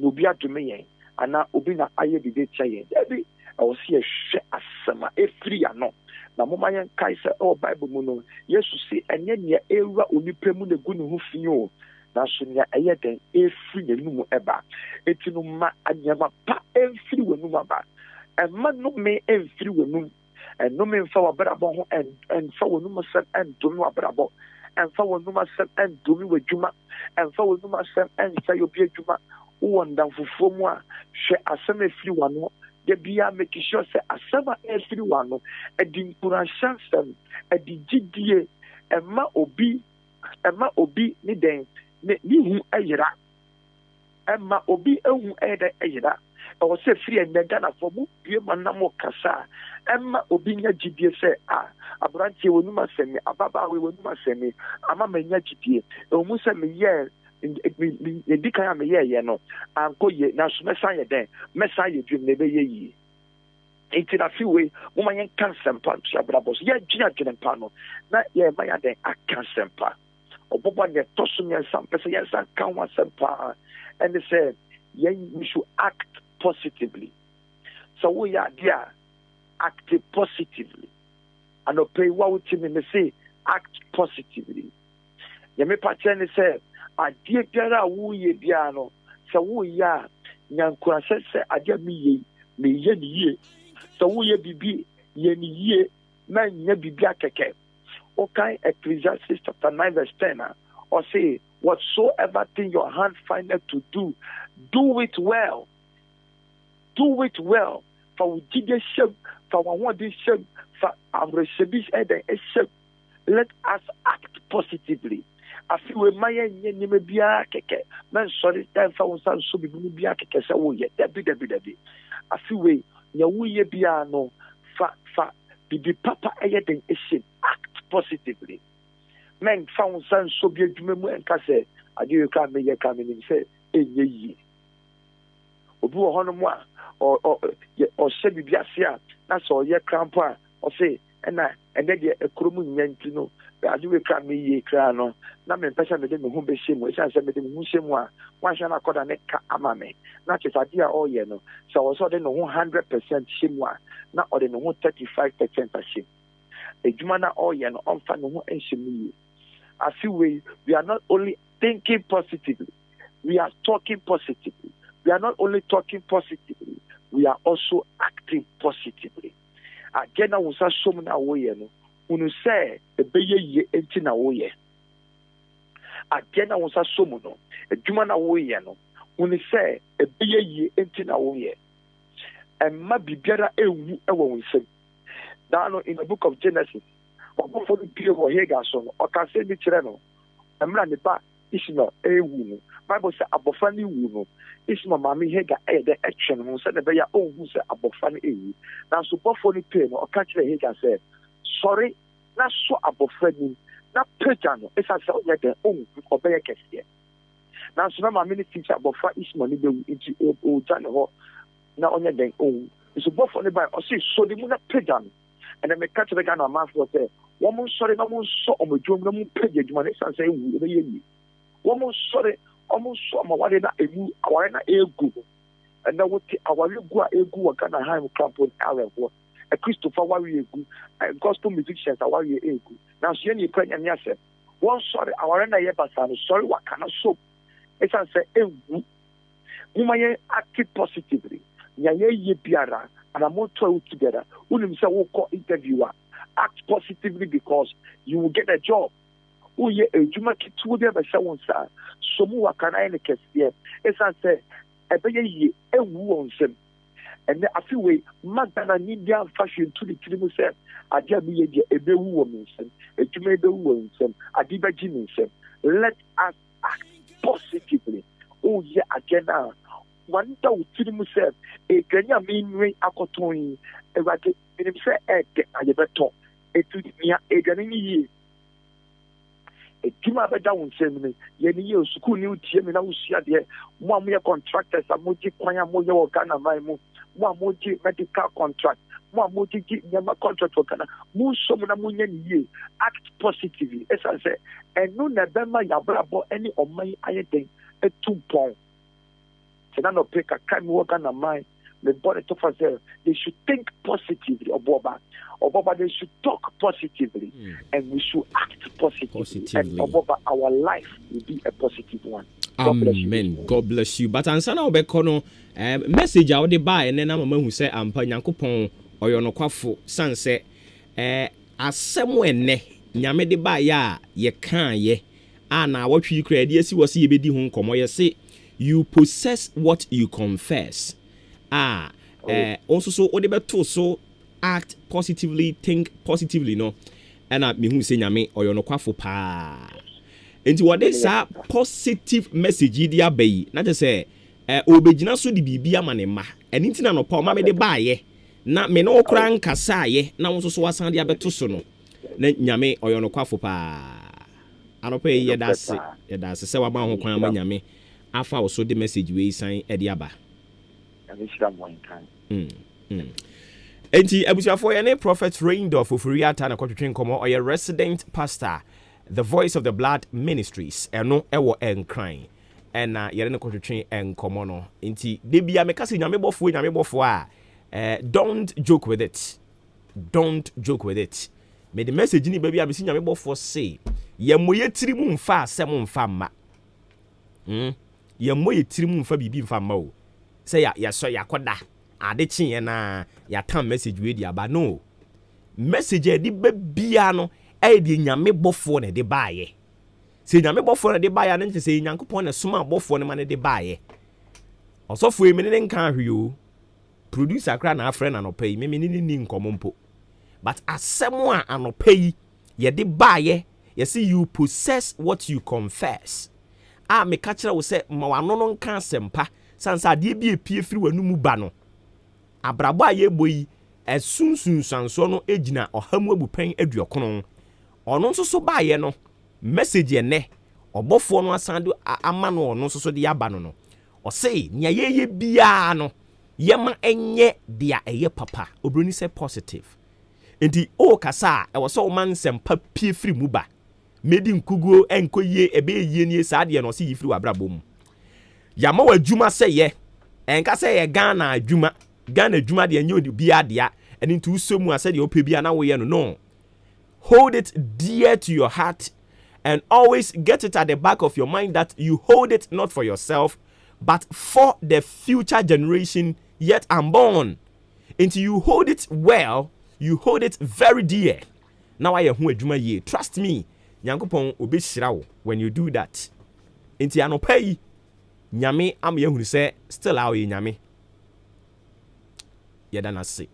obi adome yɛn anaa obi na ayɛ bibi kyɛ yɛn dabi ɛwɔ sɛ yɛhwɛ asɛm a ɛfiri ano na moma yɛnkae sɛ ɛwɔ Bible mu no Yesu se ɛnyɛ nea ɛwura onipa mu na egu ne ho fi o nanso nea ɛyɛ den ɛfiri n'anum ɛba eti no ma nneɛma pa ɛmfiri w'anum aba ɛma nnome ɛmfiri w'anum ɛnome mfa w'abrabɔ ho ɛmfa w'anum asɛm ɛndome w'abrabɔ ɛmfa w'anum asɛm ɛndome w'adwuma ɛmfa w'anum asɛm ɛnhyɛ obi adwuma wowɔ ndamfofoɔ mu a hwɛ asɛm ɛfiri w'ano da biara make sure sɛ asɛm a ɛfiri w'ano ɛde nkurahyɛ nsɛm ɛde gyidie ɛma obi ne den ne hu ɛyera ɛma obi ehu ɛyɛ ɛyera ɛwɔ sɛ firi ɛnɛ Ghanafoɔ mu bie ma nam kasa ɛma obi nya gyidie sɛ aberanteɛ wɔnum asɛm ababaawa wɔnum asɛm ama ma nya gyidie ɛwɔ mu sɛ meyɛ yɛdi kan a meyɛɛyɛ no ankɔ yie nanso mɛsan yɛ dɛn mɛsan yɛ dwom na ɛbɛyɛ yie nti na fiwei moma yɛnka nsɛmpa nto abrabɔ so yɛdwene mpa no na yɛma yɛ dɛn aka nsɛmpa ɔbɔbɔ ne ɛtɔ so mmiɛnsa mpɛ sɛ yɛnsa ka ho asɛm paa ɛne sɛ we should act positively sɛ woyɛ adeɛ a act positively anɔpɛ wa wotimi ne se act positively yɛmepa kyerɛ ne sɛ adeɛ biara a woyɛ biara no sɛ woyɛ a nyankorahyɛ sɛ adeɛ meyɛ ne yie sɛ woyɛ biribi yɛ ne yie na nyɛ biribi akɛkɛ okay, Ecclesiastes chapter 9 verse 10 or say whatsoever thing your hand findeth to do it well for wujide shem for wawode shem for avresebis eden shem let us act positively afi we maye nye nime bia keke men sorry time for unsan so bi bia keke se wo ye dabi afi we nya wo ye bia no fa bibi papa eyeden shem act positively men found some so be adwuma mu enka se ade you can make ka me say enye yi obi wo hono mu a o se bibi ase a na so ye cramp a o say and then a crumbling yentino, I do a cram me ye crano, not me person with him who be shame, which I said with him who shame one shall I call a neck amame, not his idea all yeno, so I was ordering 100% shame one, not ordering 35% a shame. A Jumana all yeno, on fan no and shame. I feel we are not only thinking positively, we are talking positively. We are not only talking positively, we are also acting positively. Again, I was so many away, when you say a baby ye empty away. Again, I was so many, a Juman away, when you say a baby ye empty away. And my better a woo, say. Down in the book of Genesis, or for the period of Hegason, or can say the Tirano, and Randy Ba, Ishmael, a woo. Bible says abofani woo. Ishmael Mammy Hega, the action, who said the Baya own who said abofani a. Now, so bofoni pain or catch the Hega said, sorry, not so abofani, not pejano, it's a sound like their own or Baya Cassia. Now, so my many things about Ishmael into a Jano, now on your own. It's a bofoni by or see, so the moon pejano. And then me catch the gun on my mouth there. Woman sorry, no one saw on the drum, no one paid you, man. It's saying, woman sorry, almost saw my one in a good. And now what our go a good kind of high camp on Arab war. A Christopher warrior good, a gospel musicians are warrior a good. Now, she any praying and yes, one sorry, our end sorry, what kind of soap? It's a say, woman active positively. Ye biara. And I'm all 12 together. Wouldn't say we'll call interviewer. Act positively because you will get a job. Oh, yeah, you might get two of them as someone said. So, more can I make here? As I say, a baby, a wound sim. And then I feel way, Magdana Indian fashion to the Tribu said, I dare be a baby woman, a tomato woman, a diva Jimmy. Let us act positively. Oh, yeah, again now. One day to himself, a Kenya mean Akotoni, a racket in himself, I ever talk. A to near a Ganini. A Jima Down Semini, Yenny, school new team in Australia, 1 year contractors, a multi Quaya Moyo Ghana Maimu, 1 multi medical contract, 1 multi Yama contract for Ghana, Musomana Munyan ye, act positively, as I say, and no Nabema Yabrabo any of my anything, a 2 pound. None of pick a kind work on a mind. The body to fazer. They should think positively, Obuoba. They should talk positively, and we should act positively. And Obuoba, our life will be a positive one. Amen. God bless you. But answer now, Bekono message out the buy, and then I'm a man who say, I'm Panyakupon or your no quaffo, sunset. As someone ne, Yame de buy ya, ye can ye. Now what you create, yes, you will see a bit home come or you say. You possess what you confess. Also, so Odebeto so act positively, think positively, no. And me who say nyame or no kwafo pa. Enti what they say positive message dia bay. Na just say obejina so di bibia manema. Eni ntina no pa ma me de baaye. Na me no kra nkasa ye. Na won so wasan dia beto so no. Na nyame or no kwafo pa. Anope ye dase se wa ma ho kwan ma nyame. Afa also the message we sign Ediaba. Enti abusuafo ye ne Prophet Raindorf Ofori Amanfo kwatwetwe nkomo or resident pastor, the voice of the blood ministries eno ewo enkran ena yere ne kwatwetwe nkomo no enti de bia meka se nyame bofo a don't joke with it. Don't joke with it. Me the message ni bia bisi nyame bofo say ye moye tirimu mfa asem mfa ma. Ye moye tirimu mfa bibi mfa ma o. Say ya so yakoda ade chin na ya tam message we dia ba no. Message e di bia no e di nyame bofo na de baaye. Se nyame bofo na de baaye na nche se nyankopon na suma bofo na ma na de baaye. Osofo emi ne nkan hwe o. Producer kra na afre na no pay me ni nkomo mpo. But asemo a anopai ye de baaye, ye say you possess what you confess. Me ka kire wo se ma wano no nka sempa sansa de bi epie firi wanu mu ba no. Abrabo aye boyi esunsun sanso no ejina ohamu abupan aduokono. Ono nso so baaye no message ne obofo no asande ama no ono nso so de yaba no. O say nya ye bia no yema enye dia eye papa. Obroni say positive. Enti o kasa e wo so man sempa pie firi mu ba. Medi nkuguo enkoye ebe ye nie saa de no se yifiri wabrabom. Yama wa djuma se ye. Enka se ye Ghana adwuma. Ghana adwuma de enye oni bia dea. Eni nti usomu ase de ope bia na wo ye no. Hold it dear to your heart and always get it at the back of your mind that you hold it not for yourself but for the future generation yet unborn. Until you hold it well, you hold it very dear. Now I am adwuma ye. Trust me, Nyankopon obi hyira wo when you do that. Until anopai nyame am ye hunu say still awo ye nyame. Yeda na se.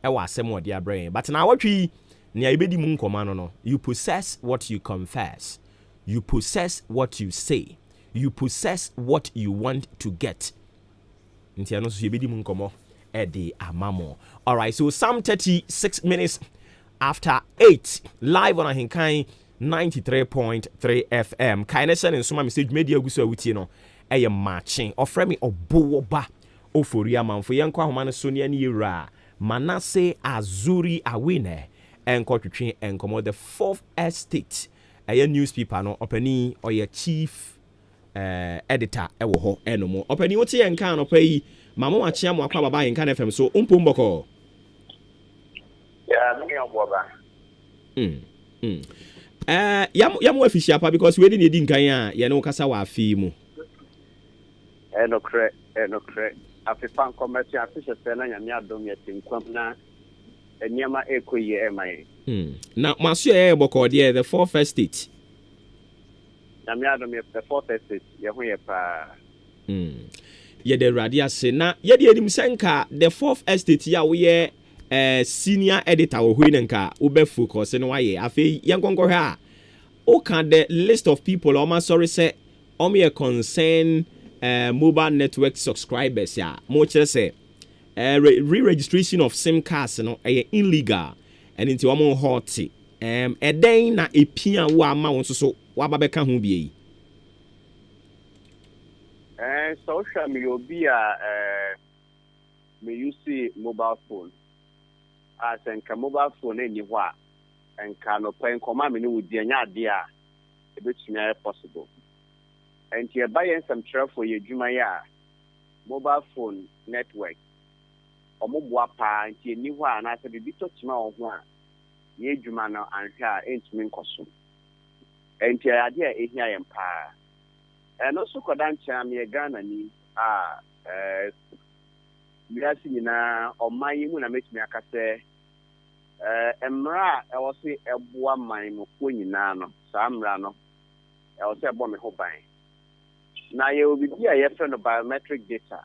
E wa asem odi abrɛ. But na watwi nia ibedi mu nkoma no. You possess what you confess. You possess what you say. You possess what you want to get. Until no so ibedi mu nkomo. Eddie Amamo. All right, so some 36 minutes after 8, live on AHENKAN933.3 FM. Kindness and some message media guso wuti no. Eye Maakye. Ofre me Obuoba Ofori Amanfo. Yenkwa homane Sonia ni yira. Manase Azuri Awine. Enko twetwe enkomo the 4th estate. Eye newspaper no openi oye chief editor ewo ho enomo. Openi wote yenka no pay Mama Maakye mo akwa baba AHENKAN FM so umpumboko. Yeah, me Obuoba. Yamu official pa because we didn't nkan ya ye no kasa wa afi mu. No cre. Afi fan commercial official say na nyame adom ye tinkwam na eniema ekoye emai. Na maso ye boko de the 4th estate. Nyame adom ye the 4th estate ye ho ye pa. Ye de radia se na ye de edim senka the 4th estate ya wo ye senior editor wo hwe nka wo be focus no wa ye afi yankonko ha o can the list of people o ma sorry say o me concern mobile network subscribers ya mo chere say re-registration of SIM cards no illegal and into one hot eden na epia wo ama won so wa ba be ka ho bie. Social media me use mobile phone. As enka mobile phone any wa enka no pen koma me no di anya ade a e betumi possible. And you buy some trade for your dwuma ya mobile phone network. Omoboa pa nti eni wa na se bibi to tima wo ho a ye dwuma no anhwa entumi nkoso. Enti ade a ehia yem pa. And also kodancha me Ghana ni Mirasi nyina omayi mu na metumi akase emra e wo se eboa man mo ko nyina no saa mra no e wo se ebo me ho ban na ye obi bia ye friend of biometric data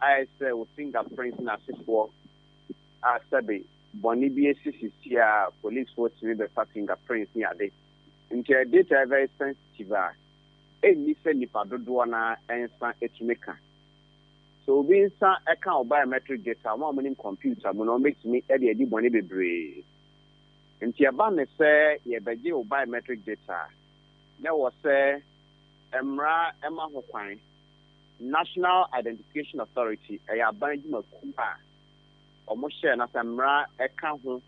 I say we fingerprint na sifo asabe boni bi esisi a police force we be fingerprint ni ade nke data very sensitive any se nipa dodo na ensa etumeka. So being some account biometric data, one money computer, but no makes me eddy money be brave. And Tiabane say, ye beji biometric data. There was say, Emma Hokwane, National Identification Authority, a abandon of Kumpa, or Moshe and Emra account.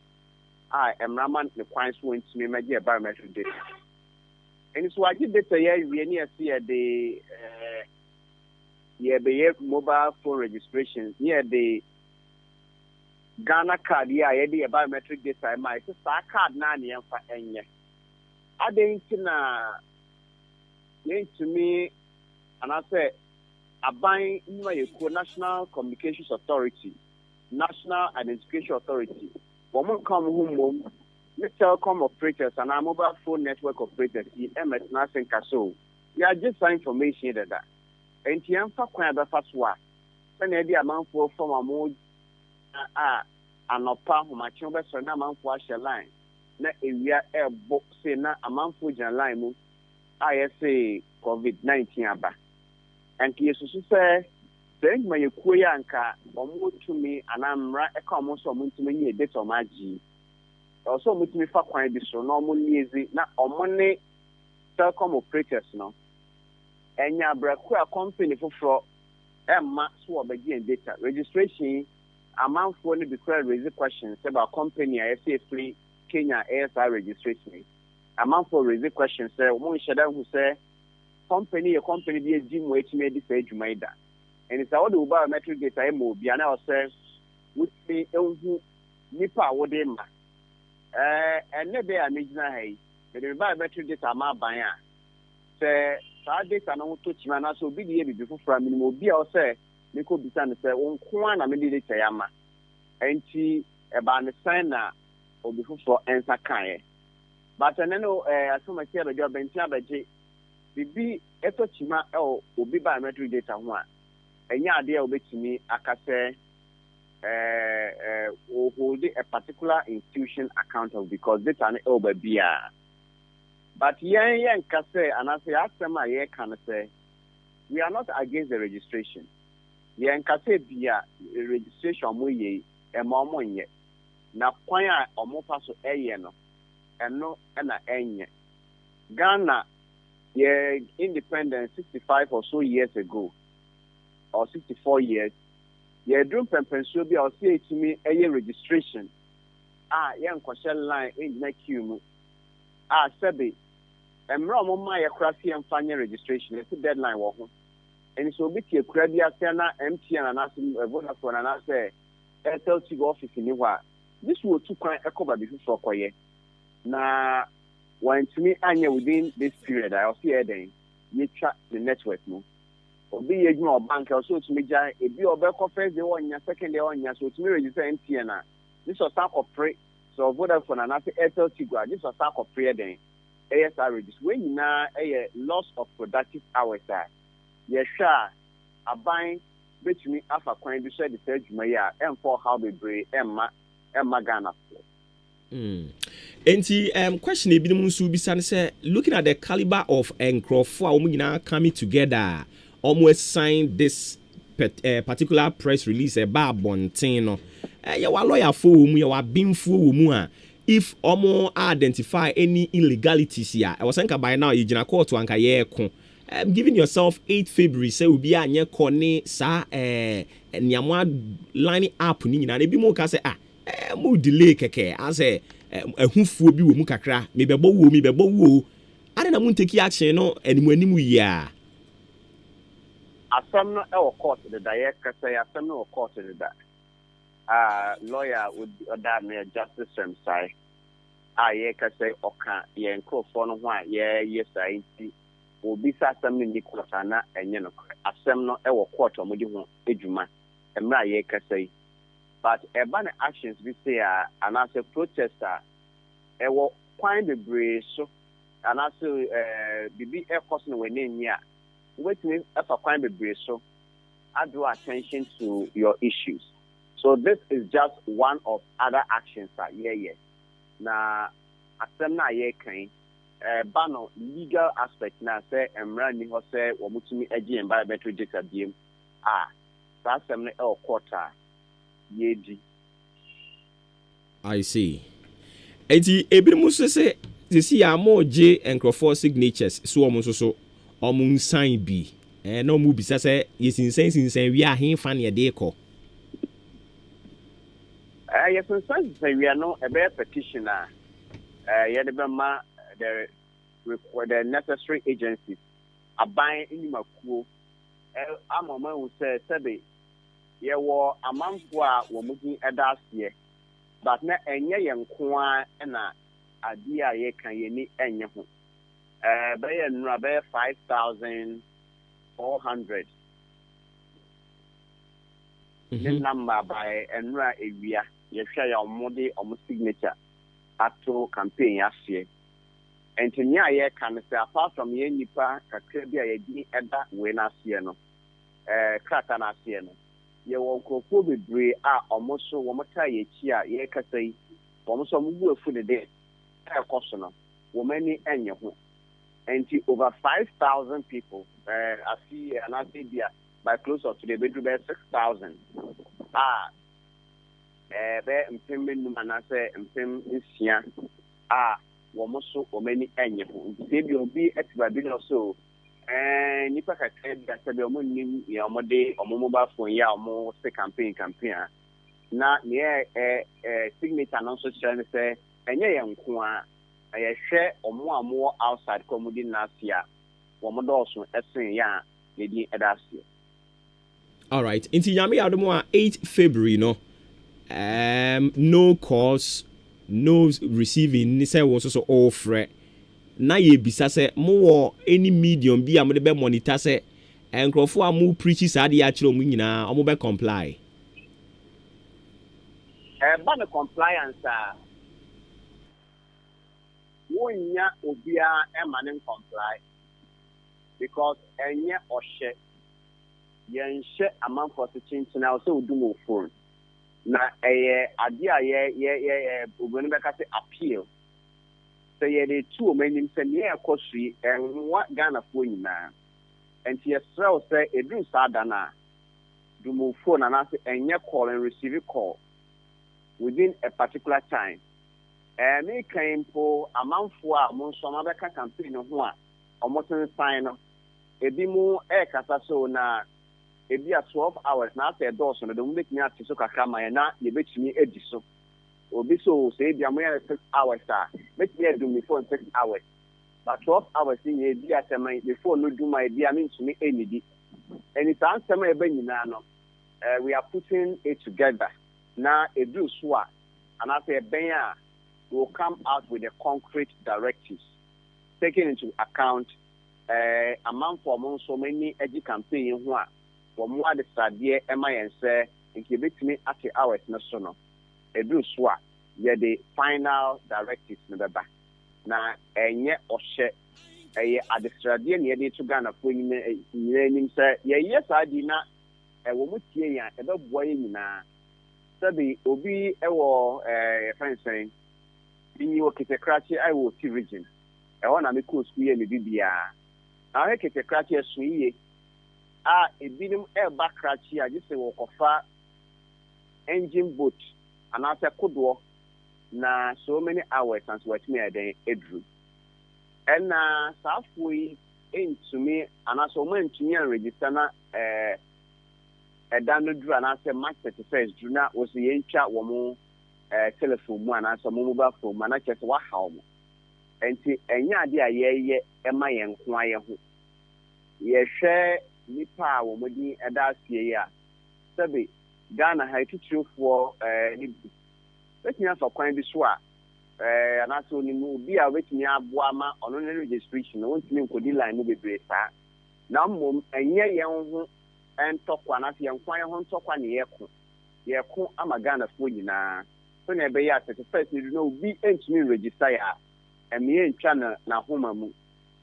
Emra man the coins went to me, my dear biometric data. And so I did data, yeah, we near see the be mobile phone registration near the Ghana card the biometric data my sister card na near for enye I didn't to me and I say I buy National Communications Authority, National Identification Authority. When come home, telecom operators and our mobile phone network operators in MS Nasen Kaso. We are just some information that. And Tiamfa Kwaba Fatwa, when the amount for a mode and a palm of my chamber, so now amount for a line. Na area air box, say na amount for line, ISA COVID-19 aba. And Jesus say, send my Kuyanka or more to me, and I'm right a common so to me a bit of my G. Also, with me for quite this so normally easy, not on money telecom operators no. Enya brakwa company for Emma so be data registration Amanfo ni be raise questions about company I say free Kenya ASI registration. Amanfo raise questions say mo sheda who say company be a gym wait me this age maida. And it's all the biometric data mo bi ana o say with me ehu nipa wo dey ma. And ne be amagina hey. The biometric data ma ban a. Say sa data no to chima na so bi dey be before from me mo bi a say Niko bisa ne sɛ onko na me de kyɛ yama enti eba ne sign na obi foforɔ ensa kae but ne no asoma tia be job enti abaje bibi eto chima obi biometric data ho a enya ade a obetimi aka sɛ o hold a particular institution account of because data ne oba bia but yen ka sɛ anase asema ye kan sɛ we are not against the registration. Yen kase bia registration mo ye mo nye na kwan a omo fa so eye no eno na enye Ghana ye independent 65 or so years ago or 64 years ye drum pempensuo bia o se etimi eye registration yen kwahye line enna queue mu sebe emra omo ma ye krafie mfanye registration it's deadline wo ho. And so be a credit na MTN and asking Vodafone and I say SLT office in Iwa. This will too quite a cover before Koye. Now, when to me, Anya within this period, I'll see a day, you track the network. No, or be a more bank also to me, a be or back first day on your second day on your so to me register MTN. This was start of pray. So Vodafone and I say SLT go. This was start of prayer day. ASI register. When you now a loss of productive hours there. Yes, sure. A buying between Alpha Coin to say the third Maya and for how we bring Emma Ghana. Question a bit more say looking at the caliber of Nkrofo coming together, almost signed this particular press release about Bontino. You are lawyer for you are being for if Omo identify any illegalities here. I was thinking by now you jina court to anka giving yourself 8 February say will be anye kone sa nyamwa line up ni nyina na bi mo ka say mo delay keke as ehufuo bi wo mu kakra me bebo wo ade na mo take action no animu yi a asam no e wo court the direct ka say asam no wo court the lawyer would that me justice from side ye ka say oka ye nkofo no ho a ye sai nti obi sa asem ni kwata na enye no asem no e wo court omodi ho edwuma emra ye kasai but eba na actions bi say and as a protester e wo kwan bebre so and as bibi e cost no we nya wetini e fa kwan bebre so I draw attention to your issues. So this is just one of other actions that na asem na ye kan bano legal aspect na say emra ni ho say wo mutumi agi biometric data biem that asem na e quarter yedi. I see. Eti ebimu say see amo je Nkrofo signatures so omo so omo sign bi no mu bisa say yesinsen wi ahenfa na de ko yesinsen say we are no a better petitioner yedebema the necessary agencies aban inimakuo amama who say sebe ye wo amanfo a wo mugin edaase but na enye yenko a na ade a ye kan ye ni enye ho be nura be 5,400 the number by nura ewia ye hwa ya omode omo signature ato campaign asie entenya ye kan say apart from ye nipa kakra bi a ye di eda we na asie no krata na asie no ye wo Nkrofo bebre a omo so wo mota ye chi a ye kasai omo so mo bu afu de de koso no wo mani enye ho enti over 5,000 people I see an idea by close of today bedru be 6,000 be mpem numa na say mpem nsia wo mo so wo mani enye ho se bi obi etiba bi no so nipa kakra bi asabe omo nim ya omode omo mobile phone ya omo se campaign na near signature no so kyerɛ ne sɛ ɛnyɛ yɛn nko a ɛyɛhwɛ ɔmo a mo outside comedy nasia wɔn dɔɔso ɛsen yɛ a yɛdi ɛda aseɛ. All right. Into Yami Adomo 8 February no. No calls, no receiving. Ni say was also all fret. Na ye bisa say more any medium be am be monitor say enkrofo amu preaches ade a kire omu nyina omu be comply. Ban compliance wonya obia emanin comply because enye ohye yɛnhyɛ amanfoɔ so kyenkyena wo sɛ wodum wo phone na ɛyɛ ade a yɛ obɔni bɛka sɛ appeal sɛ yɛde tu ɔma anim sɛ neɛ ɛkɔ so yi ɛnwa ghanafoɔ nyinaa ɛnti yɛserɛ wo sɛ ɛduru saa da no a dum wo phone anaasɛ ɛnyɛ call and receive call within a particular time mekan mpo amanfoɔ a mo nso ɔmabɛka campaign no ho a ɔmosensan no ebi mu ɛkasa so na ebi a 12 hours na after dose no de mu betumi ate so kakra ma na ye betumi edi so obi so say ebi amoya 6 hours a betumi edu me phone 6 hours but 12 hours ye ebi atema the phone no do my ebi ami ntumi enidi and it's ansema ebe nyina no we are putting it together na edu so a and after ben a will come out with the concrete directives taking into account amount for so many edgy campaign ho a wɔn ade sadeɛ ɛma yɛn sɛ nke betumi ate hours no so no edu so a yɛde final directives no bɛba na ɛnyɛ ɔhyɛ ɛyɛ adestradeɛ ne yɛde to Ghanafoɔ nyinaa nim sɛ yɛyɛ saa di na ɛwɔ mu tie yɛn ɛbɛboa yɛn nyinaa sɛbi obi ɛwɔ yɛfɛn sɛn binyi wɔ ketekrakye ɛwɔ ti region ɛhɔ na mekɔ sukuu yɛ ne bibiara na ɔhɛ ketekrakye ɛso yie ebinim eba krachi a gise wo kofa engine boat anase kodoɔ na so many hours and what me aden edru ɛna saafo yi entumi anase o mantumi an register na ɛda no dru anase March 31st dru na wo se yentwa wo mo telephone mu anase mo mobile phone na kyerɛ sɛ wa haw mo enti ɛnya ade a yɛyɛ ɛma yɛn ko ayɛ ho yɛhwɛ nipa wo modi ɛda asie ya sɛbe Ghana ha titirifoɔ ni betumi afa kwan bi so a anaasɛ onimu obi a betumi aboa ma ɔno ne registration no wontumi nkodi line no bebree saa na mmom ɛnyɛ yɛn ho ɛntɔkwa anaasɛ yɛn kwan yɛn ho ntɔkwa ne yɛko ama Ghanafoɔ nyinaa so na ɛbɛyɛ a 31st ni no obi ntumi register ya ɛmeyɛ ntwa na homa mu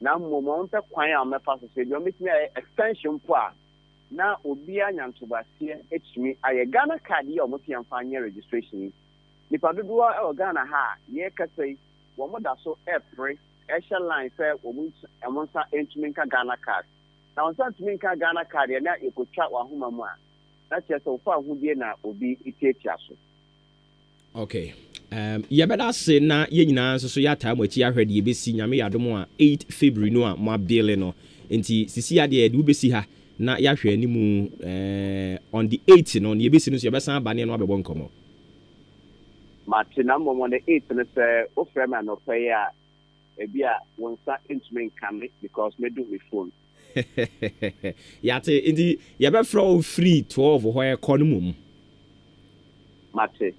na mmom on pɛ kwan a mɛfa so sɛ deɛ ɔmetumi ayɛ extension po a na obi anyantobaseɛ etumi ayɛ Ghana card yi a ɔmo tiɛ mfa nyɛ registration nipa dodoɔ ɛwɔ Ghana ha yɛ kasa yi wɔn da so ɛpre ɛhyɛ line sɛ wɔn nsa ntumi nka Ghana card na wɔn nsa ntumi nka Ghana card yɛ na ekotwa wɔn ahoma mu a na kyerɛ sɛ ofa ahodie na obi etiatia so. Okay. Yɛbɛda se na yɛ nyinaa nso so yɛataa mo akyi ahwɛ de yɛbɛsi nyame yɛadom a 8 February no a mo abele no nti sisi adeɛ de wobɛsi ha na yɛahwɛ animu on the 8 no ne yɛbɛsi no so yɛbɛsan aba ne no abɛbɔ nkɔmmɔ mate na mmom on the 8 no sɛ wofrɛ me anɔpɛ yi a ebi a wo nsa ntumi nka me because medu me phone yɛate nti yɛbɛfrɛ wo free 12 hɔ ɛkɔ no mom Mate.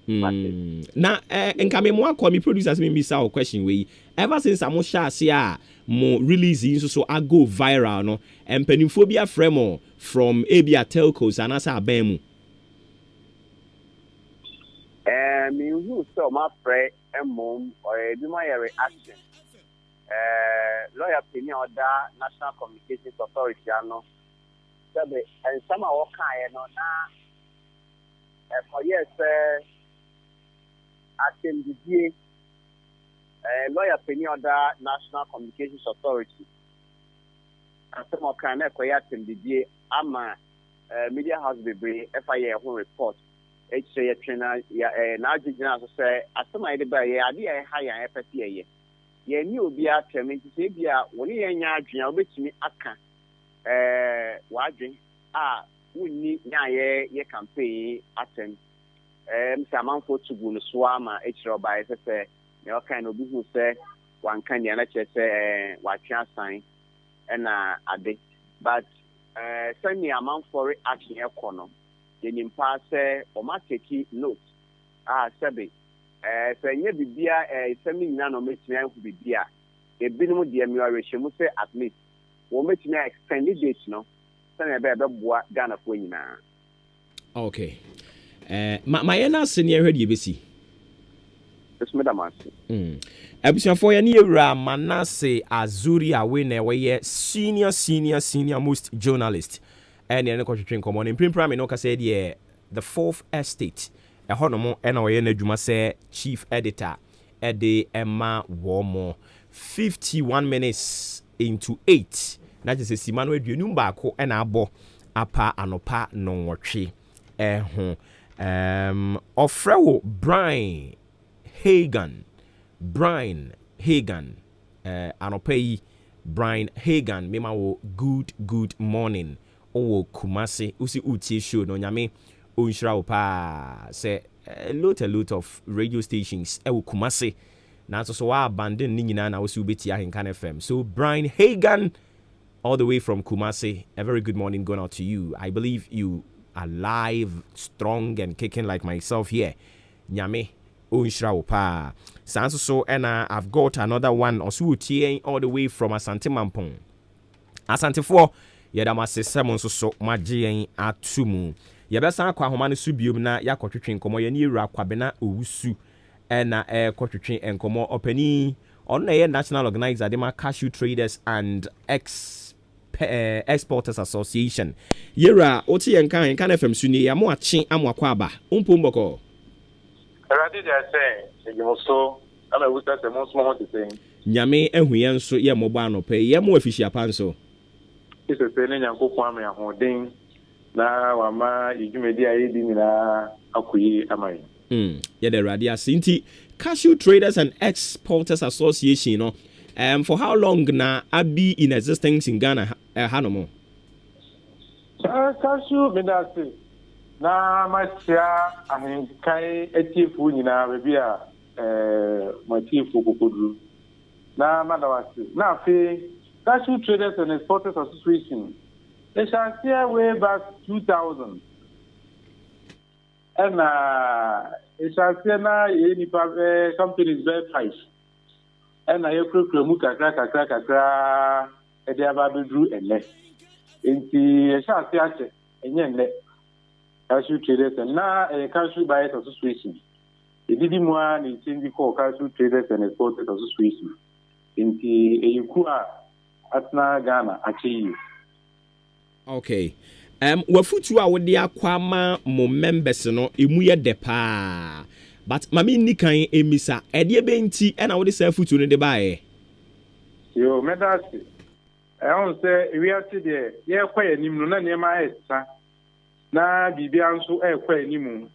Na nka me mo akọ me producers me bisa o question we ever since amo sha ase a mo release nso so I go viral no empanimfo bi afrɛ mo from Abia telcos anasa aban mu me who so my friend emom or bi my reaction lawyer Penny Oda National Communications Authority ano sabe and some of what kind no na for yes, AHENKAN933 lawyer Penny Oda National Communications Authority. And some of kind of AHENKAN933 ama media house bebre FIA who report. Say trainer na agina so say asema ide ba ye ade ye higher FPA ye. Ye ni obi atem nti se bia woni ye nya adwena obetumi aka wadwen a wunni nya ye campaign atem Mr. Amanfo to go to Swama, H.R. by say, no kind of who say, one kind of say, what chance sign, and a day. But send me Amanfo action your corner. Then in pass, or ma take note. Sabi, say, ye be send me none of me to be beer. A minimum dear muration must say at least. Won't make me extended dates, no. Send a better boy Ghana for you now. Okay. My senior heard you busy. Yes, Madam. Ebusia for your Manasseh Azuri Awene, where senior most journalist. And the country train come on in prime no said the fourth estate. A honomo and our Juma say chief editor Ede Emma Warmo 51 minutes into 8. That is a Simano Dunumba and Abo apa anopa no watchi. Ofrewo Brian Hagan anopai Brian Hagan mema wo good morning owo Kumasi usi uti show no nyame onhira pa say a lot of radio stations e wo Kumasi na so wa abandon ni nyina na wo si ubeti AHENKAN FM. So Brian Hagan all the way from Kumasi, a very good morning going out to you. I believe you alive, strong and kicking like myself here. Nyame onhira pa. So and I've got another one also all the way from Asante Mampong. Asante for yedamase semon so magye atumu. Yebesa akwa homa ne subiom na yakotwetwe nkomo ye ni wura kwabena owusu na kotwetwe enkomo opani on na national organizer de ma cashew traders and exporters association. Yera oti AHENKAN FM suni ya mo ache amwakwa aba umpomboko. Already they are saying you also I'm a witness the most moment to say nyame ehuye nso ye mo ba no pe ye mo afishia panso it's a saying nyankopon am ahoden na wama idwumedi ayedi nyina akoyi amai ye the radio asinti cashew traders and exporters association no for how long na abi in existence in Ghana hanomo cashew medase na masia AHENKAN etifu nyina bebi a matifu kokodru na madawasi na fe cashew traders and exporters association they shall see way back 2000 and it shall see na any companies very price and I proclaim kakra e dey abadru ele enti shall see ache enye cashew traders and na cashew buyers association. It did more in change called cashew traders and exporters association. In the Eyukua Atna Ghana achieve. Okay. Wafutu a wodi akwama mo members no emu ye de pa. But mami nikan emisa ede be nti e na wodi sa futu no de bae. Yo medasi. I want say we are there. Ye kwa enim no na niema esa. Na bibia nso ekwa animu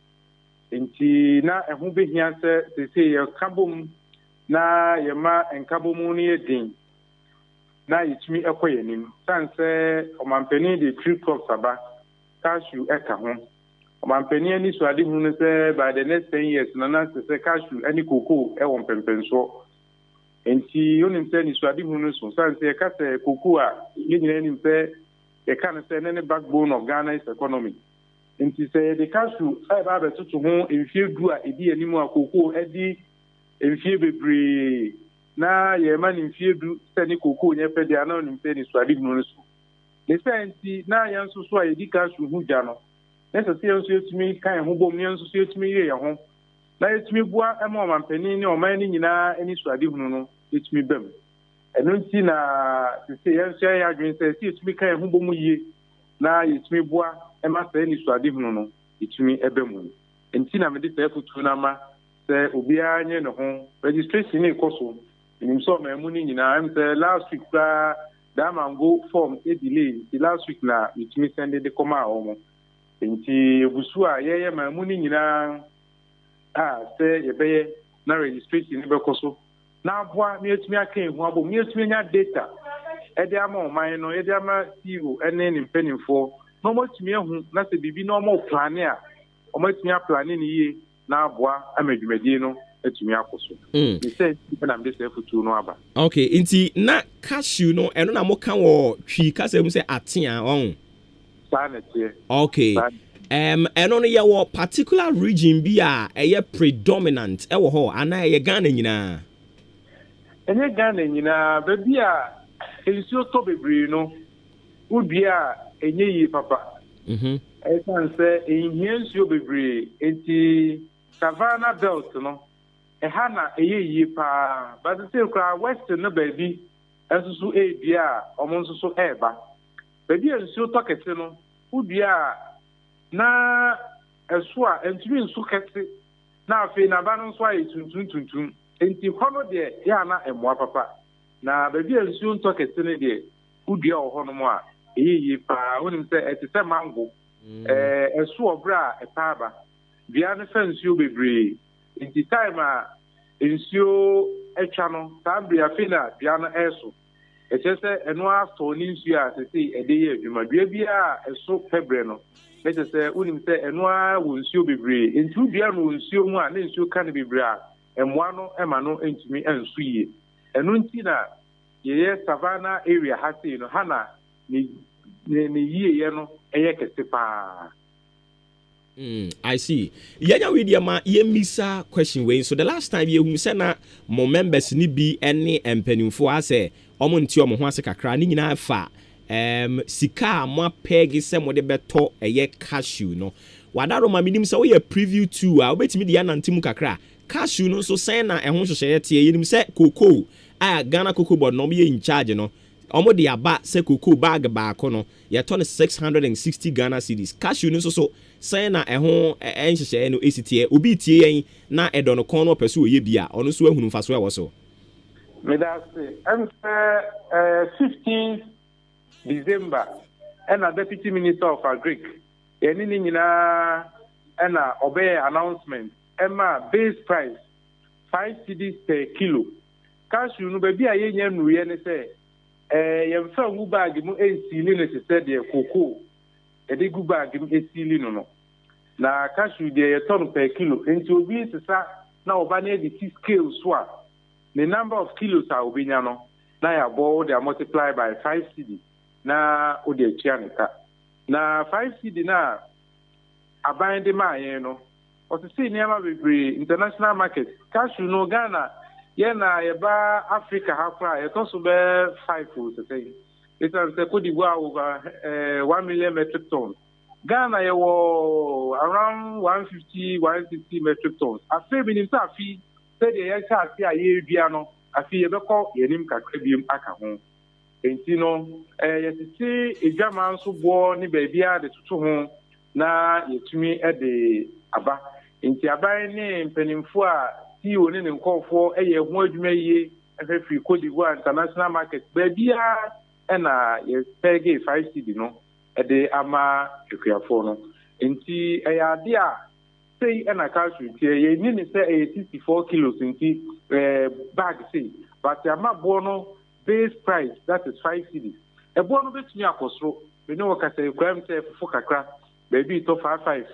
nti na ehu behia se ye kabom na ye ma enkabom no ye din na yitumi ekwa anim sanse omampani de tree crops aba cashew eka ho omampani ani so ade hu no se by the next 10 years na se cashew ani cocoa e won pempenso nti onim se ni so ade hu no so sanse ka se cocoa a nyina ani se e kan se ne backbone of Ghana's economy. Nti say the cashew e ba betutu ho emfie du a edi animu akoko edi emfie bebre na ye ma ni emfie du se ni koko nye pe dia na ni mpe ni swadi no so the senti na yan so so a edi cashew hu ja no na se yenso yetumi kan ho bom yenso so yetumi ye ho na yetumi bua e ma mampani ni o man ni nyina eni swadi hu no yetumi bem eno nti na se yenso ya adwen se yetumi kan ho bom ye na yetumi bua ema se ni swadi hu no itumi ebemu enti na me de se futu na ma se obi anye no ho registration ni koso nim so ma mu ni nyina am se last week da mango form e delay the last week na itumi send de koma omo enti ebusu a ye ma mu ni nyina se ye be na registration ni be koso na aboa me etumi akan hu abo me etumi nya data e de ama o man no e de ama CEO ene ni mpanimfo no mo tumi ehu na se bibi no mo plan a omatumi aplane ne yie na aboa amadwumadi no atumi akoso me say na me say futu no aba. Okay, inti na cashew no eno na moka wo twi kasa mu say atea on sanete. Okay. Eno no ye wo particular region bi a eye predominant e wo ho ana ye Ghana nyina. Enye Ghana nyina ba bi a ensuo to bebre no udua enye yi papa. Esan say enye ensuo bebre enti Savannah belt no ehana eye yi pa but say kra western no baby ensusu e bia omo nsusu eba baby ensuo to kete no udua na esu a entumi nsu kete na afi na ba no nso ayi tuntun enti hono de ya na emwa papa na baby ensuo to kete ne de udua ohono mo a eyi pa wonim se etise mango esu obra epaba bia ne fa nsuo bebre enti time a nsuo etwa no tambia fina bia no eso echese eno aso ni nsuo a sesi ede ye adwuma bia bia eso pebre no echese unim se eno a wo nsuo bebre enti bia no nsuo mu a ne nsuo ka ne bebre a emwa no ema no entumi ensu yie eno nti na ye Savannah area hati no hana ni yie ye no eye kese pa. I see. Yanya we dia ma ye misa question way. So the last time you said na mo members ni bi any empanimfo ase omo nti omo ho ase kakra ni nyina fa sika mo peg se mo de beto eye cashew no. Wadaro ma minim se wo ye preview 2 a obetimi de yanantim kakra. Cashew no so sen na ehon hwehwe tie yenim se cocoa a Ghana cocoa board no be in charge no. Omo de aba se cocoa bag baako no ye to 660 Ghana cedis. Cashew no so say na ehon enhyehyɛ no esitie obi tie yen na edo no kon no peso oye bia ono so ahunu faso e wo so me da say 15th December and Deputy Minister of Agric eni ni nyina na obey announcement ema base price 5 cedis per kilo cashew no ba bia yenya nuye ne say yemfa ngu bag mu esili no se say de cocoa ede gu bag m esili no na cashew de ton per kilo enti obi sisa na oba na the scale so a the number of kilos a obi nya no na ya bo they multiply by 5 cedi na o de chianika na 5 cedi na aban de maye no o se see niama bebre international market cashew no Ghana ye na ye ba Africa ha kwa ye to so be 5 o se say it's a Cote d'Ivoire over 1 million metric tons. Ghana around 150 metric tons. A fair minimum fee said the answer a year piano, a fee ever call Yenim Kakrabium Akahon. And you know, yes, see a German so born in baby at the Tutu na yetumi at the Abba. In Tiabai name Penimfua, see you in call for a year word may and free Cote d'Ivoire international market. Baby ye pege 5 cedi no de ama ekuafo no enti ade a sei na cashew tie ye ni say 64 kilos enti bag sei but ama bo no base price that is 5 cedis e bo no betumi akosoro me no ka say kwam say fofo kakra baby to 55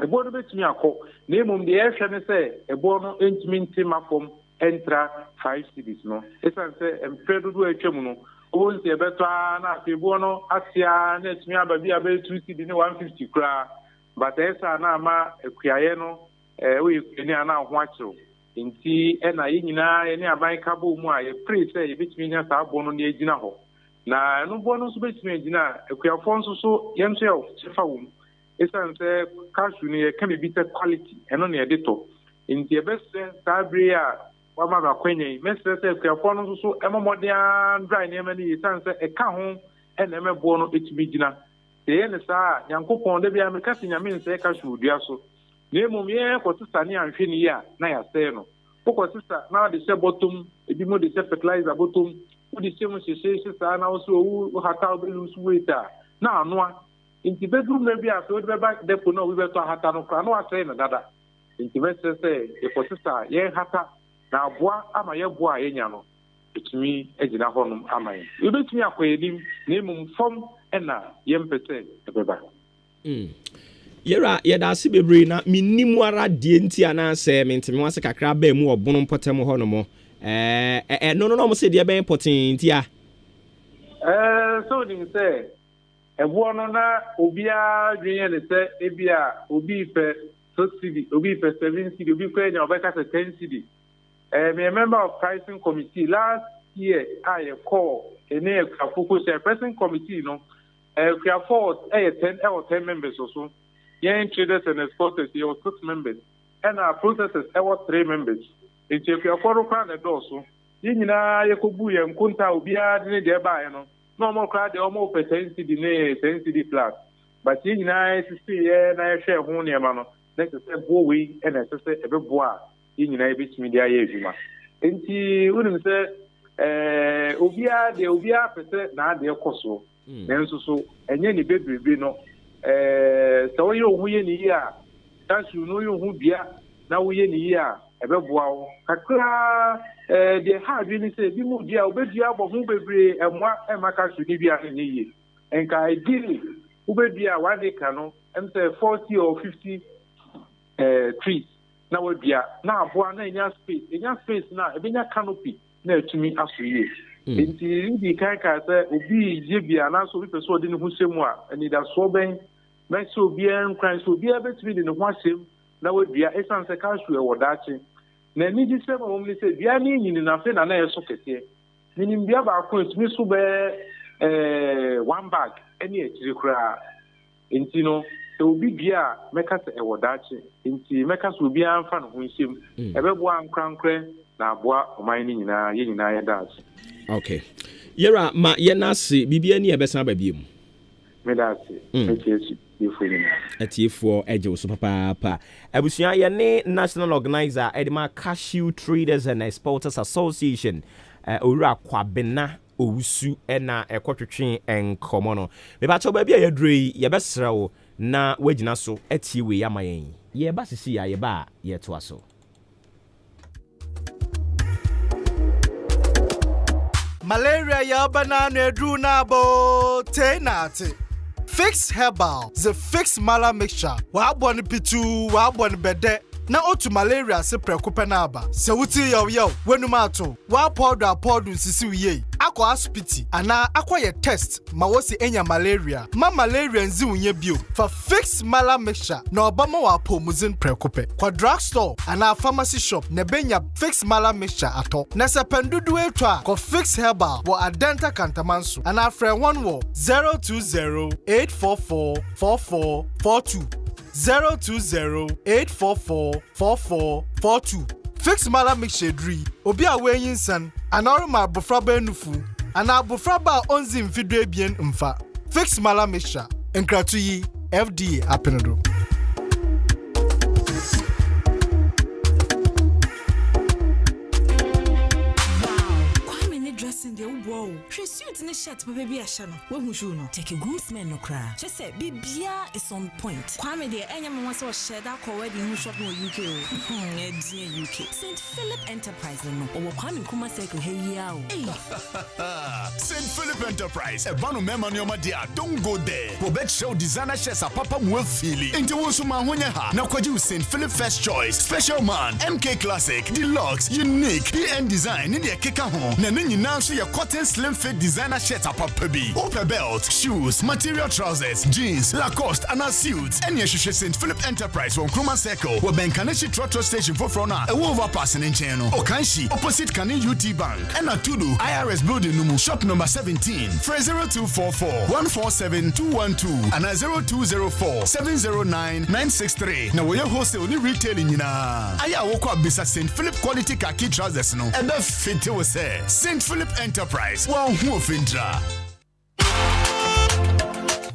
e bo no betumi akọ na emom de e hwe ne say e bo no entimi ntima fom entra 5 cedis no esan say empedodo atwam no o se beto na afebo no asia na etumi ababi aba 2 cedi ne 150 kra but esa na ama ekuaye no we ni ana ho akiro nti na ye nyina ye ne aban kabo mu a ye pray say ye betumi nya sa abo no ne agina ho na no bo no so betumi agina ekuafo nso so ye nso ye chefa wo esa nse cashew ne ye ka be better quality eno ne ye de to nti ye best sabre a wama ba kwenye mesre se ekuafo no so emomodian dry ne mani ye san se eka ho na emebo no etumi gina ye ne sa yankopon de bia me kasi nyame nse cashew dua so na emom ye kwotisa ne anhwe ne ya na ya se no kwotisa na de se bottom ebi mo de se fertilizer bottom wo de se mo se sa na wo so wo hata obelu so weta na anoa nti bedroom na bia so de ba depo no we beto hata no kra no ase na dada nti mesre se e kwotisa ye hata na aboa ama ye boa ye nya no etumi agina honum ama ye ebetumi akoyedim na emum fom na ye mpese ebeba Yera yeda ase bebre na minnimu ara die nti anase menteme wase kakra ba mu obono potem ho no mo no mo se de ben potinti a so dim say ebo no na obia dwen ne say ebia obi pe subsidy obi pe 7 cedi obi pe nya obeka 10 cedi me a member of pricing committee last year I call ene focus pricing committee no we are 10 members or so. Young traders and exporters, you have 6 members. And our processors, our 3 members. If you are 4 crowd and also, you know, you could be and Kunta will be added thereby, no more crowd, the almost 10 CD plus. But you know, I see, and I share one year, man. Next step, Bowie and a sister, a bois, in United Media. And she wouldn't say, Ubia, the Ubia, now they are Kosovo. So enye ni bebrebe no so you hu ye ni ya that you know you hu bia na wo ye ni ya ebeboa wo kakra the hard really say bi mu dia obedua bo hu bebre emwa emaka su ni bia ni ye enka ideally obedua one acre no em say 40 or 50 trees na wo bia na aboa na enya space na ebenya canopy na etumi aso ye Inti ndi kanka say obi jebia na so bi person de ne ho semu a ani da so ben so obi en kwan so obi abetumi de ne ho asem na wadua esan se ka so e wodache na ni di sema wo mli se bia ni nyini na fe na na yeso kete ni bia ba ko etumi so be 1 bag eni echiri kura inti no so obi bia meka se e wodache inti meka so obi anfa no ho nsem ebebo ankrankre na aboa oman ni nyina ye nyina ye das. Okay. Yera ma yenase bibia ni ebesa ba biem. Me dase. Etiefo eje so papa. Abusia ye ne national organizer Edema Cashew Traders and Exporters Association. Owura kwabena owusu na ekotwetwe enkomo no. Me ba cho ba bia ye drei ye besra wo na wagina so etiewe yamayen. Ye ba sisi ya ye ba ye to aso. Malaria ya banana drew nabo tenate. Fix herbal, the fix mala mixture. Wa boni pitu, wa boni bede. Na otu malaria se prekupe na aba. Se wuti yo wenu mato. Wa powder sisi wiye. Ako aspiti ana akwa ye test ma wosi enya malaria. Ma malaria nzi unye bio. For fix mala mixture na obama wa pomuzin prekupe. Kwa drugstore ana pharmacy shop ne benya fix mala mixture ato. Na se pendudu etwa ko fix herbal wo adenta kantamansu. Ana fre 1 wo 020-844-4442. 020-844-4442. Fix mala mixture dri. Obi a wenyin san. Anaruma bufraba enufu. Ana bufraba onzi mfidwe bien mfa. Fix mala mixture. Enkratuyi FDA apenodo. Wow, she suits in a shirt, my baby. A channel. What would you know? Take a groomsman no cry. She said, Bibia is on point. Kwame, dear, any man was shared that wedding who shop no UK. UK. St. Philip Enterprise, no, or Kwame Kuma Circle, hey, yao. St. Philip Enterprise, a banu member no dear, don't go there. Bobet show designer shirts a papa will feeling. Into Wosuma Hunyaha, now could you St. Philip First Choice, Special Man, MK Classic, Deluxe, Unique, PN Design, in the Kekahon, Nanini now see your cotton slim fit designer shirts up baby. Upper belt, shoes, material trousers, jeans, Lacoste, and our suits. And yes, St. Philip Enterprise from Kruma Circle, where Benkaneshi Trotro Station for Frona, a over passing in channel. Okanshi, opposite Kani UT Bank, and Atudu, IRS Building Numu, shop number 17, 0244-147-212, and 0204-709-963. Now we are wholesale new retailing in Aya Wokwa Bisa St. Philip quality khaki trousers no, and the fit was say St. Philip Enterprise. Wow, Fintra.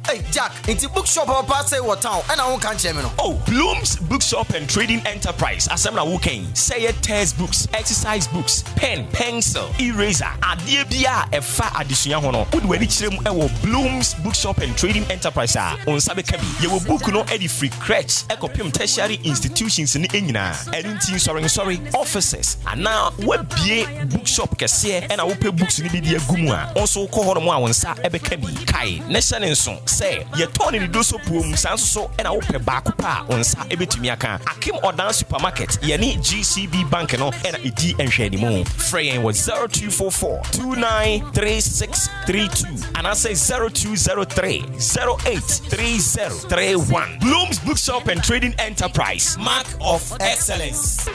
Hey Jack, it's a bookshop or pass what town and I won't catch him. Oh, Bloom's Bookshop and Trading Enterprise. Assemble Woking. Say it test books, exercise books, pen, pencil, eraser, adibia, a far addition hono. Would we reach them Bloom's Bookshop and Trading Enterprise on Sabekabi. You will book no any free crèche, ecopium tertiary institutions in Engina. And sorry, offices. And now what be bookshop kase and I will pay books in the Gumua. Also call one sa ebekabi. Kai, Nation and Song. say ye turn in do so pum sanso and I open back pa on sa ebetumi aka Akim Odan supermarket ye ni GCB bank no and edi enhwe ni mu frey was 0244 293632 and I say 0203 083031 Bloom's Bookshop and Trading Enterprise, mark of excellence.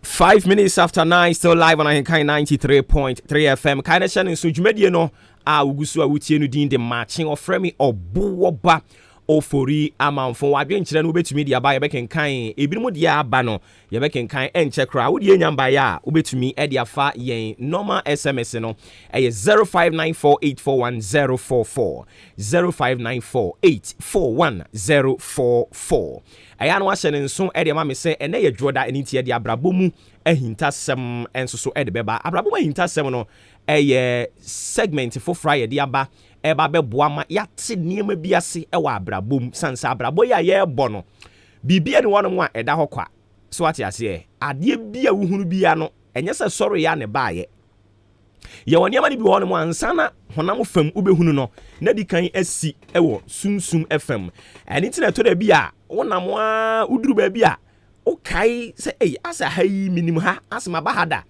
5 minutes after 9, still live on AHENKAN933.3 FM. Kind of shining so Jumedi no ugusu awutie no din de matching of frame Obuoba Ofori Amanfo wadwe nkyere no betumi dia ba yebekenkan ebinom dia aba no yebekenkan enche kra wo die nyamba ya obetumi e dia fa yen normal SMS no 0594841044 0594841044 aya no ahye ne nso e dia ma me se ene ye dwoda eni tie dia abrabomu ahintasem enso so e de beba abrabomu ahintasem no eye segment fofra ye dia ba eba beboa ma yate niema biase e wa abrabom sansa abrabo ya ye bo no bibia ne wono mu a eda hokwa so ate ase ade bia wuhunu bia no enye se sorry ya ne baaye ye woniema ne bi wono mu ansana honam fam ubehunu no na dikan asi ewo sumsum fm eni tina to da bia wonam a uduru ba bia o kai se asa hayi minim ha asma bahada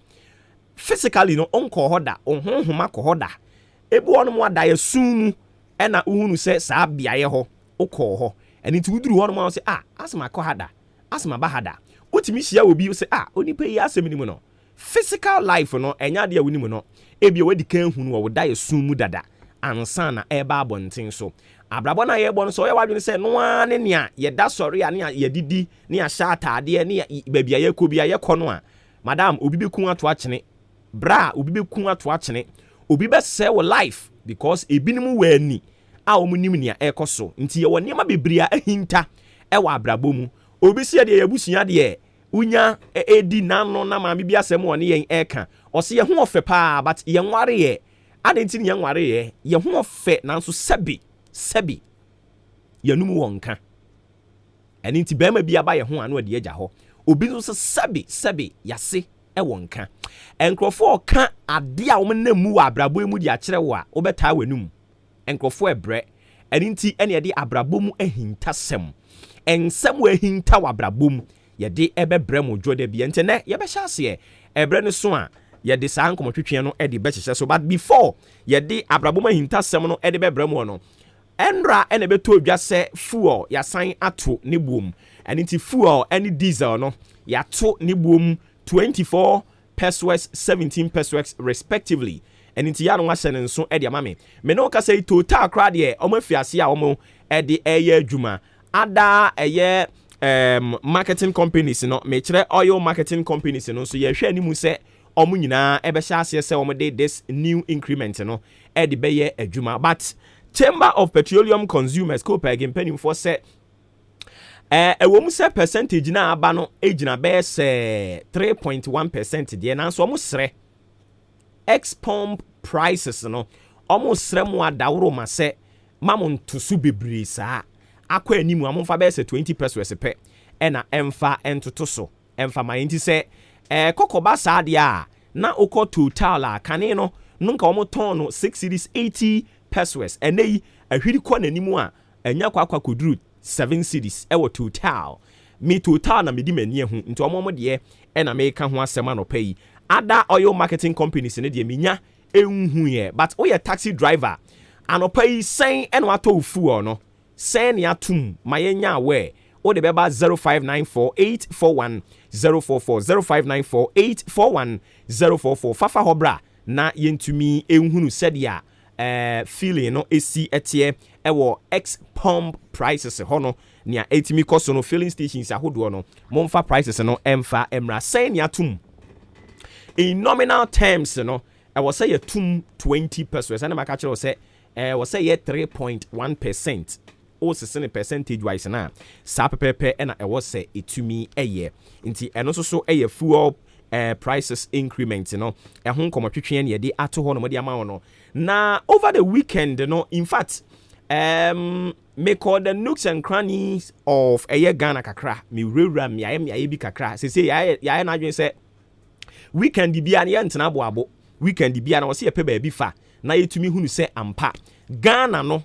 physically no onko hoda onhonhoma ko hoda ebu ono mu ada yesum ena uhunu se saa biaye ho ukọ ho eni ti uduru ho no mu se asma ko hada asma ba hada otimi hia obi se onipa yi aseminim no physical life no enya de awunim no ebi wadi kan hunu wo da yesum mu dada ansa na eba abonten so abrabo na ye bo no so ye wadwene se no ane nea ye da sori ane ye didi ne ya sha atade ne babia ye ko bia ye ko no madam obi be kun ato akene bra obi be kun ato akene obi be say wo life because ebinim wani a omunim nia ekoso nti ye woni ma bebria ahinta e wa abrabo mu obi se de yabusua de unya edi nano na ma bibia asem woni yen eka o se ye ho ofe pa but ye nware ye adenti ne ye nware ye ho ofe nanso sebi yanum wonka eni nti bema bia ba ye ho anu de agya ho obi so sebi yase e wonka enkrofo ka ade a wo na mu wa abrabo mu di a kire wo a wo beta wanum enkrofo ebre eni nti ene de abrabo mu ahintasem ensem wo ahinta wa abrabo mu ye de ebebre mu dwoda bia nti ne ye be hyase ebre ne so a ye de sa nkomotwetwe no e de be hyehye so but before ye de abrabo mu ahintasem no e de bebre mu no enra ene beto odwa se fuel ya san ato ne boom eni nti fuel eni diesel no ya to ne boom 24 pesos 17 pesos respectively and into ya no ahye ne nso e de ama me no ka say total crowd here omo afiase a omo e de eye adwuma ada eye marketing companies no me kire oil marketing companies no so ye hwe animu se omo nyina e be hyase se omo de this new increment no e de be ye adwuma but Chamber of Petroleum Consumers Copenhagen penny for set wom se percentage na aba no ejina be se 3.1% de na so sre ex pump prices no sre mu adawro ma se mamon to su bebre saa akwa animu amfa be se 20 pesos pe na emfa entoto so emfa ma nti se kokoba saa de a na okọ total a kane no nka ton no 6 series 80 pesos enei ahwiri kwa nanimu a enya kwa koduru 7 series ewo total me total na medi mani ehu nti omo de e na me ka ho asema no pay ada oil marketing companies ne de menya enhu ye but we taxi driver anopa yi sen eno ato fuel no sen ne atum mayenya we o de beba 0594841044 0594841044 fafa hobra na yentumi enhunu sedia feeling no esi etie ewo ex pump prices hono nia etimi koso no filling stations ahodo no momfa prices no emfa emra sen ya tum in nominal terms no ewo say tum 20 pesos and maka kire say ewo say 3.1% o sesene percentage wise na sa pepepe na ewo say etumi eye nti eno so eye fuel prices increment no ehun komotwetwe na de ato ho no de ama no na over the weekend no in fact me call the nooks and crannies of Ghana kakra me rewra me aye bi kakra say ya na adwen say weekend bia na yentena boabo weekend bia na wo se yepe baabi fa na yetumi hunu se ampa Ghana no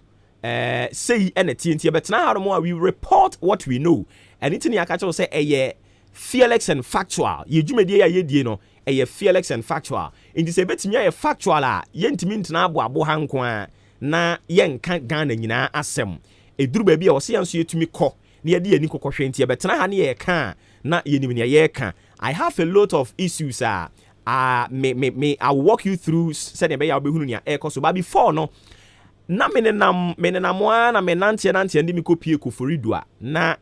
say ene tie betena haromo a we report what we know anything yaka che say eye fearless and factual ye dwumadi ya yedie no eye fearless and factual indi se betimi ya factual a yentimi ntena aboabo hanko a na yenka Ghana nyina asem eduru baabi a wo se yanso yetumi kɔ na yede yani kokɔhwe ntie betena ha na ye ka na yenim na ye ka I have a lot of issues me I'll walk you through said ebe ya obehunu nia so but before no na menenam na menante ndi mi kopie Kufuridua na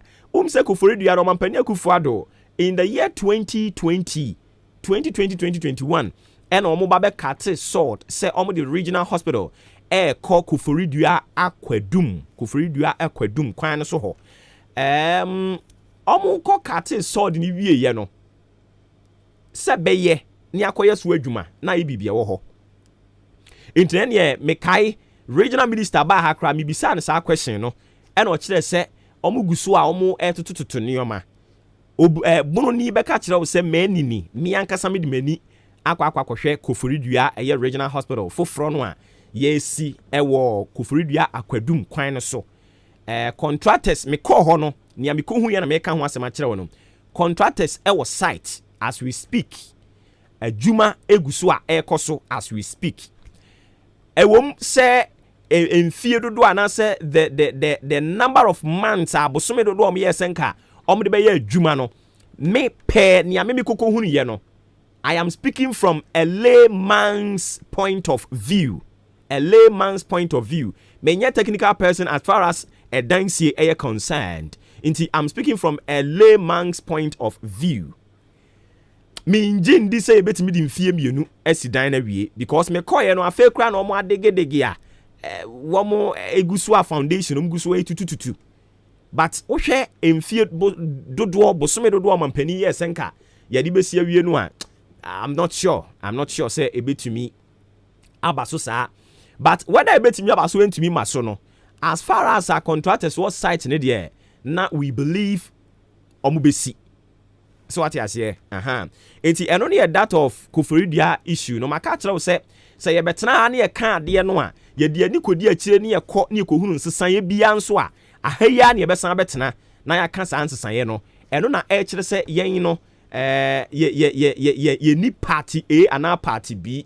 se Kufuridua no mampani Kufuado in the year 2021 and omo ba be cut sword say omo the regional hospital call Kufuridua akwadum kwan so ho omo ko cut sword ni wie ye no se beye ni akoye so adwuma na ibibia wo ho intene ne mekai regional minister ba ha kra mibisa ne sa question no e na o kire se omo guso a omo etutututu nioma bunu ni beka kire wo se manini mi ankasa me de mani akwa Kufuridua eye regional hospital foforo no a yesi ewo Kufuridua akwadum kwan no so contractors me call ho no nia me ko hu ya na me ka ho asema kire wo no contractors ewo site as we speak adwuma eguso a ekoso as we speak ewom se enfie dodo anase the number of months abosome dodo om yesenka om de be ye adwuma no me pe nia me koko hunu ye no I am speaking from a layman's point of view me technical person as far as a dancy are concerned I'm speaking from a layman's point of view. Me njin di say betimi di mfie mienu asidan na wie because me koye no afa kura no mo adegedege a wo mo egusu a foundation mo gusu etutututu but wo hwe emfie dodo bosome dodo mampani yesenka ya di besia wie no a I'm not sure say ebetumi abaso sa but whether ebetumi abaso entumi maso no as far as our contractors was site ne there na we believe omubesi. So what you say? Enti eno ne that of Kufuridua issue no maka kire wo say ye betena na ye ka de no a ye de ani kodi akire ne ye kɔ ne kohunu nsesan ye bia nso a ahaya ne ye besan betena na ya ka san nsesan ye no eno na e kire say yen no ye ni party A ana party B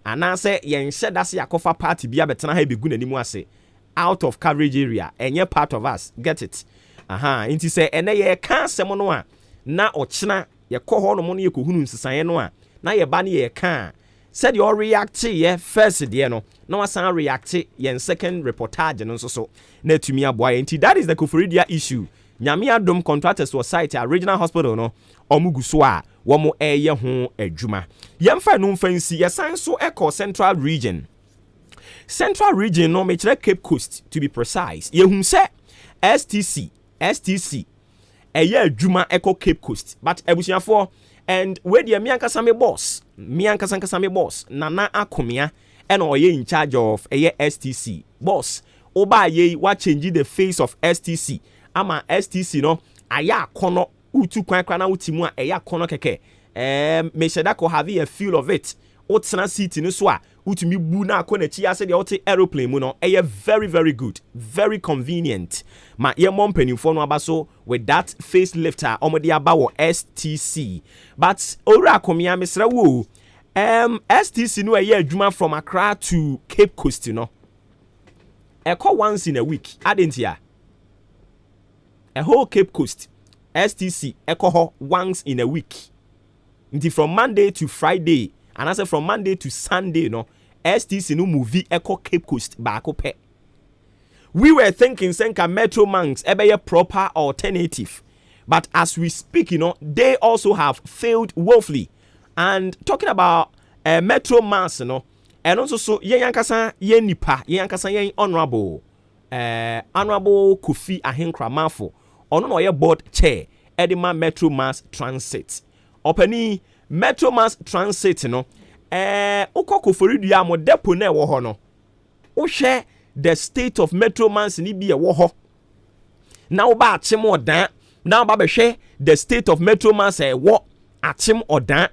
ana say yen hye da se yakofa party B abetena ha begu nanimu ase out of coverage area enye part of us get it enti say ene ye ka asem no a na ochina ye koho no mo no ye kohunu nsesan no a na ye ba ne ye ka said you react ye first de no na wasan react ye second reportage no so na tumi aboa enti that is the Kufuridua issue nyame adom contractors was site a regional hospital no omugu so a wo mo eye ho adwuma yemfa no mfansi ye san so eco central region no me kire Cape Coast to be precise ye hum se STC eye adwuma eco Cape Coast but ebusiafo and where the miankasa me boss nana akomia and oye in charge of eye STC boss oba ye wa change the face of STC ama STC no aya kono utu kwan kran na utimu a aya kono keke me sheda ko have a feel of it otsena seat ni so a utumi bu na akona chi ase de ote aeroplane mu no eye very very good very convenient ma ye mompanifo no abaso with that facelifter omode aba wo STC but ora akomia mesra wo STC no eye adwuma from Accra to Cape Coast no eko once in a week adentia a whole Cape Coast STC eko ho once in a week nti from Monday to Friday and I say from Monday to Sunday no STC no movie eko Cape Coast baako pe. We were thinking Senka Metro Manx ebe proper alternative but as we speak they also have failed woefully and talking about Metro Manx and also so yen yankasa yen nipa yen yankasa yen honorable Kofi AHENKAN933 ono no ye board chair Edema Metro Manx Transit opani Metro Manx Transit uko Kufuridua mo depo na ewo ho no wo hwe the state of Metro Manx ni bi ewo ho na wo ba achim odan na wo ba be hwe the state of Metro Manx ewo achim odan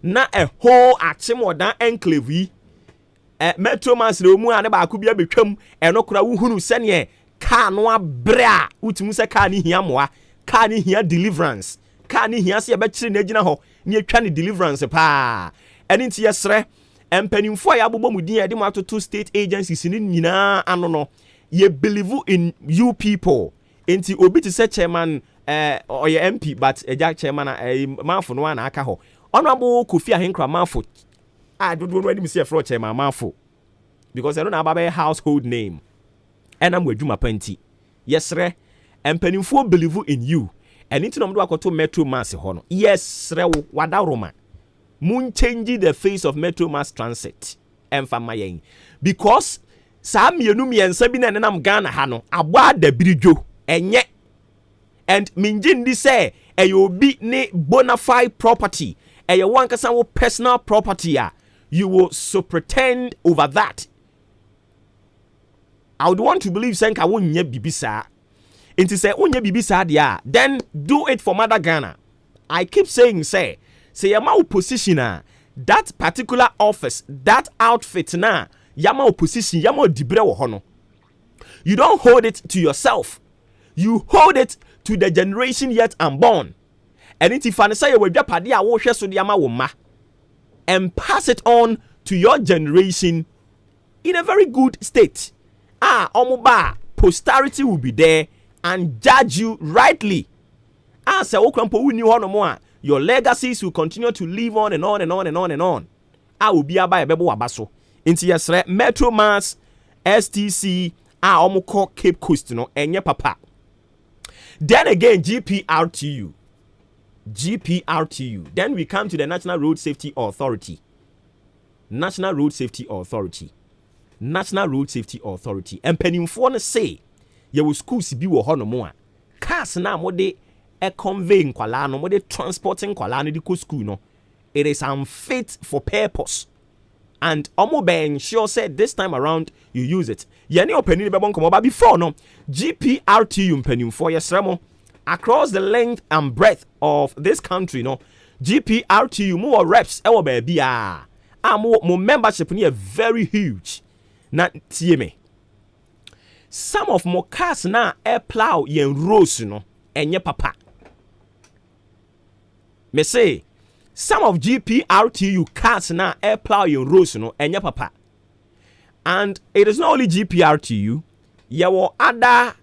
na a whole Achimodan enclave metro mass le mu ane ba ku bia betwam eno kora wo hunu sene car no abre a utimu se car ni hia moa car ni hia deliverance car ni hia se be kire na gina ho ni atwa ni deliverance pa eni nti yesre empanimfo ya abobɔ mu din ya de mu atoto state agencies ni nyina ano no ye believe in you people enti obi ti se chairman or your MP but eja chairman manfo no na aka ho honorable Kofi Ahenkra manfo I don't know when me see a fraud chairman manfo because I don't have a household name and I'm with my panty yes re empanimfo believe in you and into no do akoto metro mass ho no yes re wada roma mun change the face of metro mass transit emfa mayen because sa mienu miensa bi na nenam Ghana ha no agba da biridwo enye and minjin di say obi ne bona fide property one kasa wo personal property you will so pretend over that. I would want to believe senka wonye bibisa inti say wonye bibisa dia then do it for Mother Ghana. I keep saying say yama opposition that particular office that outfit na yama opposition yama dibre wo hono. You don't hold it to yourself. You hold it to the generation yet unborn. And if I say you will padi a wo hwe so de ama wo ma and pass it on to your generation in a very good state. Omuba posterity will be there and judge you rightly. Say okrampo wi ni ho no mo your legacies will continue to live on and on and on and on and on. Will be aba ebebo wabaso. Inti yesre Metro Mass STC omuko Cape Coast no enye papa. Then again GPRTU. Then we come to the National Road Safety Authority. National Road Safety Authority. Empanimfo no say ye wo schools bi wo ho no mo a cars na mo de convey nkwala no mo de transporting nkwala no de ko school no it is unfit for purpose and omo be ensure said this time around you use it ye ne opanini be bon komo ba before no GPRTU empanimfo ye sremo across the length and breadth of this country no GPRTU more reps ewo ba bia mo membership ni very huge na tie me some of more cars na air plow yen roads no enye papa me say some of GPRTU cars na air plow yen roads no enye papa and it is not only GPRTU there were other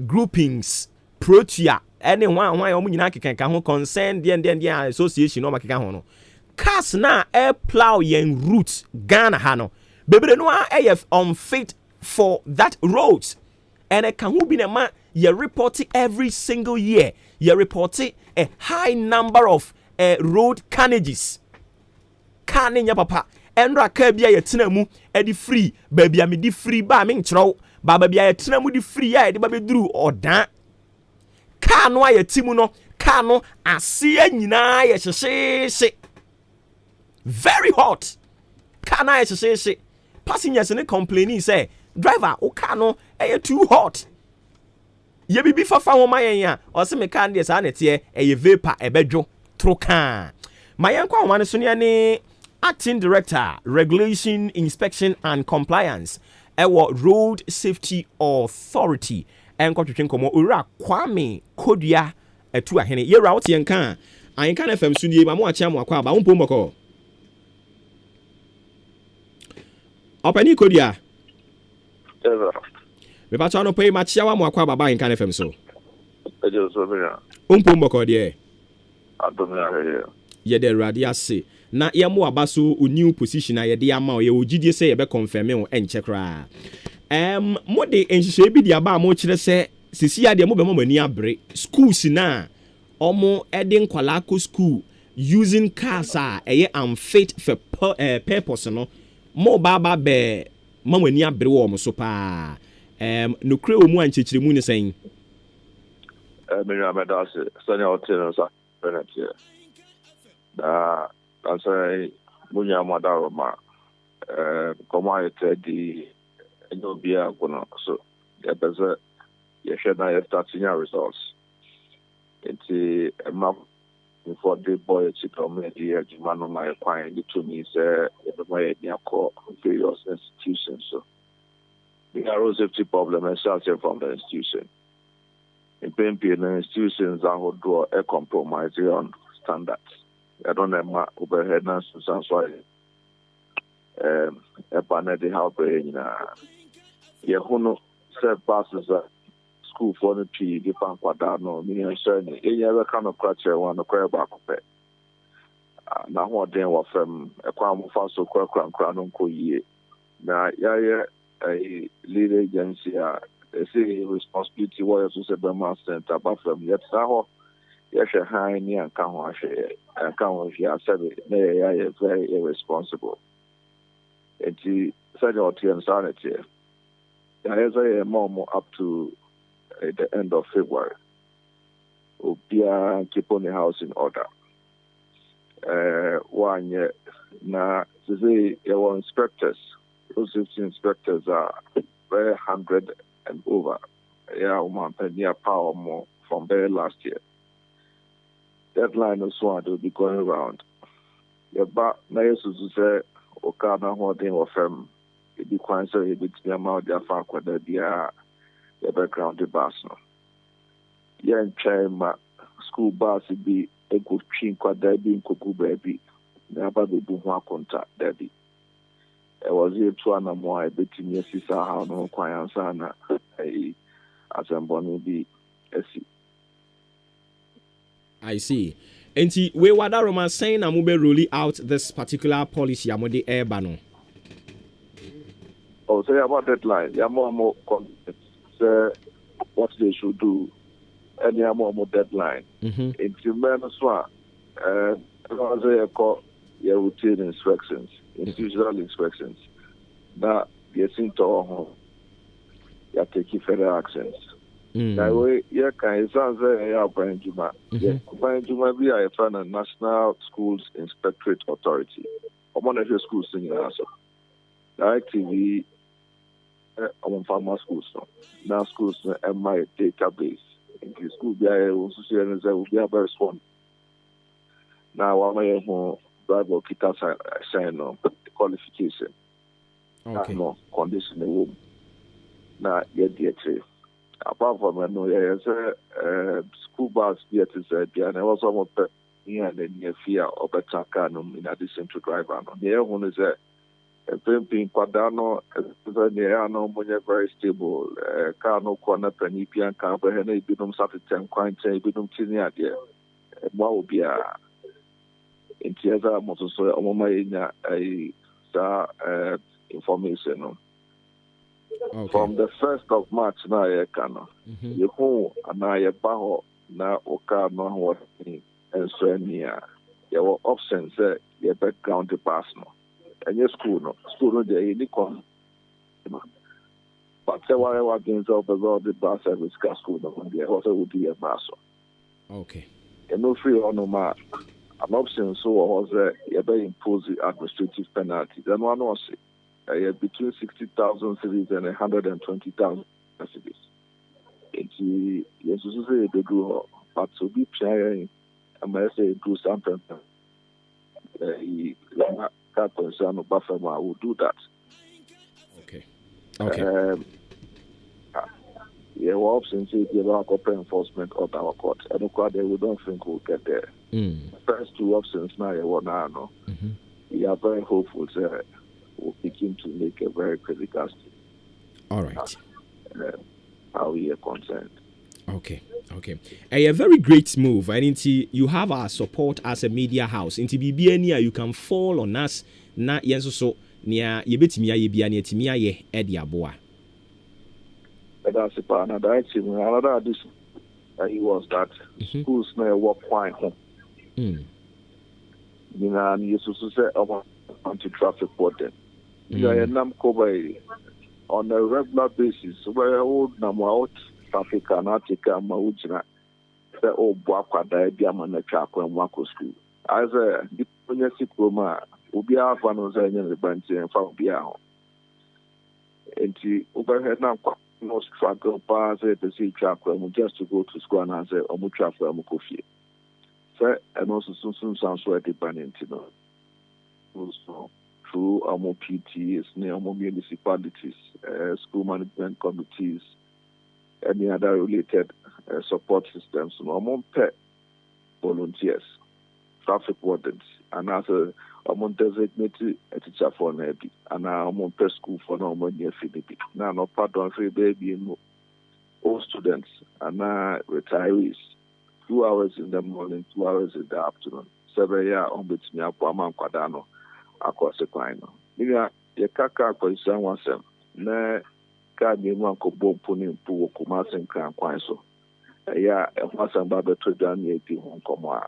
groupings Protia anyone why omu nyina keka ho concern the association no makeka ho no cars na air plow yen route Ghana ha no bebre no AF unfit for that roads and can who be the man you report it every single year you report it a high number of road carnages nya papa enra ka bia ye tena mu e di free ba bia me di free ba me nkyerɛw ba bia ye tena mu di free ya e di ba beduru odan car no aye timu no car no ase anyina ye hyehye very hot car na ye hyehye passengers ne complaining say driver o car no too hot ye bibi fafa ho mayen a o se me car dey sa na tie vapor ebedwo troka mayen kwa ho ne so ne acting director regulation inspection and compliance road safety authority enkotwetwe nkomo owura Kwame Kodua atu ahene ye ra wote yenka AHENKAN FM sunie ma mo acha mo akwa ba wo mpom boko Opani Kodua me ba cha no pay ma chia wa mo akwa ba AHENKAN FM so ejo so bia mpom boko de adomia ye de radi ase na ye mo abaso new position a ye de ama ye ogidie se ye be confirm o enche kra mo de enhihye bi dia ba mo kire se sisi ade mo be mo mani abre schools na omo ede nkwala ko school using cars eye unfit for purpose no mo ba be mo mani abre wo mo so pa no kre o mu anchechire mu ni sen me na me da se sanya hotel sa penalty da answer munya madaro ma como ite di Enobia kono so ya beza ya sheda ya starting results it's before the boy community adwuma no my kwan to me say everybody near call various institutions. So the arrow safety problem is starting from the institution. In PNP, the institutions are who draw a compromise on standards. I don't know my overhead and so a panel they help in Yahuno set passes school for the tree, the Pampadano, me and Shani. Any other kind of culture one to cry back. Now, what then was from a crime of also crown uncle ye. Now, a lead agency, they say responsibility was also a master center, but from yet, so yes, a high near and come wash it, and come wash your service. They are very irresponsible. And he said, "Your team sanity." There is a more up to the end of February. We'll be keep on the house in order. 1 year now. Today, our inspectors, those 15 inspectors are very 100 and over. Yeah, near power more from very last year. Deadline also will be going around. Yeah, but now you say. Okada holding of it be quite so it be amount their fact whether they are the background the bus no. Yeah, in China school bus be a good chin kwa there be in Kuku baby. Never be one contact there be. I was here to an more a bit in your sister how no quiet sana as I'm born be I see. And we were that romance saying I'm rolling out this particular policy. I'm the air banner. Oh, say about deadline. Yeah, more confidence. Say what they should do. And yeah, more deadline. It's a man as well. I say call your routine inspections, institutional inspections. Now you seem to you taking further actions. Now we can say yeah, Brian Juma. Brian Juma be a fan of National Schools Inspectorate Authority. I'm one of your schools in your house. Direct TV. I'm farmer schools now. Schools in my database. In the school, be a also will be a very strong. Now I'm a home Bible kita sign on qualification. Okay. No condition the room. Now get the trade. Apart from I know school bus there to say and I also want here and then near fear of a car in addition to driver. The one is a pimping quadano very stable car no corner penny pian car but any binum satin quite say binum tiny idea. What would be a in Tiaza motor so a information. Okay. From the 1st of March now you can you go and now you baho na oka no what and so near your options your background the pass no and your school no there any come but say whatever against of the bus service school no there also would be a bus. Okay. And no free on no ma an option so was you be impose administrative penalty then one was between 60,000 cities and 120,000 cities. It's yes, so say they do, but to be trying, I must say do something. He can't concern about Buffalo will do that. Okay. Okay. Yeah, what options is the local enforcement of our court. And of course, we don't think we'll get there. First two options now, no. We are very hopeful that will begin to make a very critical step. All right. How we are concerned. Okay. A very great move. And you have our support as a media house. Into BBNia, you can fall on us. Na yenso so near Yebetimia Yebia near Timia ye Edia Boa. That's another addition. He was that schools now work quite home. You know, and you also say about anti-traffic warden. You are on a regular basis where old Namwa traffic and Attica Maujina say oh Buakwada Diamond Chako and Wako School. As a Diploma Ubia Fanos and the Banty and Fabiao. And the overhead now no struggle pass the sea Chako just to go to school and answer Omuchafa Mukofi. So and also soon sounds like a banning to also through our PTs, near municipalities, school management committees, any other related support systems, no pet volunteers, traffic wardens, and also designated a teacher for Nebi, and now per school for no money affinity. Now, no pardon free baby, all students, and now retirees, 2 hours in the morning, 2 hours in the afternoon. 7 years on between Apuaman Quadano, across the Quino. Mira, your kaka question was na Kadi Manco Bompunin Pu Kumas and Cran Quinso. Yeah, a Masan Baba to Daniel Hong Kong.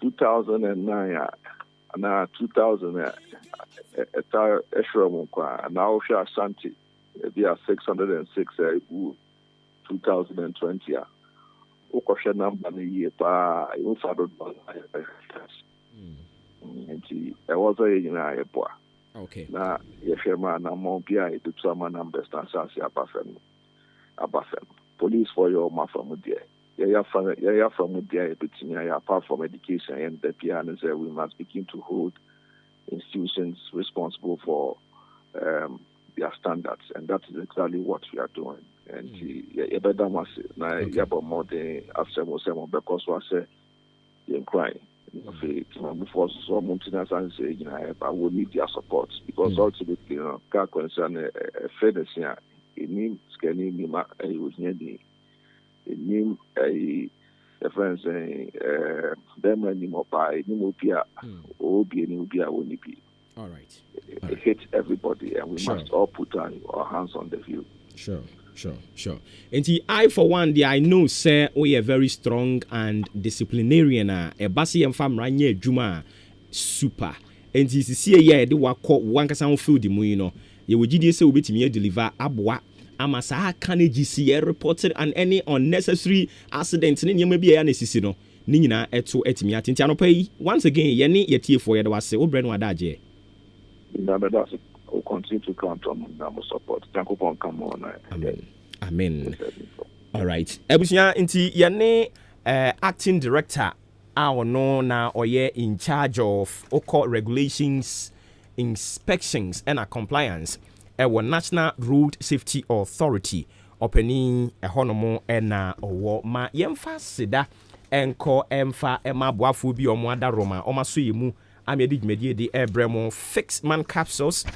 2009, and 2000, Eshramunqua, and now Sha Santi, they are 606, 2020. Okosha number in a year, but you found I was a year. Okay. Now, if you're man, I'm on PI to some numbers, and Sansi Abafem. Police for your mafia, dear. Yeah, from there, apart from education and the piano, we must begin to hold institutions responsible for their standards, and that is exactly what we are doing. And you better must now more than after because what say you crying. Before so maintenance and say, I will need their support because ultimately, car concern fairness here, it means scanning me, it was near the name a friend saying, them anymore by Nimopia, Obi and Ubia will be. All right. It hits everybody, and we must all put our hands on the view. Sure. And I, for one, I know, sir, we are very strong and disciplinarian. A Basi and Fam Ranye Juma super. And this is here, they were called one can food, you know. You would GDS will be to me deliver Abwa. Amasa Kanejisi reported and any unnecessary accidents in your maybe a necessino. Nina eto etimi atintano pay. Once again, Yenny yet for you was so brand wadaje. We'll continue to count on our support. Thank you for come on. Amen. All right. Ebusia inti Yenny acting director our no now or ye in charge of OCO regulations, inspections and compliance. Our National Road Safety Authority opening a honomo ena owo ma yemfa sida enko emfa ema boafu bi omwada roma omasuyemu amedi dwumedie de ebremo fixed man capsules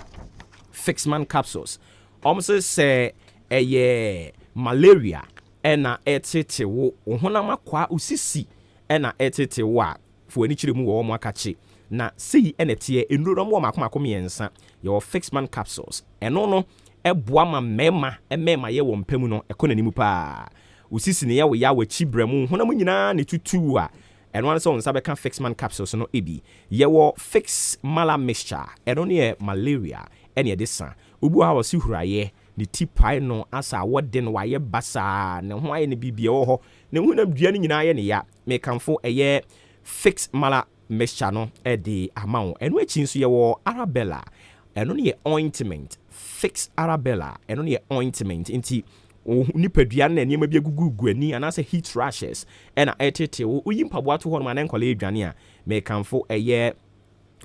se eye malaria ena etete wo honam akwa usisi ena etete wo a fo ani kiremu wo mo akache na sei enetie enuro mo makomako miensa your fixed man capsules eno no eboa ma mema ye wo mpamu no ekonanimu pa usisi ne ye ya wachi bremu honam nyina ne tutu a eno an so nsa be kan fixed man capsules no ebi ye wo fixed mala mixture eno ne malaria ene de san obu ha wasi huraye ne tipai no asa wode no waye basa ne ho aye ne bibia wo ho ne hu na dua ne nyina ye ne ya me kanfo eye fixed mala mixture no the amount and which is your Arabella and only ointment fix Arabella and only ointment into nipaduan and maybe a gugu ni and as a heat rashes and a etete uyimpaboa to one man and colleague jania may come for a year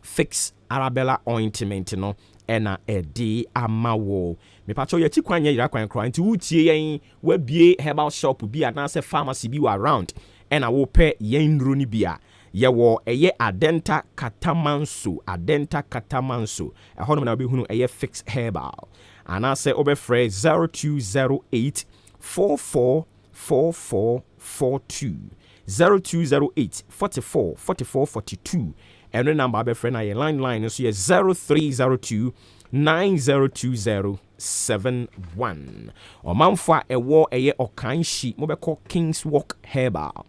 fix Arabella ointment no and a de amawo me pacho ya chikwanya ira kwan kran nti wutie yen wa bie herbal shop bi anase pharmacy bi around and I will pay yen roni bia yewo eye adenta katamanso ehonum na be hunu eye fix herbal anase obefre 0208 444442 0208 444442 and the number obefre na ye line so ye 0302 902071 omanfa ewo eye okanshi mobeko King's Walk herbal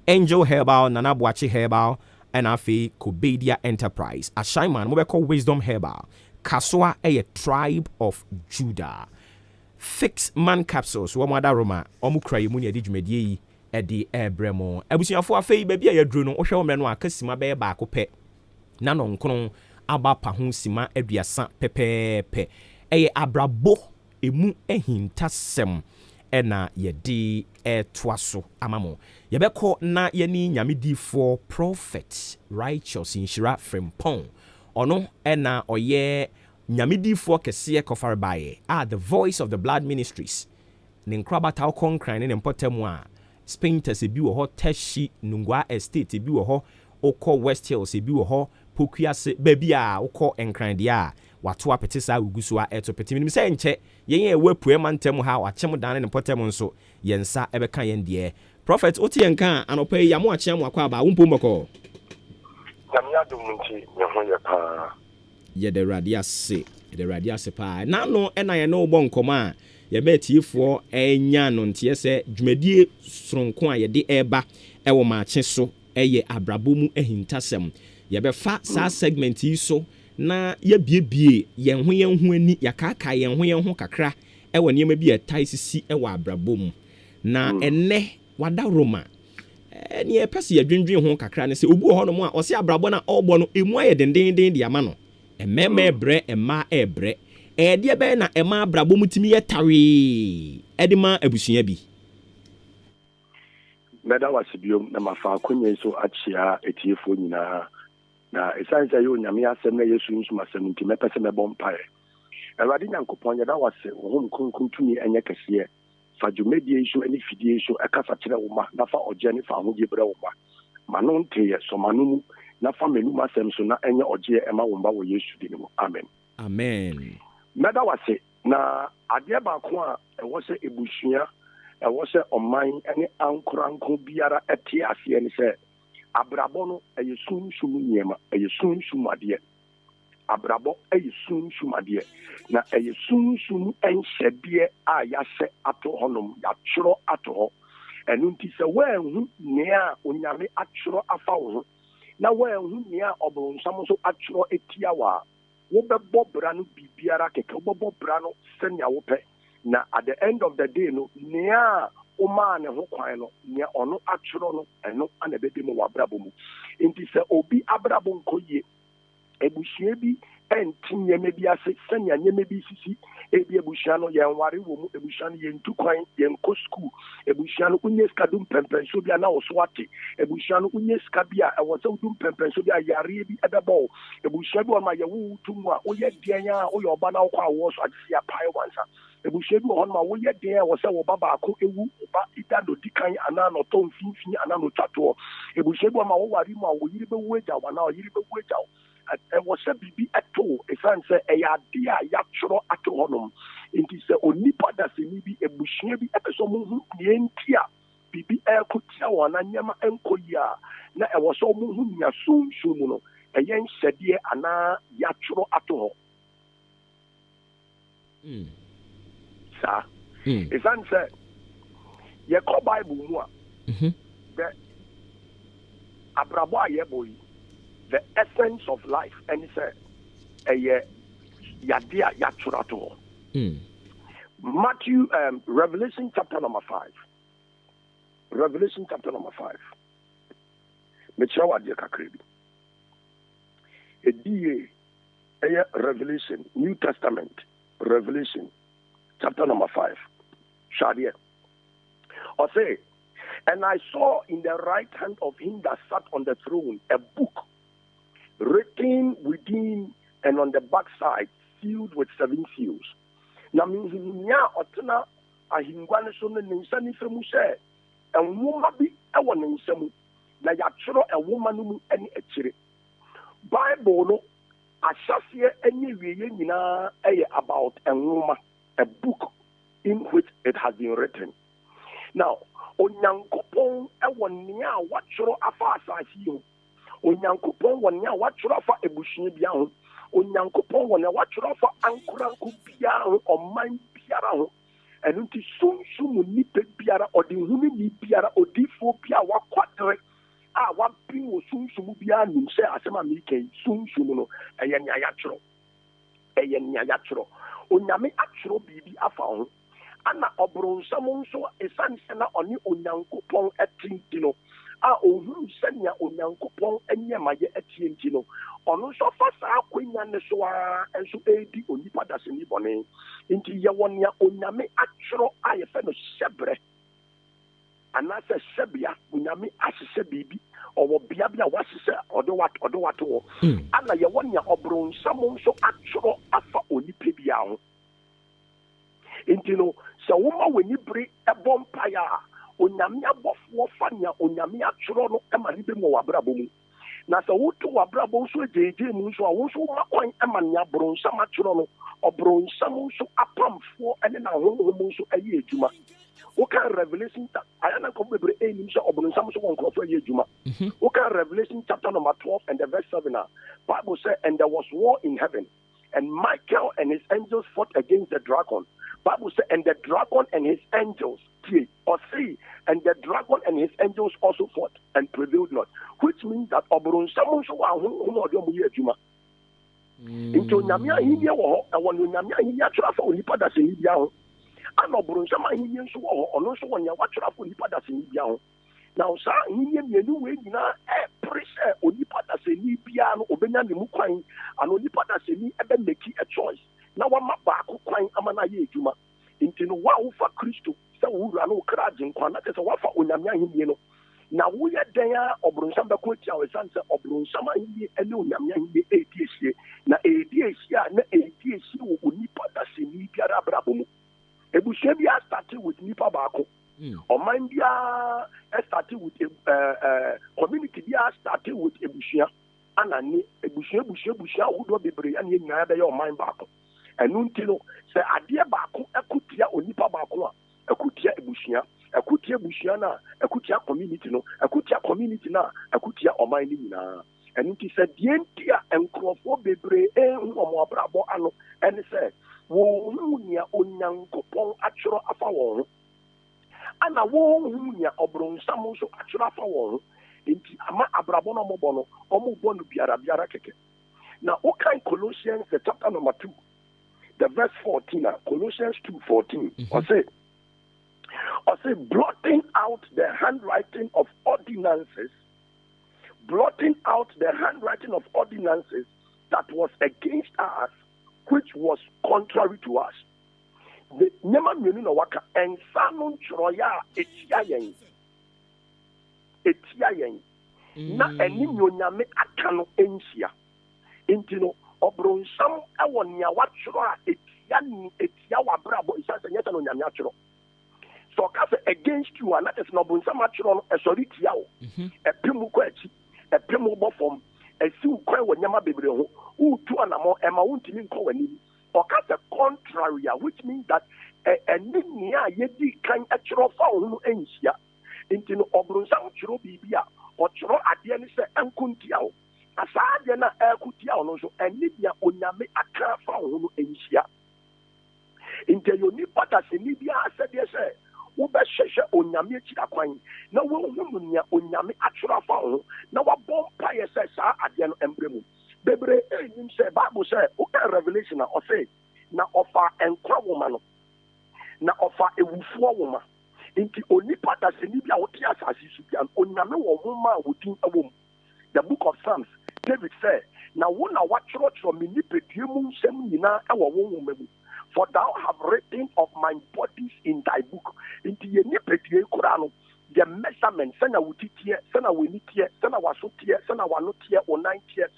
Angel Herbal, Nana Boachi Herbal, and Afi Kobedia Enterprise. Ashaiman, Mobeko Wisdom Herbal. Kaswa a tribe of Judah. Fix man capsules, Wamada Roma, Omukra Munia Dijmedi, Eddie Ebremo. Ebusia for a fay baby a druno, Osho Menua, Cassima Bear Bacope. Nanon Konon, Aba Pahun Sima, Ebia San Pepe, Abrabo, Emu Ehin Tassem. ɛna yɛde ɛtoa so ama mo yɛbɛkɔ na yɛni nyamedifoɔ prophet righteous nhyira frimpong ɔno ɛna ɔyɛ nyamedifoɔ kɛseɛ kɔfare baeɛ the voice of the blood ministries ne nkrabata wokɔnkran ne mpɔtamu a Spinters ebi wɔ hɔ Teshi Nungwa Estate ebi wɔ hɔ okɔ West Hills ebi wɔ hɔ Pokuase baabi a okɔ enkran dia wato apete saa gugu so a eto pete minim sɛ nkyɛ yɛn yɛ wapue mantam ha wakyem dan ne mpɔtam nso yɛnsa ɛbɛka yɛn deɛ prophet oti yɛn ka anopa yi yamo akyem akɔ aba wo mpom bɔkɔ yamya dum nti ne ho yɛ pa yɛ de radiase pa na no ɛna yɛ no bɔ nkɔma a yɛbɛtiefoɔ enya no nteɛ sɛ dwumadie soronko a yɛde ɛba ɛwɔ maakye so ɛyɛ abrabɔ mu ahintasɛm yɛbɛfa saa segment yi so na yɛbiebie yɛn ho ani yɛkaaka yɛn ho kakra ɛwɔ nneɛma bi ɛtae sisi ɛwɔ abrabɔ mu na ɛnɛ wada roma ne yɛpɛ sɛ yɛdwendwen ho kakra ne sɛ obu wɔ hɔ no mu a ɔse abrabɔ no ɔbɔ no emu ayɛ dendenden de ama no ɛmɛɛmɛ ɛbrɛ ɛma ɛbrɛ ɛdeɛ bɛyɛ na ɛma abrabɔ mu timi yɛ tawee ɛde ma abusua bi mɛda wasibiom na mafa akonya so akyia etiefoɔ nyinaa na esan sɛ yɛ onyame asɛm na yesu nsum asɛm nti mɛpɛ sɛ mɛbɔ mpae awurade nyankopɔn yɛda wase honhom kronkron tumi ɛnyɛ kɛseɛ fa dwumadie so ne fidie so ɛkasa kyerɛ wo ma na fa ɔgye ne fa ahodie brɛ wo ma no nteyɛ sɔmano mu na fa m'anum asɛm so na ɛnyɛ ɔgye ɛma wo mba wɔ yesu din mu amen mɛda wase na adeɛ baako a ɛwɔ sɛ ebusua ɛwɔ sɛ ɔman ne ankoranko biara ɛte aseɛ ne sɛ abrabɔ no ɛyɛ sunsum nneɛma ɛyɛ sunsum adeɛ abrabɔ ɛyɛ sunsum adeɛ na ɛyɛ sunsum nhyɛdeɛ a yɛahyɛ ato hɔnom yɛatwerɛ ato hɔ ɛno nti sɛ woanhu nea a onyame atwerɛ afa wo ho na woanhu nea a ɔbɔnsam nso atwerɛ atia wo a wobɛbɔ bra no biribiara kɛkɛ wobɛbɔ bra no sɛnea wopɛ na at the end of the day no nea womaa ne ho kwan no nea ɔno atwerɛ no ɛno ana ɛbɛbi mu wɔ abrabɔ mu nti sɛ obi abrabɔ nkɔ yie abusua bi ɛnti nneɛma bi ase sɛnea nneɛma bi sisi ebi abusua no yɛnware wɔ mu abusua no yɛntu kwan yɛnkɔ school abusua no wonyɛ sika do mpɛmpɛnso bi a na wɔso ate abusua no wonyɛ sika bi a ɛwɔ sɛ wodu mpɛmpɛnso bi a yareɛ bi ɛbɛbɔ wo abusua bi wɔ no ma yɛwo wotu mu a woyɛ deɛn a woyɛ ɔba na wokɔ awoɔ so agye sɛ yɛpae wansa abusua bi wɔ hɔ no ma woyɛ deɛn a wɔ sɛ wɔba baako ewu ɔba ida no di kan anaa na ɔtɔ mfimfini anaa na ɔtwa toɔ abusua bi wɔ ma woware mu a wɔyere bɛwu agya wo anaa ɔyere bɛwu agya wo ɛwɔ sɛ biribi ɛto ɛsiane sɛ ɛyɛ adeɛ a yɛatwerɛ ato hɔnom nti sɛ onipa dasani bi abusua bi ɛpɛ sɛ ɔmohu neɛ nti a biribi ɛrekɔ tia wɔn anaa nneɛma ɛnkɔ yi a na ɛwɔ sɛ ɔmohu nea sunsum mu no ɛyɛ nhyɛdeɛ anaa yɛatwerɛ ato hɔ saa ɛsiane sɛ yɛkɔ bible mu a dɛ abrabɔ a yɛbɔ yi the essence of life and say yadia yaturato Matthew Revelation chapter number 5 mechawa dia kakrebi edie Revelation New Testament Revelation chapter number 5 shadia or say and I saw in the right hand of him that sat on the throne a book written within and on the backside, sealed with 7 seals. Now, minya otena ahingwane so ne nsa ni femu se enwoma bi ewo ne nsam na ya twero enwoma no mu ene akire. Bible no ahyase enye wieye nyina eye about enwoma, a book in which it has been written. Now, onyankopon ewo nea watwero afa asase yo. Onyankopɔn wɔ nea watwerɛ afa ebusua bia ho onyankopɔn wɔ nea watwerɛ afa ankoranko biara ho ɔman biara ho ɛno nti sunsum nipa biara ɔde hunu ni biara odifoɔ bia wakwadere a wabin wɔ sunsum biara nim sɛ asɛm a meka yi sunsum no ɛyɛ nea yɛatwerɛ onyame atwerɛ biribi afa ho ana ɔboronsam nso ɛsiane sɛ na ɔne onyankopɔn ɛte nti no ohun senya onyankopon enyema ye atie nti no ono so fa saa kwanya ne so a enso edi onipa dase ni bone nti ye wonia onyame atworo aye fe no hyebre anase hyebia onyame ahyehye bibi owo bia bia wasese odo wato ana ye wonia obronsam nso atworo afa onipa bia ho nti no so woma weni bere ebompaya onyame abofo fanya onyame atworo no ema ni be mo wabrabo mu na so woto wabrabo so jeje mu so wo so makwan ema ni abronsam atworo no obronsam so apamfo ene na ho mu so aye adwuma wo kan Revelation ayana ko bebre enim so obronsam so won krofo aye adwuma wo kan Revelation chapter number 12 and the verse 7 Bible say and there was war in heaven and Michael and his angels fought against the dragon. Bible says, and the dragon and his angels, and the dragon and his angels also fought and prevailed not. Which means that Obrun Samun so into Namia India or one Namia India Trafa Unipa das in India. And Obrun Sama Indian so or also one Yawacha Unipa das in India. Now, sir, Indian way, pressure Unipa das in India, Obena Mukain, and Unipa das in India, make a choice. Na wama baako kwan amana ye adwuma nti no wa ufa Kristo se wura no kra jinkwa na tese wafa onyame ahimie no na wo ye den a obronsam be ko tia we sanse obronsam ahimie ene onyame ahimie ediesie na ediesie na ediesie wo onipa da se ni biara brabo mu ebusie bia started with nipa baako oman bia started with community bia started with ebusia anani ebusia wo do bebre ane nyina be ye oman baako enunti se ade baako akutia onipa baako a akutia ebusia na akutia community no akutia community na akutia oman ni nyina enunti se dientia enkrofo bebre omo abrabo ano ene se wo hunya onyankopon atworo afa won ana wo hunya obronsam so atworo afa won enti ama abrabo no mobo no omo bo no biara keke na okan Colossians chapter number 2 the verse 14, Colossians 2:14, I say, blotting out the handwriting of ordinances that was against us, which was contrary to us. The nema menu no waka ensanon chroya etiayen na eni nyonyame akano ensia intino obronsam ewonia watchro a etia wabrabo isanse nyeta no nyame atchro so ka say against you and that is no obronsam atchro no esori tia wo epemu ko achi epemu bofom esi ukwa wonyama bebre ho utu anamo ema wuntimi nko wani o ka say contrary which means that eni a yedi kan atchro fa wo no enhia intino obronsam tchro bibia o tchro ade ni se enkuntia wo asade na akutia ono so enibia onyame aka fa ho no enhia inte yoni pata se nibia asade se wo be hwehwe onyame akira kwan na wo hu nya onyame atwora fa ho na wa bompa ye se sa ade no embremu bebre enyim se Bible se o Revelation na o say na ofa enkwa woma no na ofa ewufuo woma inti oni pata se nibia wo tia asasi su bia onyame wo homa wodin awom. The book of Psalms, David said, now one our church from minipedium semina our woman, for thou have written of my bodies in thy book. Into ye nipedie Kurano, the measurement, sena wutitie, sena winitie, sena wasutie, sena wanutie, or 9 years,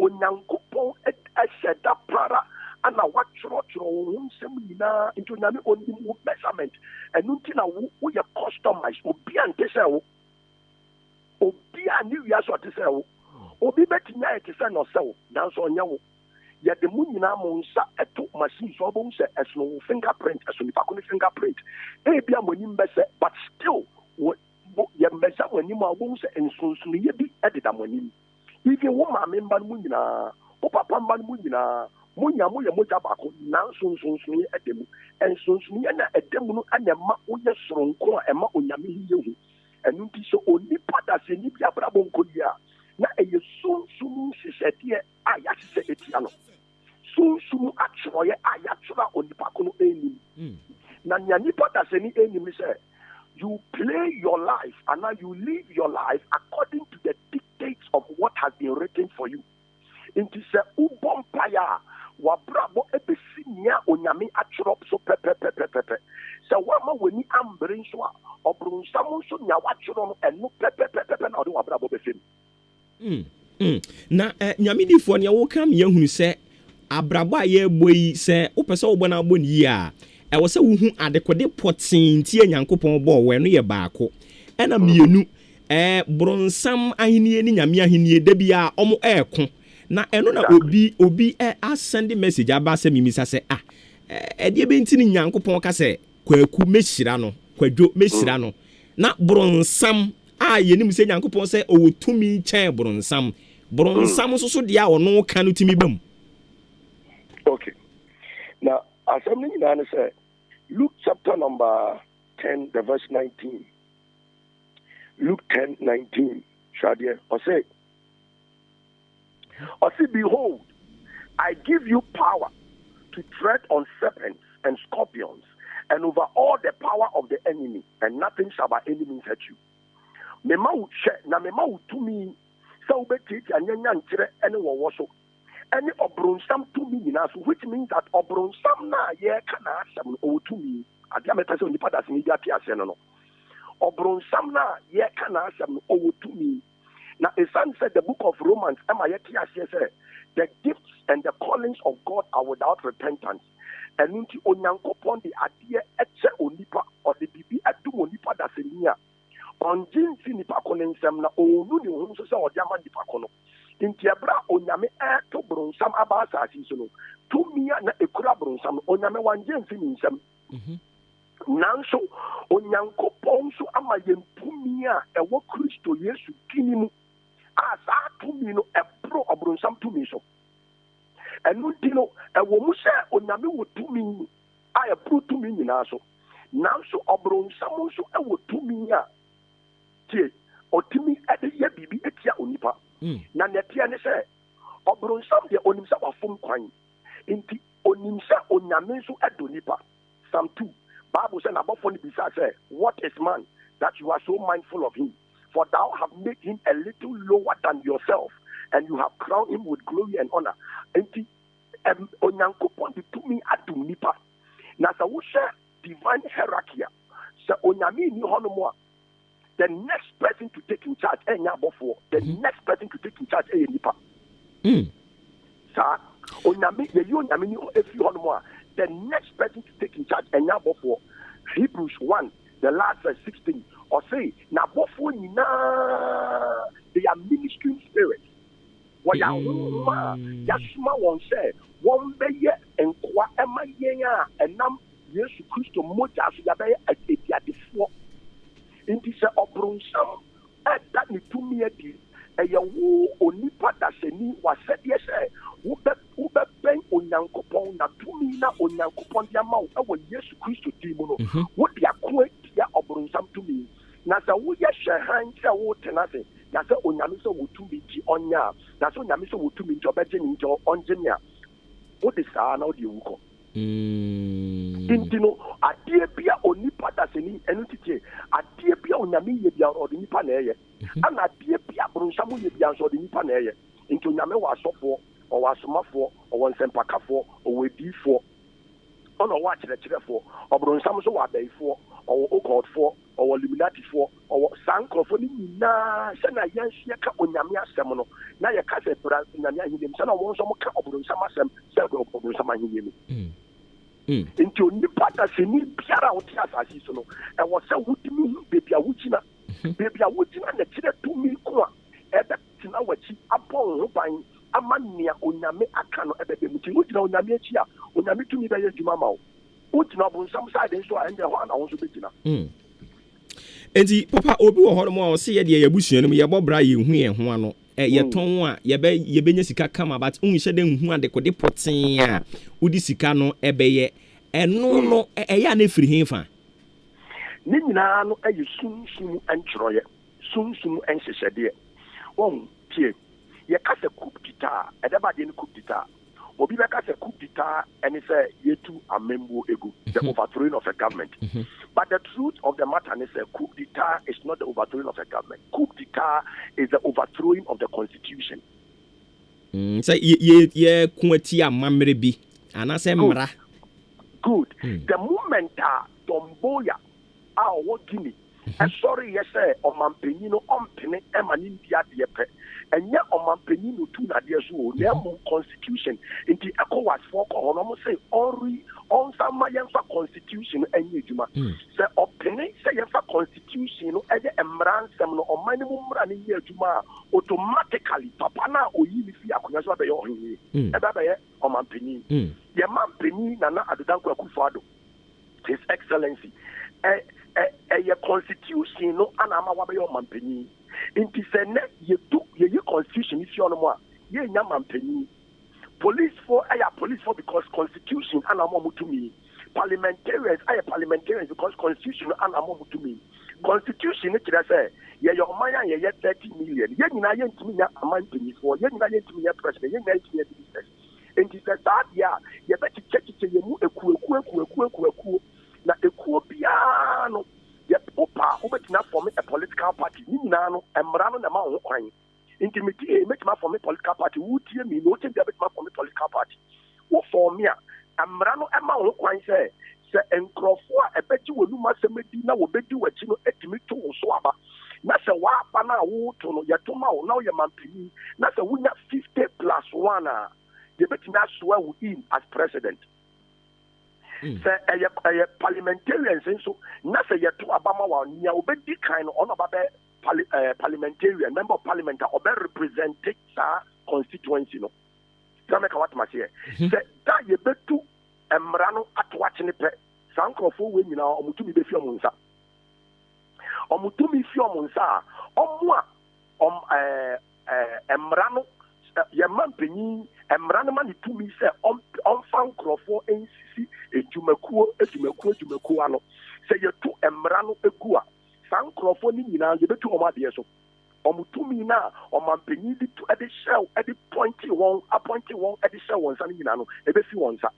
onyankupon et esheda prara, and a what church from semina into nami only measurement, and until we are customized, obian tesel. Obi ani wiase ote se wo obi betinya ete se no se wo nanso onya wo ye de mu nyina mo nsa eto machine so bo nse esno fingerprint esno nipa ko fingerprint e bia mo nim bese but still ye mbesa mo nim a bo nse ensonsun ye bi ededa mo nim even wo ma memba mu nyina wo papa mba mu nyina mo nya mo ye mo ja ba ko nanso nsonsun ye edemu ensonsun ye na edemu no anema wo ye soronko a ema onyame ye hu enunti so onipa da se ni bia brabo nkolia na eye sunsun sisete aya sise etia no sunsun atwoye aya twora onipa ko no enim na nya nipa da se ni enim se you play your life and now you live your life according to the dictates of what has been written for you. Into se ubompaya wabrabo ebesinia onyame atwerop so pepe. Se wama weni ambrin so obrunsamu so nya watwero no enu pepe na ode wabrabo befem. Na nyamedifo ne wo kam yehunu se abrabo aye boyi se wopese wo bona bo ni a ewo se wo hu adekode potin tie nyankopon bo we no ye baako ena mienu bronsam ahenie ni nyame ahenie da bia omo eko na eno na obi send message aba se mimisa se ede be ntini nyankopon ka se kwaku mehira no kwadwo mehira no na bronsam yenim se nyankopon se owotumi chen bronsam so dia ono ka no timi bam. Okay. Now, as I'm looking at it, Luke chapter number 10, the verse 19. Luke 10:19. Shadia, I say, behold, I give you power to tread on serpents and scorpions and over all the power of the enemy, and nothing shall by any means hurt you. Mema to me, so betty and yan any one so. Any obronsam to me, which means that obronsam na ye kana asem o to me. Adiameta se nipa das ni dia ase no. Obronsam na ye kana asem o to me. Now a son said the book of Romans, the gifts and the callings of God are without repentance. And unti onyankopon the adie eche onipa or the bibi adu onipa das nia. On jinsi nipa konensem na onu ni hu so se odiama nipa kono. Intiabra onyame to bronsam abasa asiso to mia na ekura bronsam onyame wanje mfini nsam nanso onyankopon so amayem tumia ewo Kristo Yesu kinimu asa tumi no ebro obronsam tumi so enu dino ewo mu se onyame wo tumi a ebro tumi nyina so nanso obronsam so ewo tumi a tie otimi ade ye bibi etia onipa na netia ne se obronsam de onimsa wafom kwan inti onimsa onyame so adonipa. Psalm 2 Bible says above the beside say, what is man that you are so mindful of him? For thou have made him a little lower than yourself, and you have crowned him with glory and honor. Inti onyankopon de to me adonipa. Na sa wo share divine hierarchy. Se onyame ni honomo the next person to take in charge, the next person to take in charge, nipa. Sir, the next person to take in charge, Hebrews 1, the last verse 16, or say, they are ministering spirits. What Yashma won't say, one bay and qua emma and nam yes Christo moja yabe at the four. Inti se obronsam that ni tumi edi eyewu onipa daseni wasedi se wo be ben onyankopon na tumi na onyankopon dia ma wo Yesu Kristo di mu no wo dia ko dia obronsam tumi na sa wo ye hyehan se wo tenase ya se onyame se wo tumi di onya na se onyame se wo tumi njo beje ni njo onjenia wo de sa na wo di wuko intino adie bia onipa daseni enutite adie bia onyame ye bia odi nipa na eye ana adie bia bronsam ye bia so odi nipa na eye into nyame wa sofo o wa somafo o won sempakafo o wedifo ono wa kyerɛkyerɛfo o bronsam so wa baifo o ogodfo o illuminatifo o sankrofo ni nyina sɛ na yɛnhye ka onyame asɛm no na yɛ ka sɛ bra nyame ahinem sɛ na wɔn nso mo ka obronsam asɛm sɛ obronsam ahinem into onipa daseni biara wo tia asase so no ɛwɔ sɛ wodimi beebi a wogyina na kyerɛ tumi ko a ɛbɛtena w'akyi abɔ ho ban ama nea onyame aka no ɛbɛbɛ mu nti wogyina onyame akyi a onyame tumi bɛyɛ adwuma ma wo wogyina ɔbonsam side nso a ɛnyɛ hɔ a na wo nso bɛgyina enti papa obi wɔ hɔ no mu a ɔse yɛdeɛ yɛabusua no mu yɛbɔ bra yɛhu yɛn ho ano yɛtɔn a yɛbɛnya sika kama but unhyɛ dɛ nhu adekode poten a wodi sika no ɛbɛyɛ ɛno no ɛyɛ na firi hefa ne nyinaa no ɛyɛ sunsum ɛnkyerɛyɛ sunsum ɛnhyehyɛdeɛ wɔn tie yɛka sɛ coup d'etat ɛdɛba deɛ no coup d'etat obi beka say coup d'etat and say yetu amembo ego the overthrowing of a government. But the truth of the matter is that coup d'etat is not the overthrowing of a government. Coup d'etat is the overthrowing of the constitution. So ye kuati amamre bi anase mra. Good. The moment Domboya our Guinea. Sorry, yes, sir, on Mampenino, on Pene, Emanindia, Diepe, and yet on Mampenino, two Nadia, so their constitution in the ECOWAS for almost say, Ori, on some Mayanfa constitution, and Yujuma. Say, Opene, say, Yafa constitution, and the Emran Seminole, or minimum running here, Juma, automatically, Papana, or Yifia, Kunaswa, Ebabe, on Mampeni. Yaman Penny, Nana, Adanko Kufado, His Excellency. A constitution no anama wabe yo mampeni inti se ne ye constitution if you no ye nya mampeni police for because constitution anama mutumi parliamentarians because constitution anama mutumi constitution ne kira say ye yo man ye 30 million ye nyina ye ntimi nya amampeni for ye nyina ye ntimi nya president ye nyina ye ntimi business inti se that ye be check ye mu eku na ekuo bia no ye opa obetina form a political party ni nyina no emra no na ma ho kwan intimidate metima form a political party wo tie mi no tie betima form a political party wo form ya emra no ema ho kwan se enkrofo a ebeji wonu masemedi na wo bedi wachi no etimi to wo so aba na se wa aba na wo to no ye to ma wo na wo ye mampini na se wunya 50+1 a ye betina so wo in as president. Say a parliamentarians so na say you to abama wa nya obedi kind on ababe parliamentarian member of parliament or be representing sa constituency no make what ma say say that you betu emra no atwache ne pe sankrofo we nyina omutumi be fi omunsa omu a emra no ye mampenyi emra no ma ni tumi say on fan krofo ensisi ejumakuo ano say ye to emra no egua san krofo ni nyina ye betu omade so omutumi na omampenyi di to ede shell ede appointing one ede shell one san nyina no ebe fi one sa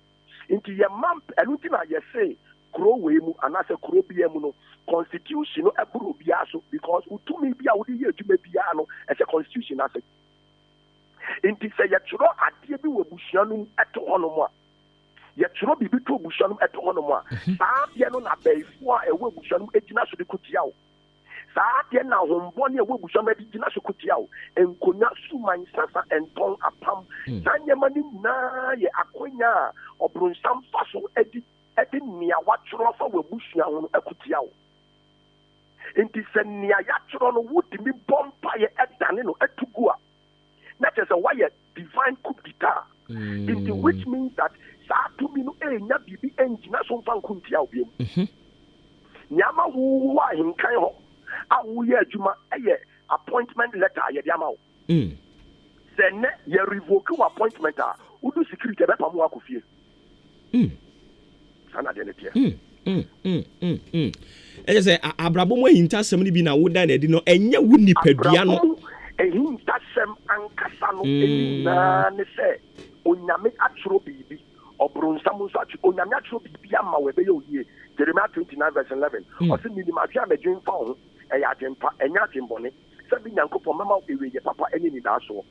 inti ye mam enuti na ye say kro we mu anase kro bia mu no constitution no eburo bia so because utumi bia wo di ye ejuma bia no e say constitution ase inti say ye churo ade bi wo busuanu eto hono a ye churo bibi to busuanu eto hono a saa bia no na baifo a ewo busuanu ejina so de kutia wo saa bia na hombo ne ewo busuanu ejina so kutia wo enkonya suman sasa enton apam sanyema ni na ye akonya obrunsam faso edi nia wa churo fa wo busuanu ekutia wo inti se nia ya churo no wudi mi bompa ye edane no etugua. That is why a divine coup d'etat, which means that Satumino enya bibi engine so fan kuntia obiem. Nyama wu wa hinkan ho a wu ye adwuma eye appointment letter ye diama wo. Se ne ye revoke wa appointment a udu security be pamu akofie. Sana de ne tie. Eye say abrabo mo hinta asem ni bi na wo dan na di no enya wu nipadua no. Ehintasem ankasano na ne se onyame atro bibi obronsam so atro onyame atro bibi ama we be ye Jeremiah 29:11 o se minima twa medwen fa ho e ya adwempa enya adwembone se bi nyankopon mama ewe ye papa eni ni da so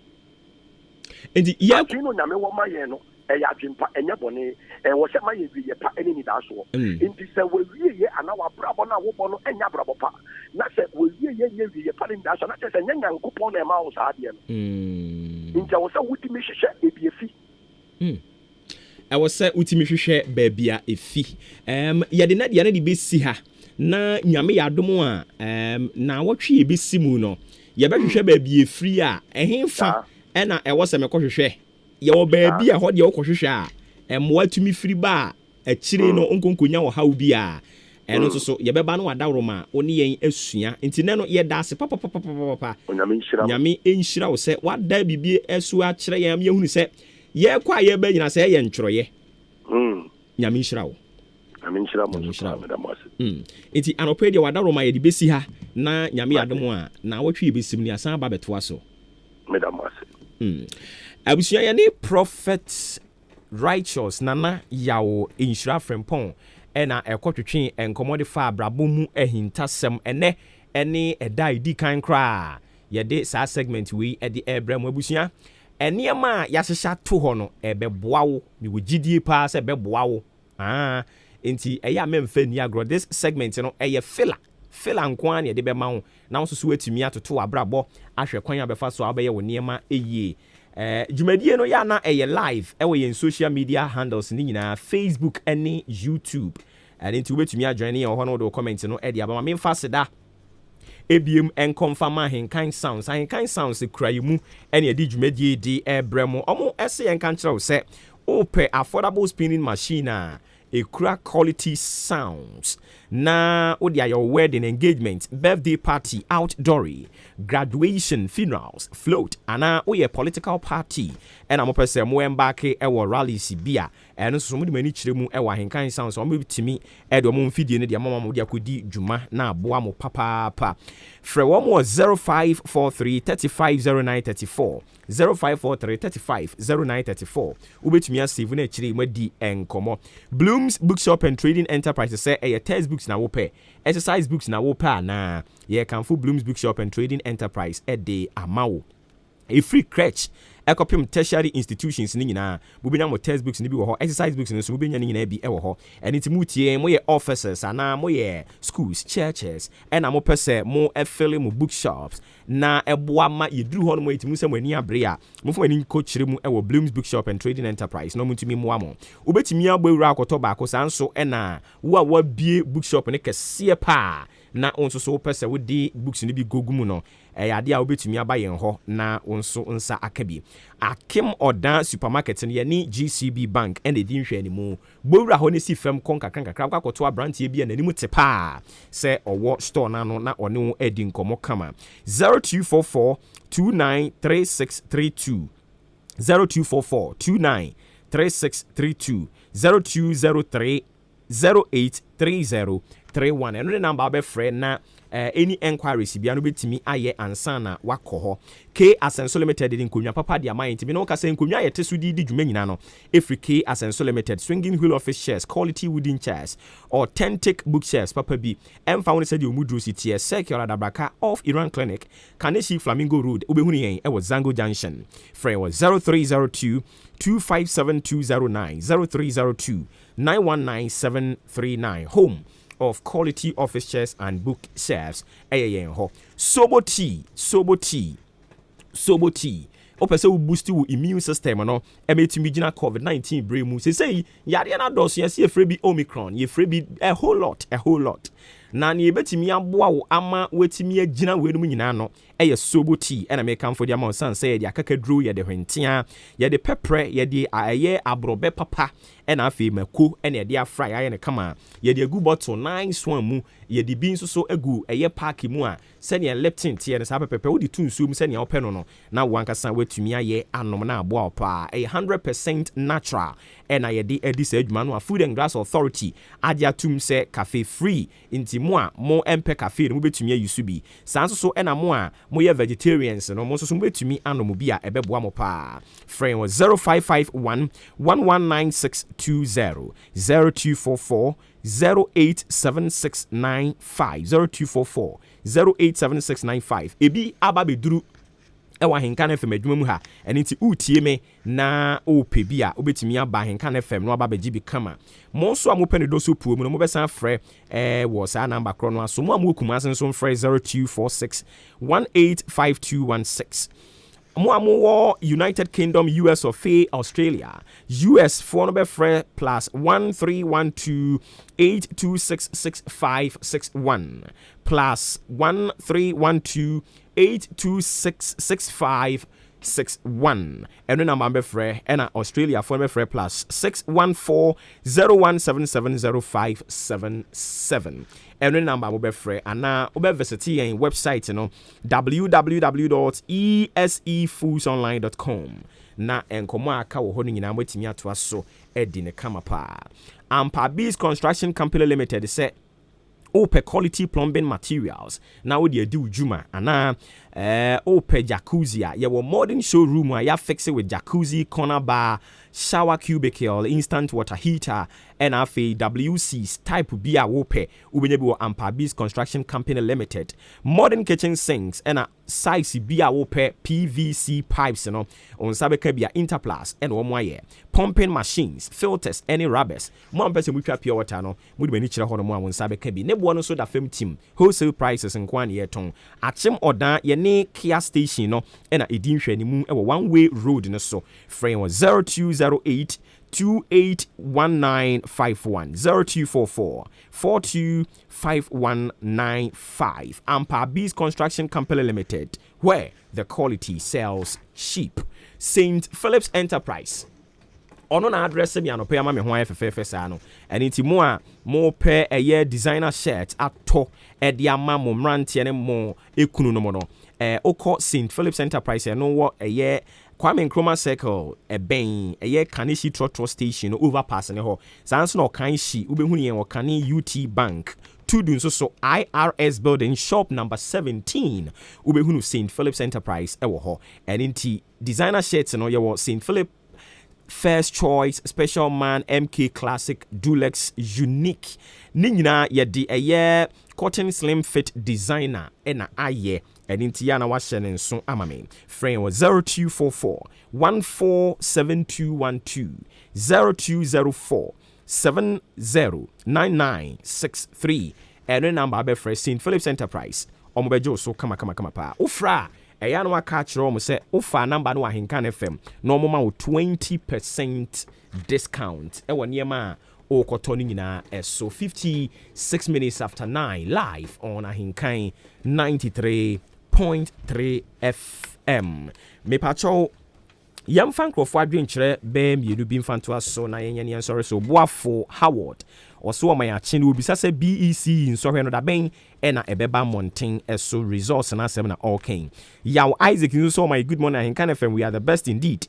enti ya no nyame wo ma ye no e ya adwempa enya bone e wo se ma ye wi ye pa eni ni da so enti se we wi ye ana wa brabo na wo bo no enya brabo pa na se we wi ye nye wi ye pa ni da so na se nya nyankopon na ma wo sa ade no enti wo se wutimi hwehwe ebiefi I was say utimi hwehwe baabia efi ye de na de na de besi ha na nyame ya adom a na wotwe ebesi mu no ye be hwehwe baabia efri a ehemfa ena e wo se mekɔhwehwe ye wo baabia ho de wo kɔhwehwe a emwa tumi firi ba akire no onkonkonya wo hawo bi a eno so ye beba no wadawroma oni yen asua nti ne no ye da ase papa nyame enhyira wo se wada bibie asu a kire yam ye hunu se ye kwa ye ba nyina se ye ntworoye nyame nhyira wo enti anope de wadawroma ye de besi ha na nyame adom a na wotwe besim ni asan ba beto aso medamase abusua ye ne prophet righteous nana yawo inshira frempon ena ekotwetwe enkomode fa abrabo mu ahintasem ene eda idi kan kra yede sa segment we ede ebrem abusua eniema yahyeha to ho no ebeboa wo mi wogidie pa se beboa wo enti eya memfa ni agro this segment no eye filler nkwan ne de be ma wo na so so atumi atoto abrabo ahwe kwan abefa so abaye wo niema eyie jumadie no ya na eye live ewe yen social media handles ni nyina Facebook ene YouTube and enti wobetumi adjoin ye ho no do comment no e de aba ma memfa seda ebiem enconfirm ahenkan sounds krayimu ene edi jumadie di ebremo omo ese yenkan kire se ope affordable spinning machine a crack quality sounds na odia your wedding engagement birthday party outdoory graduation funerals float ana oye political party and am person mo embarke e wo rallies bia eno so mo de mani kire mu e wa henkan sounds o mo bitimi e de mo mfidie ne de mama mo de akodi djuma na aboa mo papa frɛ wo mo 0543 350934 0543 350934 ubetumi asave na kire ma di enkomo Bloom's Bookshop and Trading Enterprises say a textbooks na wo pɛ exercise books na wo pɛ na ye kan fu Bloom's Bookshop and Trading Enterprise e de amawo a free crèche ekopim tertiary institutions ni nyina bubenya mo textbooks ni bi wo ho exercise books ni so bubenya ni nyina bi e wo ho eni ti mutie mo ye offices ana mo ye schools churches ena mo pese mo affiliate mo bookshops na eboa ma yeduru ho no mo etimu se mo ani abre a mo fo ani nkokyire mu e wo Bloom's Bookshop and Trading Enterprise no mutumi mo amo obetimi agbawura akoto ba akosa nso ena wa bie bookshop ne kese pa na onso so pese wo di books ni bi gogumu no ade a obetumi aba yen ho na onso nsa akabi Akim Odan supermarket ne ni GCB bank and edi nhwe ni mu bowura ho ne si fam konkakra kwakoto abrantie bi na nimu tepa se owo store na no na one wo edi nkomo kama 0244 293632 0244 293632 0203 083031 and the number be friend na any enquiries bia no betimi aye ansana wakoho K Asenso Limited in Kunya papa dia mind me no ka say Kunya yete so di dwuma nyina no every K Asenso Limited swinging wheel office chairs quality wooden chairs authentic bookshelves papa bi emfa won say di omudro city secure adabraka off Iran Clinic Kaneshi Flamingo Road obehunu yen e was Zango Junction frame was 0302 257209 0302 919739 home of quality office chairs and bookshelves. Sobo tea. Opese boost your immune system no emetimi gina COVID-19 brain mu say yare na dos yesi efrebi Omicron ye frebi a whole lot na ne ebetimi aboa wo ama wetimi agina wenum nyina no sobo tea and make come for the amount san say ya kakadru ye de hwentia ye de pepre ye de aye abrobe papa and afi mako and ye de afry aye ne kama ye de agu bottle 9 swan mu ye de bi nso so agu eye park mu a send ye leptin tie ne sa pepe wo de tunsu mu send ye opɛ no na wankasa wetumi aye anom na aboa pa 100% natural and ye de edis adwuma no Food and Grass Authority adia tum say cafe free inti mo a mo empe cafe no betumi ayusu bi sanso so ena mo a mo ye vegetarians no mo so betumi anom bi a ebeboa mo pa friend was 0551 119620 0244 087695 0244 087695 ebi aba beduru ewa henkan FM adwuma mu ha ene nti utie me na ope bi a obetimi aba henkan FM no aba beji bi kama mo so amope ne doso puo mu no mo besan frɛ wo sa number kro no aso mo amokum asenso frɛ 0246 185216 Mo United Kingdom, US of A, Australia. US for number free plus 1312 8266561 plus 1312 8266561 and number free and Australia for number free plus 61401770577 and number mobile free and now visit your website www.esefoodsonline.com na enkomo aka wo ho nyina matimi ato aso edi ne kama pa Ampa Bees Construction Company Limited say open quality plumbing materials now with the do juma and open jacuzzi. You have modern showroom where you fix it with jacuzzi, corner bar, shower cubicle, instant water heater, and WC's type B a wope. Ubenyebi Ampabis Construction Company Limited. Modern kitchen sinks and a size B a wope PVC pipes, on Sabeka be Interplast and one pumping machines, filters, any rubbers. One person we pure water no. Would be nature on one Sabeka be. Never one so that film team wholesale prices in Kwan year ton. Achim Oda ye Kia station no and a edinshwe ni mu one way road no so. Frame was 0208 281951 0244 425195. Ampabis Construction Company Limited, where the quality sells cheap. St. Philip's Enterprise. Ono na address me anope ama me ho afefe sa no. Eni ti mo a mo pe eye designer shirt ato e de ama mo mrantie ne mo ekunu no mo no. Oko St. Philip's Enterprise no wo eye Kwame Nkrumah Circle ben eye Kanishi Trotro Station overpass ne ho. Sanso no kan shi ubehunu ye wo Kani UT Bank. Tudun so IRS building shop number 17 ubehunu St. Philip's Enterprise e wo ho. Eni designer shirts no ye wo St. Philip First Choice, Special Man, MK Classic, Dulux, Unique. Nina ye di a cotton slim fit designer ena aye and intiana washen so amame. Frame was 0244 147212 0204 709963 and the number be fresh St. Philip's Enterprise. Omobejo so kama pa. Ufra eya no aka kire o mo se ofa number no ahenkan FM no mo ma 20% discount e woni ma o koto ni nyina so 56 minutes after 9 live on Ahenkan 93.3 FM. Me pacho yam fan crofo adwenkyere be mienu bi mfanto aso na yenye nsore so Obuoba Howard also my achi no bisa se BEC nsore no da ben ena ebeba mountain eso resource na asem na okay yaw Isaac nso my good morning Ahenkan FM we are the best indeed.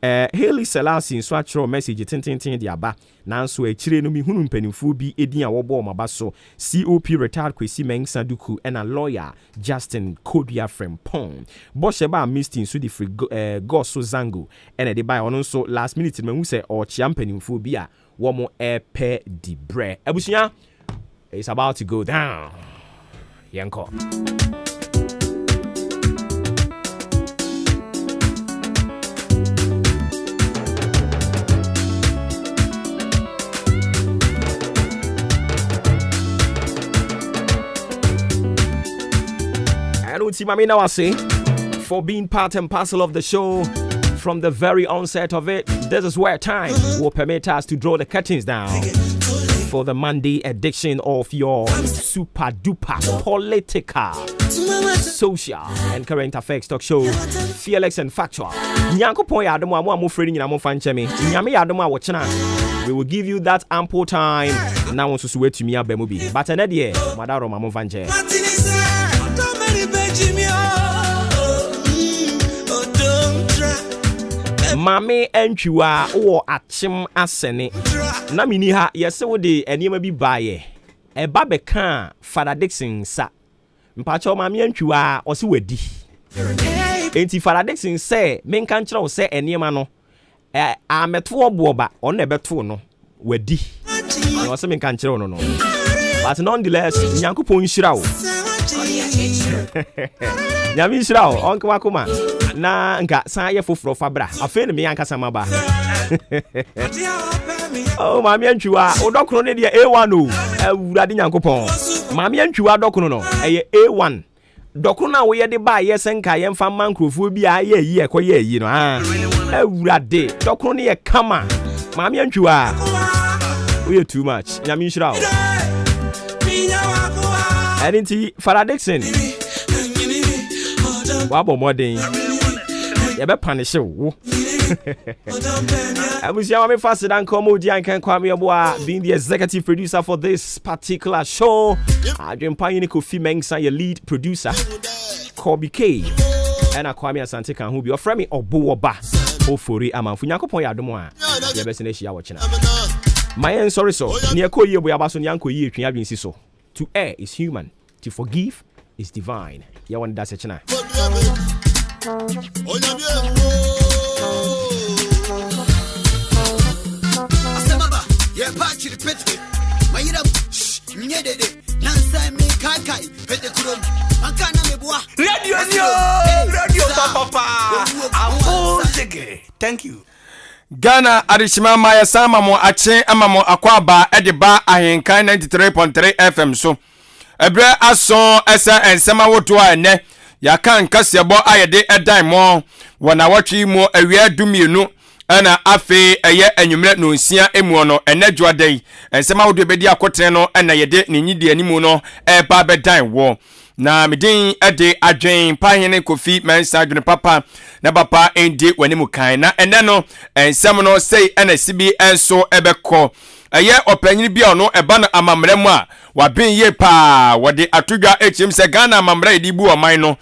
Haley Selassie so atro message tintintin di aba nanso akire no mi hunu mpanimfo bi edin a wobo maba so COP retired Kwesi Mensah Duku ena lawyer Justin Kodia Frempong Bosheba Mistin so di free Goso Zango ena de buy ono so last minute man hu se o chia mpanimfo bi a wo mo epe di bre abusunya is about to go down yanko. For being part and parcel of the show from the very onset of it. This is where time will permit us to draw the curtains down for the Monday edition of your super duper political, social and current affairs talk show, Fearless and Factual. We will give you that ample time. Now want to swear to me a bemubi. But another year, Madaro Mamo Vanje. Mame entwa o achim asene na mini ha yese wo de enema bi baaye e ba beka Father Dixon sa mpacho mame entwa o se wadi enti Father Dixon say menka nkyere wo se enema no ameto Obuoba on na beto no wadi no se menka nkyere no but nonetheless nyankopon nhira wo nyami nhira wo onko makoma na nka san ye foforo fabra afi ne me yanka samaba oh mami antwa odokro ne de A1 o awurade nyankopon mami antwa dokro no eye A1 dokro na wo ye de ba ye senka ye mfa mankrofo bi a ye yi ekoye yi no awurade dokro ne ye kama mami antwa we too much nyami nhira o Edinti Father Dixon wabo modern you be punish you. I wish you me faster than AHENKAN933 being the executive producer for this particular show. Adrian Payiniko Mensah, your lead producer. Kobe K. And Kwame Asante kan who be your friend Obuoba Ofori Amanfo. Nyankopon ya domo a. You be sene shia watching. My end sorry so. Near ko ye boy abaso nyanko ye twa adwin si so. To err is human, to forgive is divine. You want that search na. Asemaba, ye pachi repete. Mayira, nyedede. Nansa me kai pete kurom. Makana mebua. Radio Papa. Thank you. Ghana Arishima Maya Sama mo ache ama mo akwaba edeba ahenkan 93.3 FM so. Ebre ason esa ensema woto a ene yaka nkasebo ayede edan mo wana watwi mo awia dumienu ana afe eye anwumre no nsia emu no enadwadai ensema wodo bedi akotre no ana yede ne nyidi animu no eba bedan wo na midin ede adwen pahene kofi mensa adwen papa na papa endi wanimu kan na ene no ensem no sei ana sibi enso ebekọ eye opanyini bia no eba na amamremu a wabin ye pa wode atudwa echim se Ghana amamra edibu oman no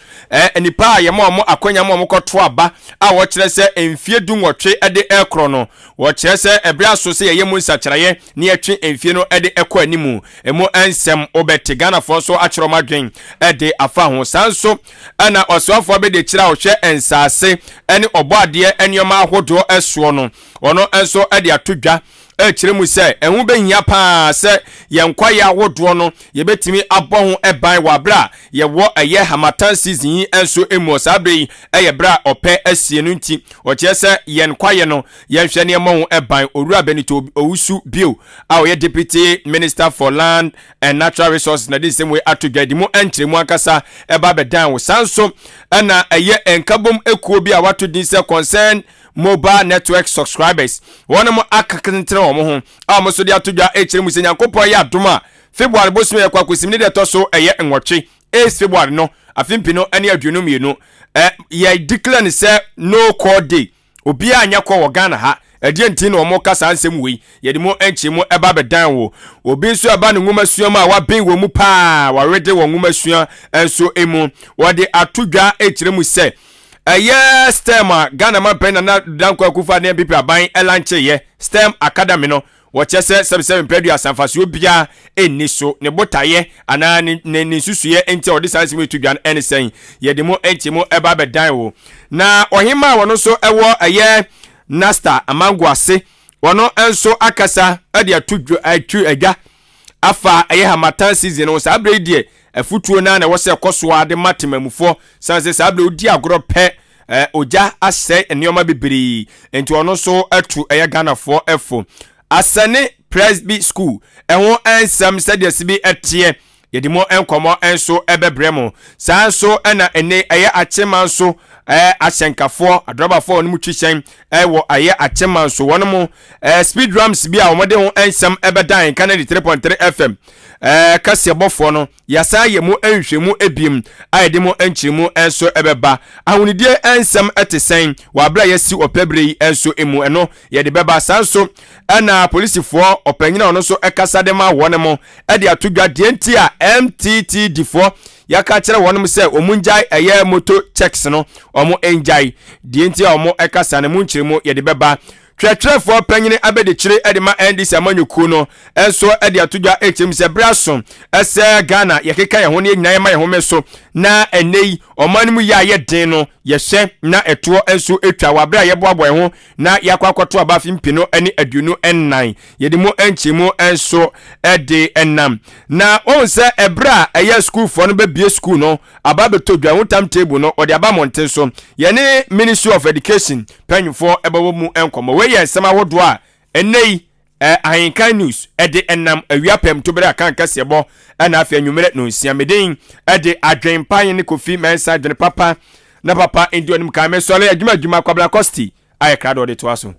enipa ye mo akonya mo koto aba a wo kire se emfie dunwotwe ede ekro no wo kire se ebra so se ye mu nsakiraye ne etwe emfie no ede ekọ animu emu ensem obete Ghana fo so akiro madwen ede afa ho sanso ana osofo be de kira wo hwe ensase ene oboade enioma ahodo eso no ono enso ede atudwa echiremu se ehu behia pa se yenkwa ya wodo no yebetimi abọ ho eban wabra ye wo eye hamatan season enso emu sabre eye bra ope asienu nti o che se yenkwa ye no yenhwe ne mo ho eban Owura Benito Owusu Bio a o ye deputy minister for land and natural resources na this same way atugadi mu enchiremu akasa eba bedan wo sanso na eye enkabom ekuo bi a wato din se concern mobile network subscribers one mo akakentre wo mo ho a mo so dia todwa echiremu se nyankopon ya doma February bosu ye kwakosim ne to so eye enwotwe February no afimpi no ene adwenu mienu ye declare say no call day obi anya kwa wo Ghana ha edi nti na omo kasa ansem wei ye de mo enchemu eba bedan wo obi so eba ne nwoma suam a wa ben wo mu pa wa rede wo nwoma suam enso emu wo de atodwa echiremu se STEM Ghana man pen na dankwa kufa ne pipi aban elanche ye STEM Academy no wochese 77 pedu asanfasio bia eniso ne botaye ana ne susuye enti odi sanse me tudwan enisen ye de mo enti mo eba bedan wo na ohima wono so ewo eye Nasta Amangwase wono enso akasa ade atudwo atu agya afa eye hamatan season no sabre die afutuo na wose koso ade matemamufo sanse sabre odi agoro pe oja ase enioma bibiri enti ono so atu eye Ghana for efo asane Presby school eho ensam sede sibi etie yedimo enkomo enso ebebremo sanso na ene eye achemanso ahenkafo adrobafo no mutwihyen wo aye achemanso wono speed drums bi a womode ho ensam ebedan Canada 3.3 FM kase bofo no yasa ye mu enhwemu ebiem ayedimo enchirimu enso ebeba ahunidie ensam etesen wabra yesi opebrei enso emu eno yede beba sanso na polisifo opanyina ono so ekasade ma wonemo ede atudwa dienti a MTTD4 yaka kire wonum se omunjai eye moto checks no omo enjai dienti a omo ekasa ne munchirimu yede beba twetwefo panyine abede kire edema NDC amanyuku no enso ede atudwa echim se braso ese Ghana yekeka ye ho ne nyina ye ma ye ho meso na enei omanmu ya ye den no ye hye na eto enso etwa wabra ye boaboy ho na yakwakoto abafimpi no ene aduonu ennan ye de mo enchimu enso ede enam na onse ebra eye school for no bebie school no ababetodwa ho timetable no ode abamonten so ye ne Ministry of Education panyufo ebawo mu enkomo ye sema wodo a enei ahenkan news ede enam awiapem to bere akan kasebo ana afi anwumere no nsia medin ede adwen pan ne kofi mensa adwen papa na papa endi onim kan me sole adwuma kwabla costi ayekra do de to aso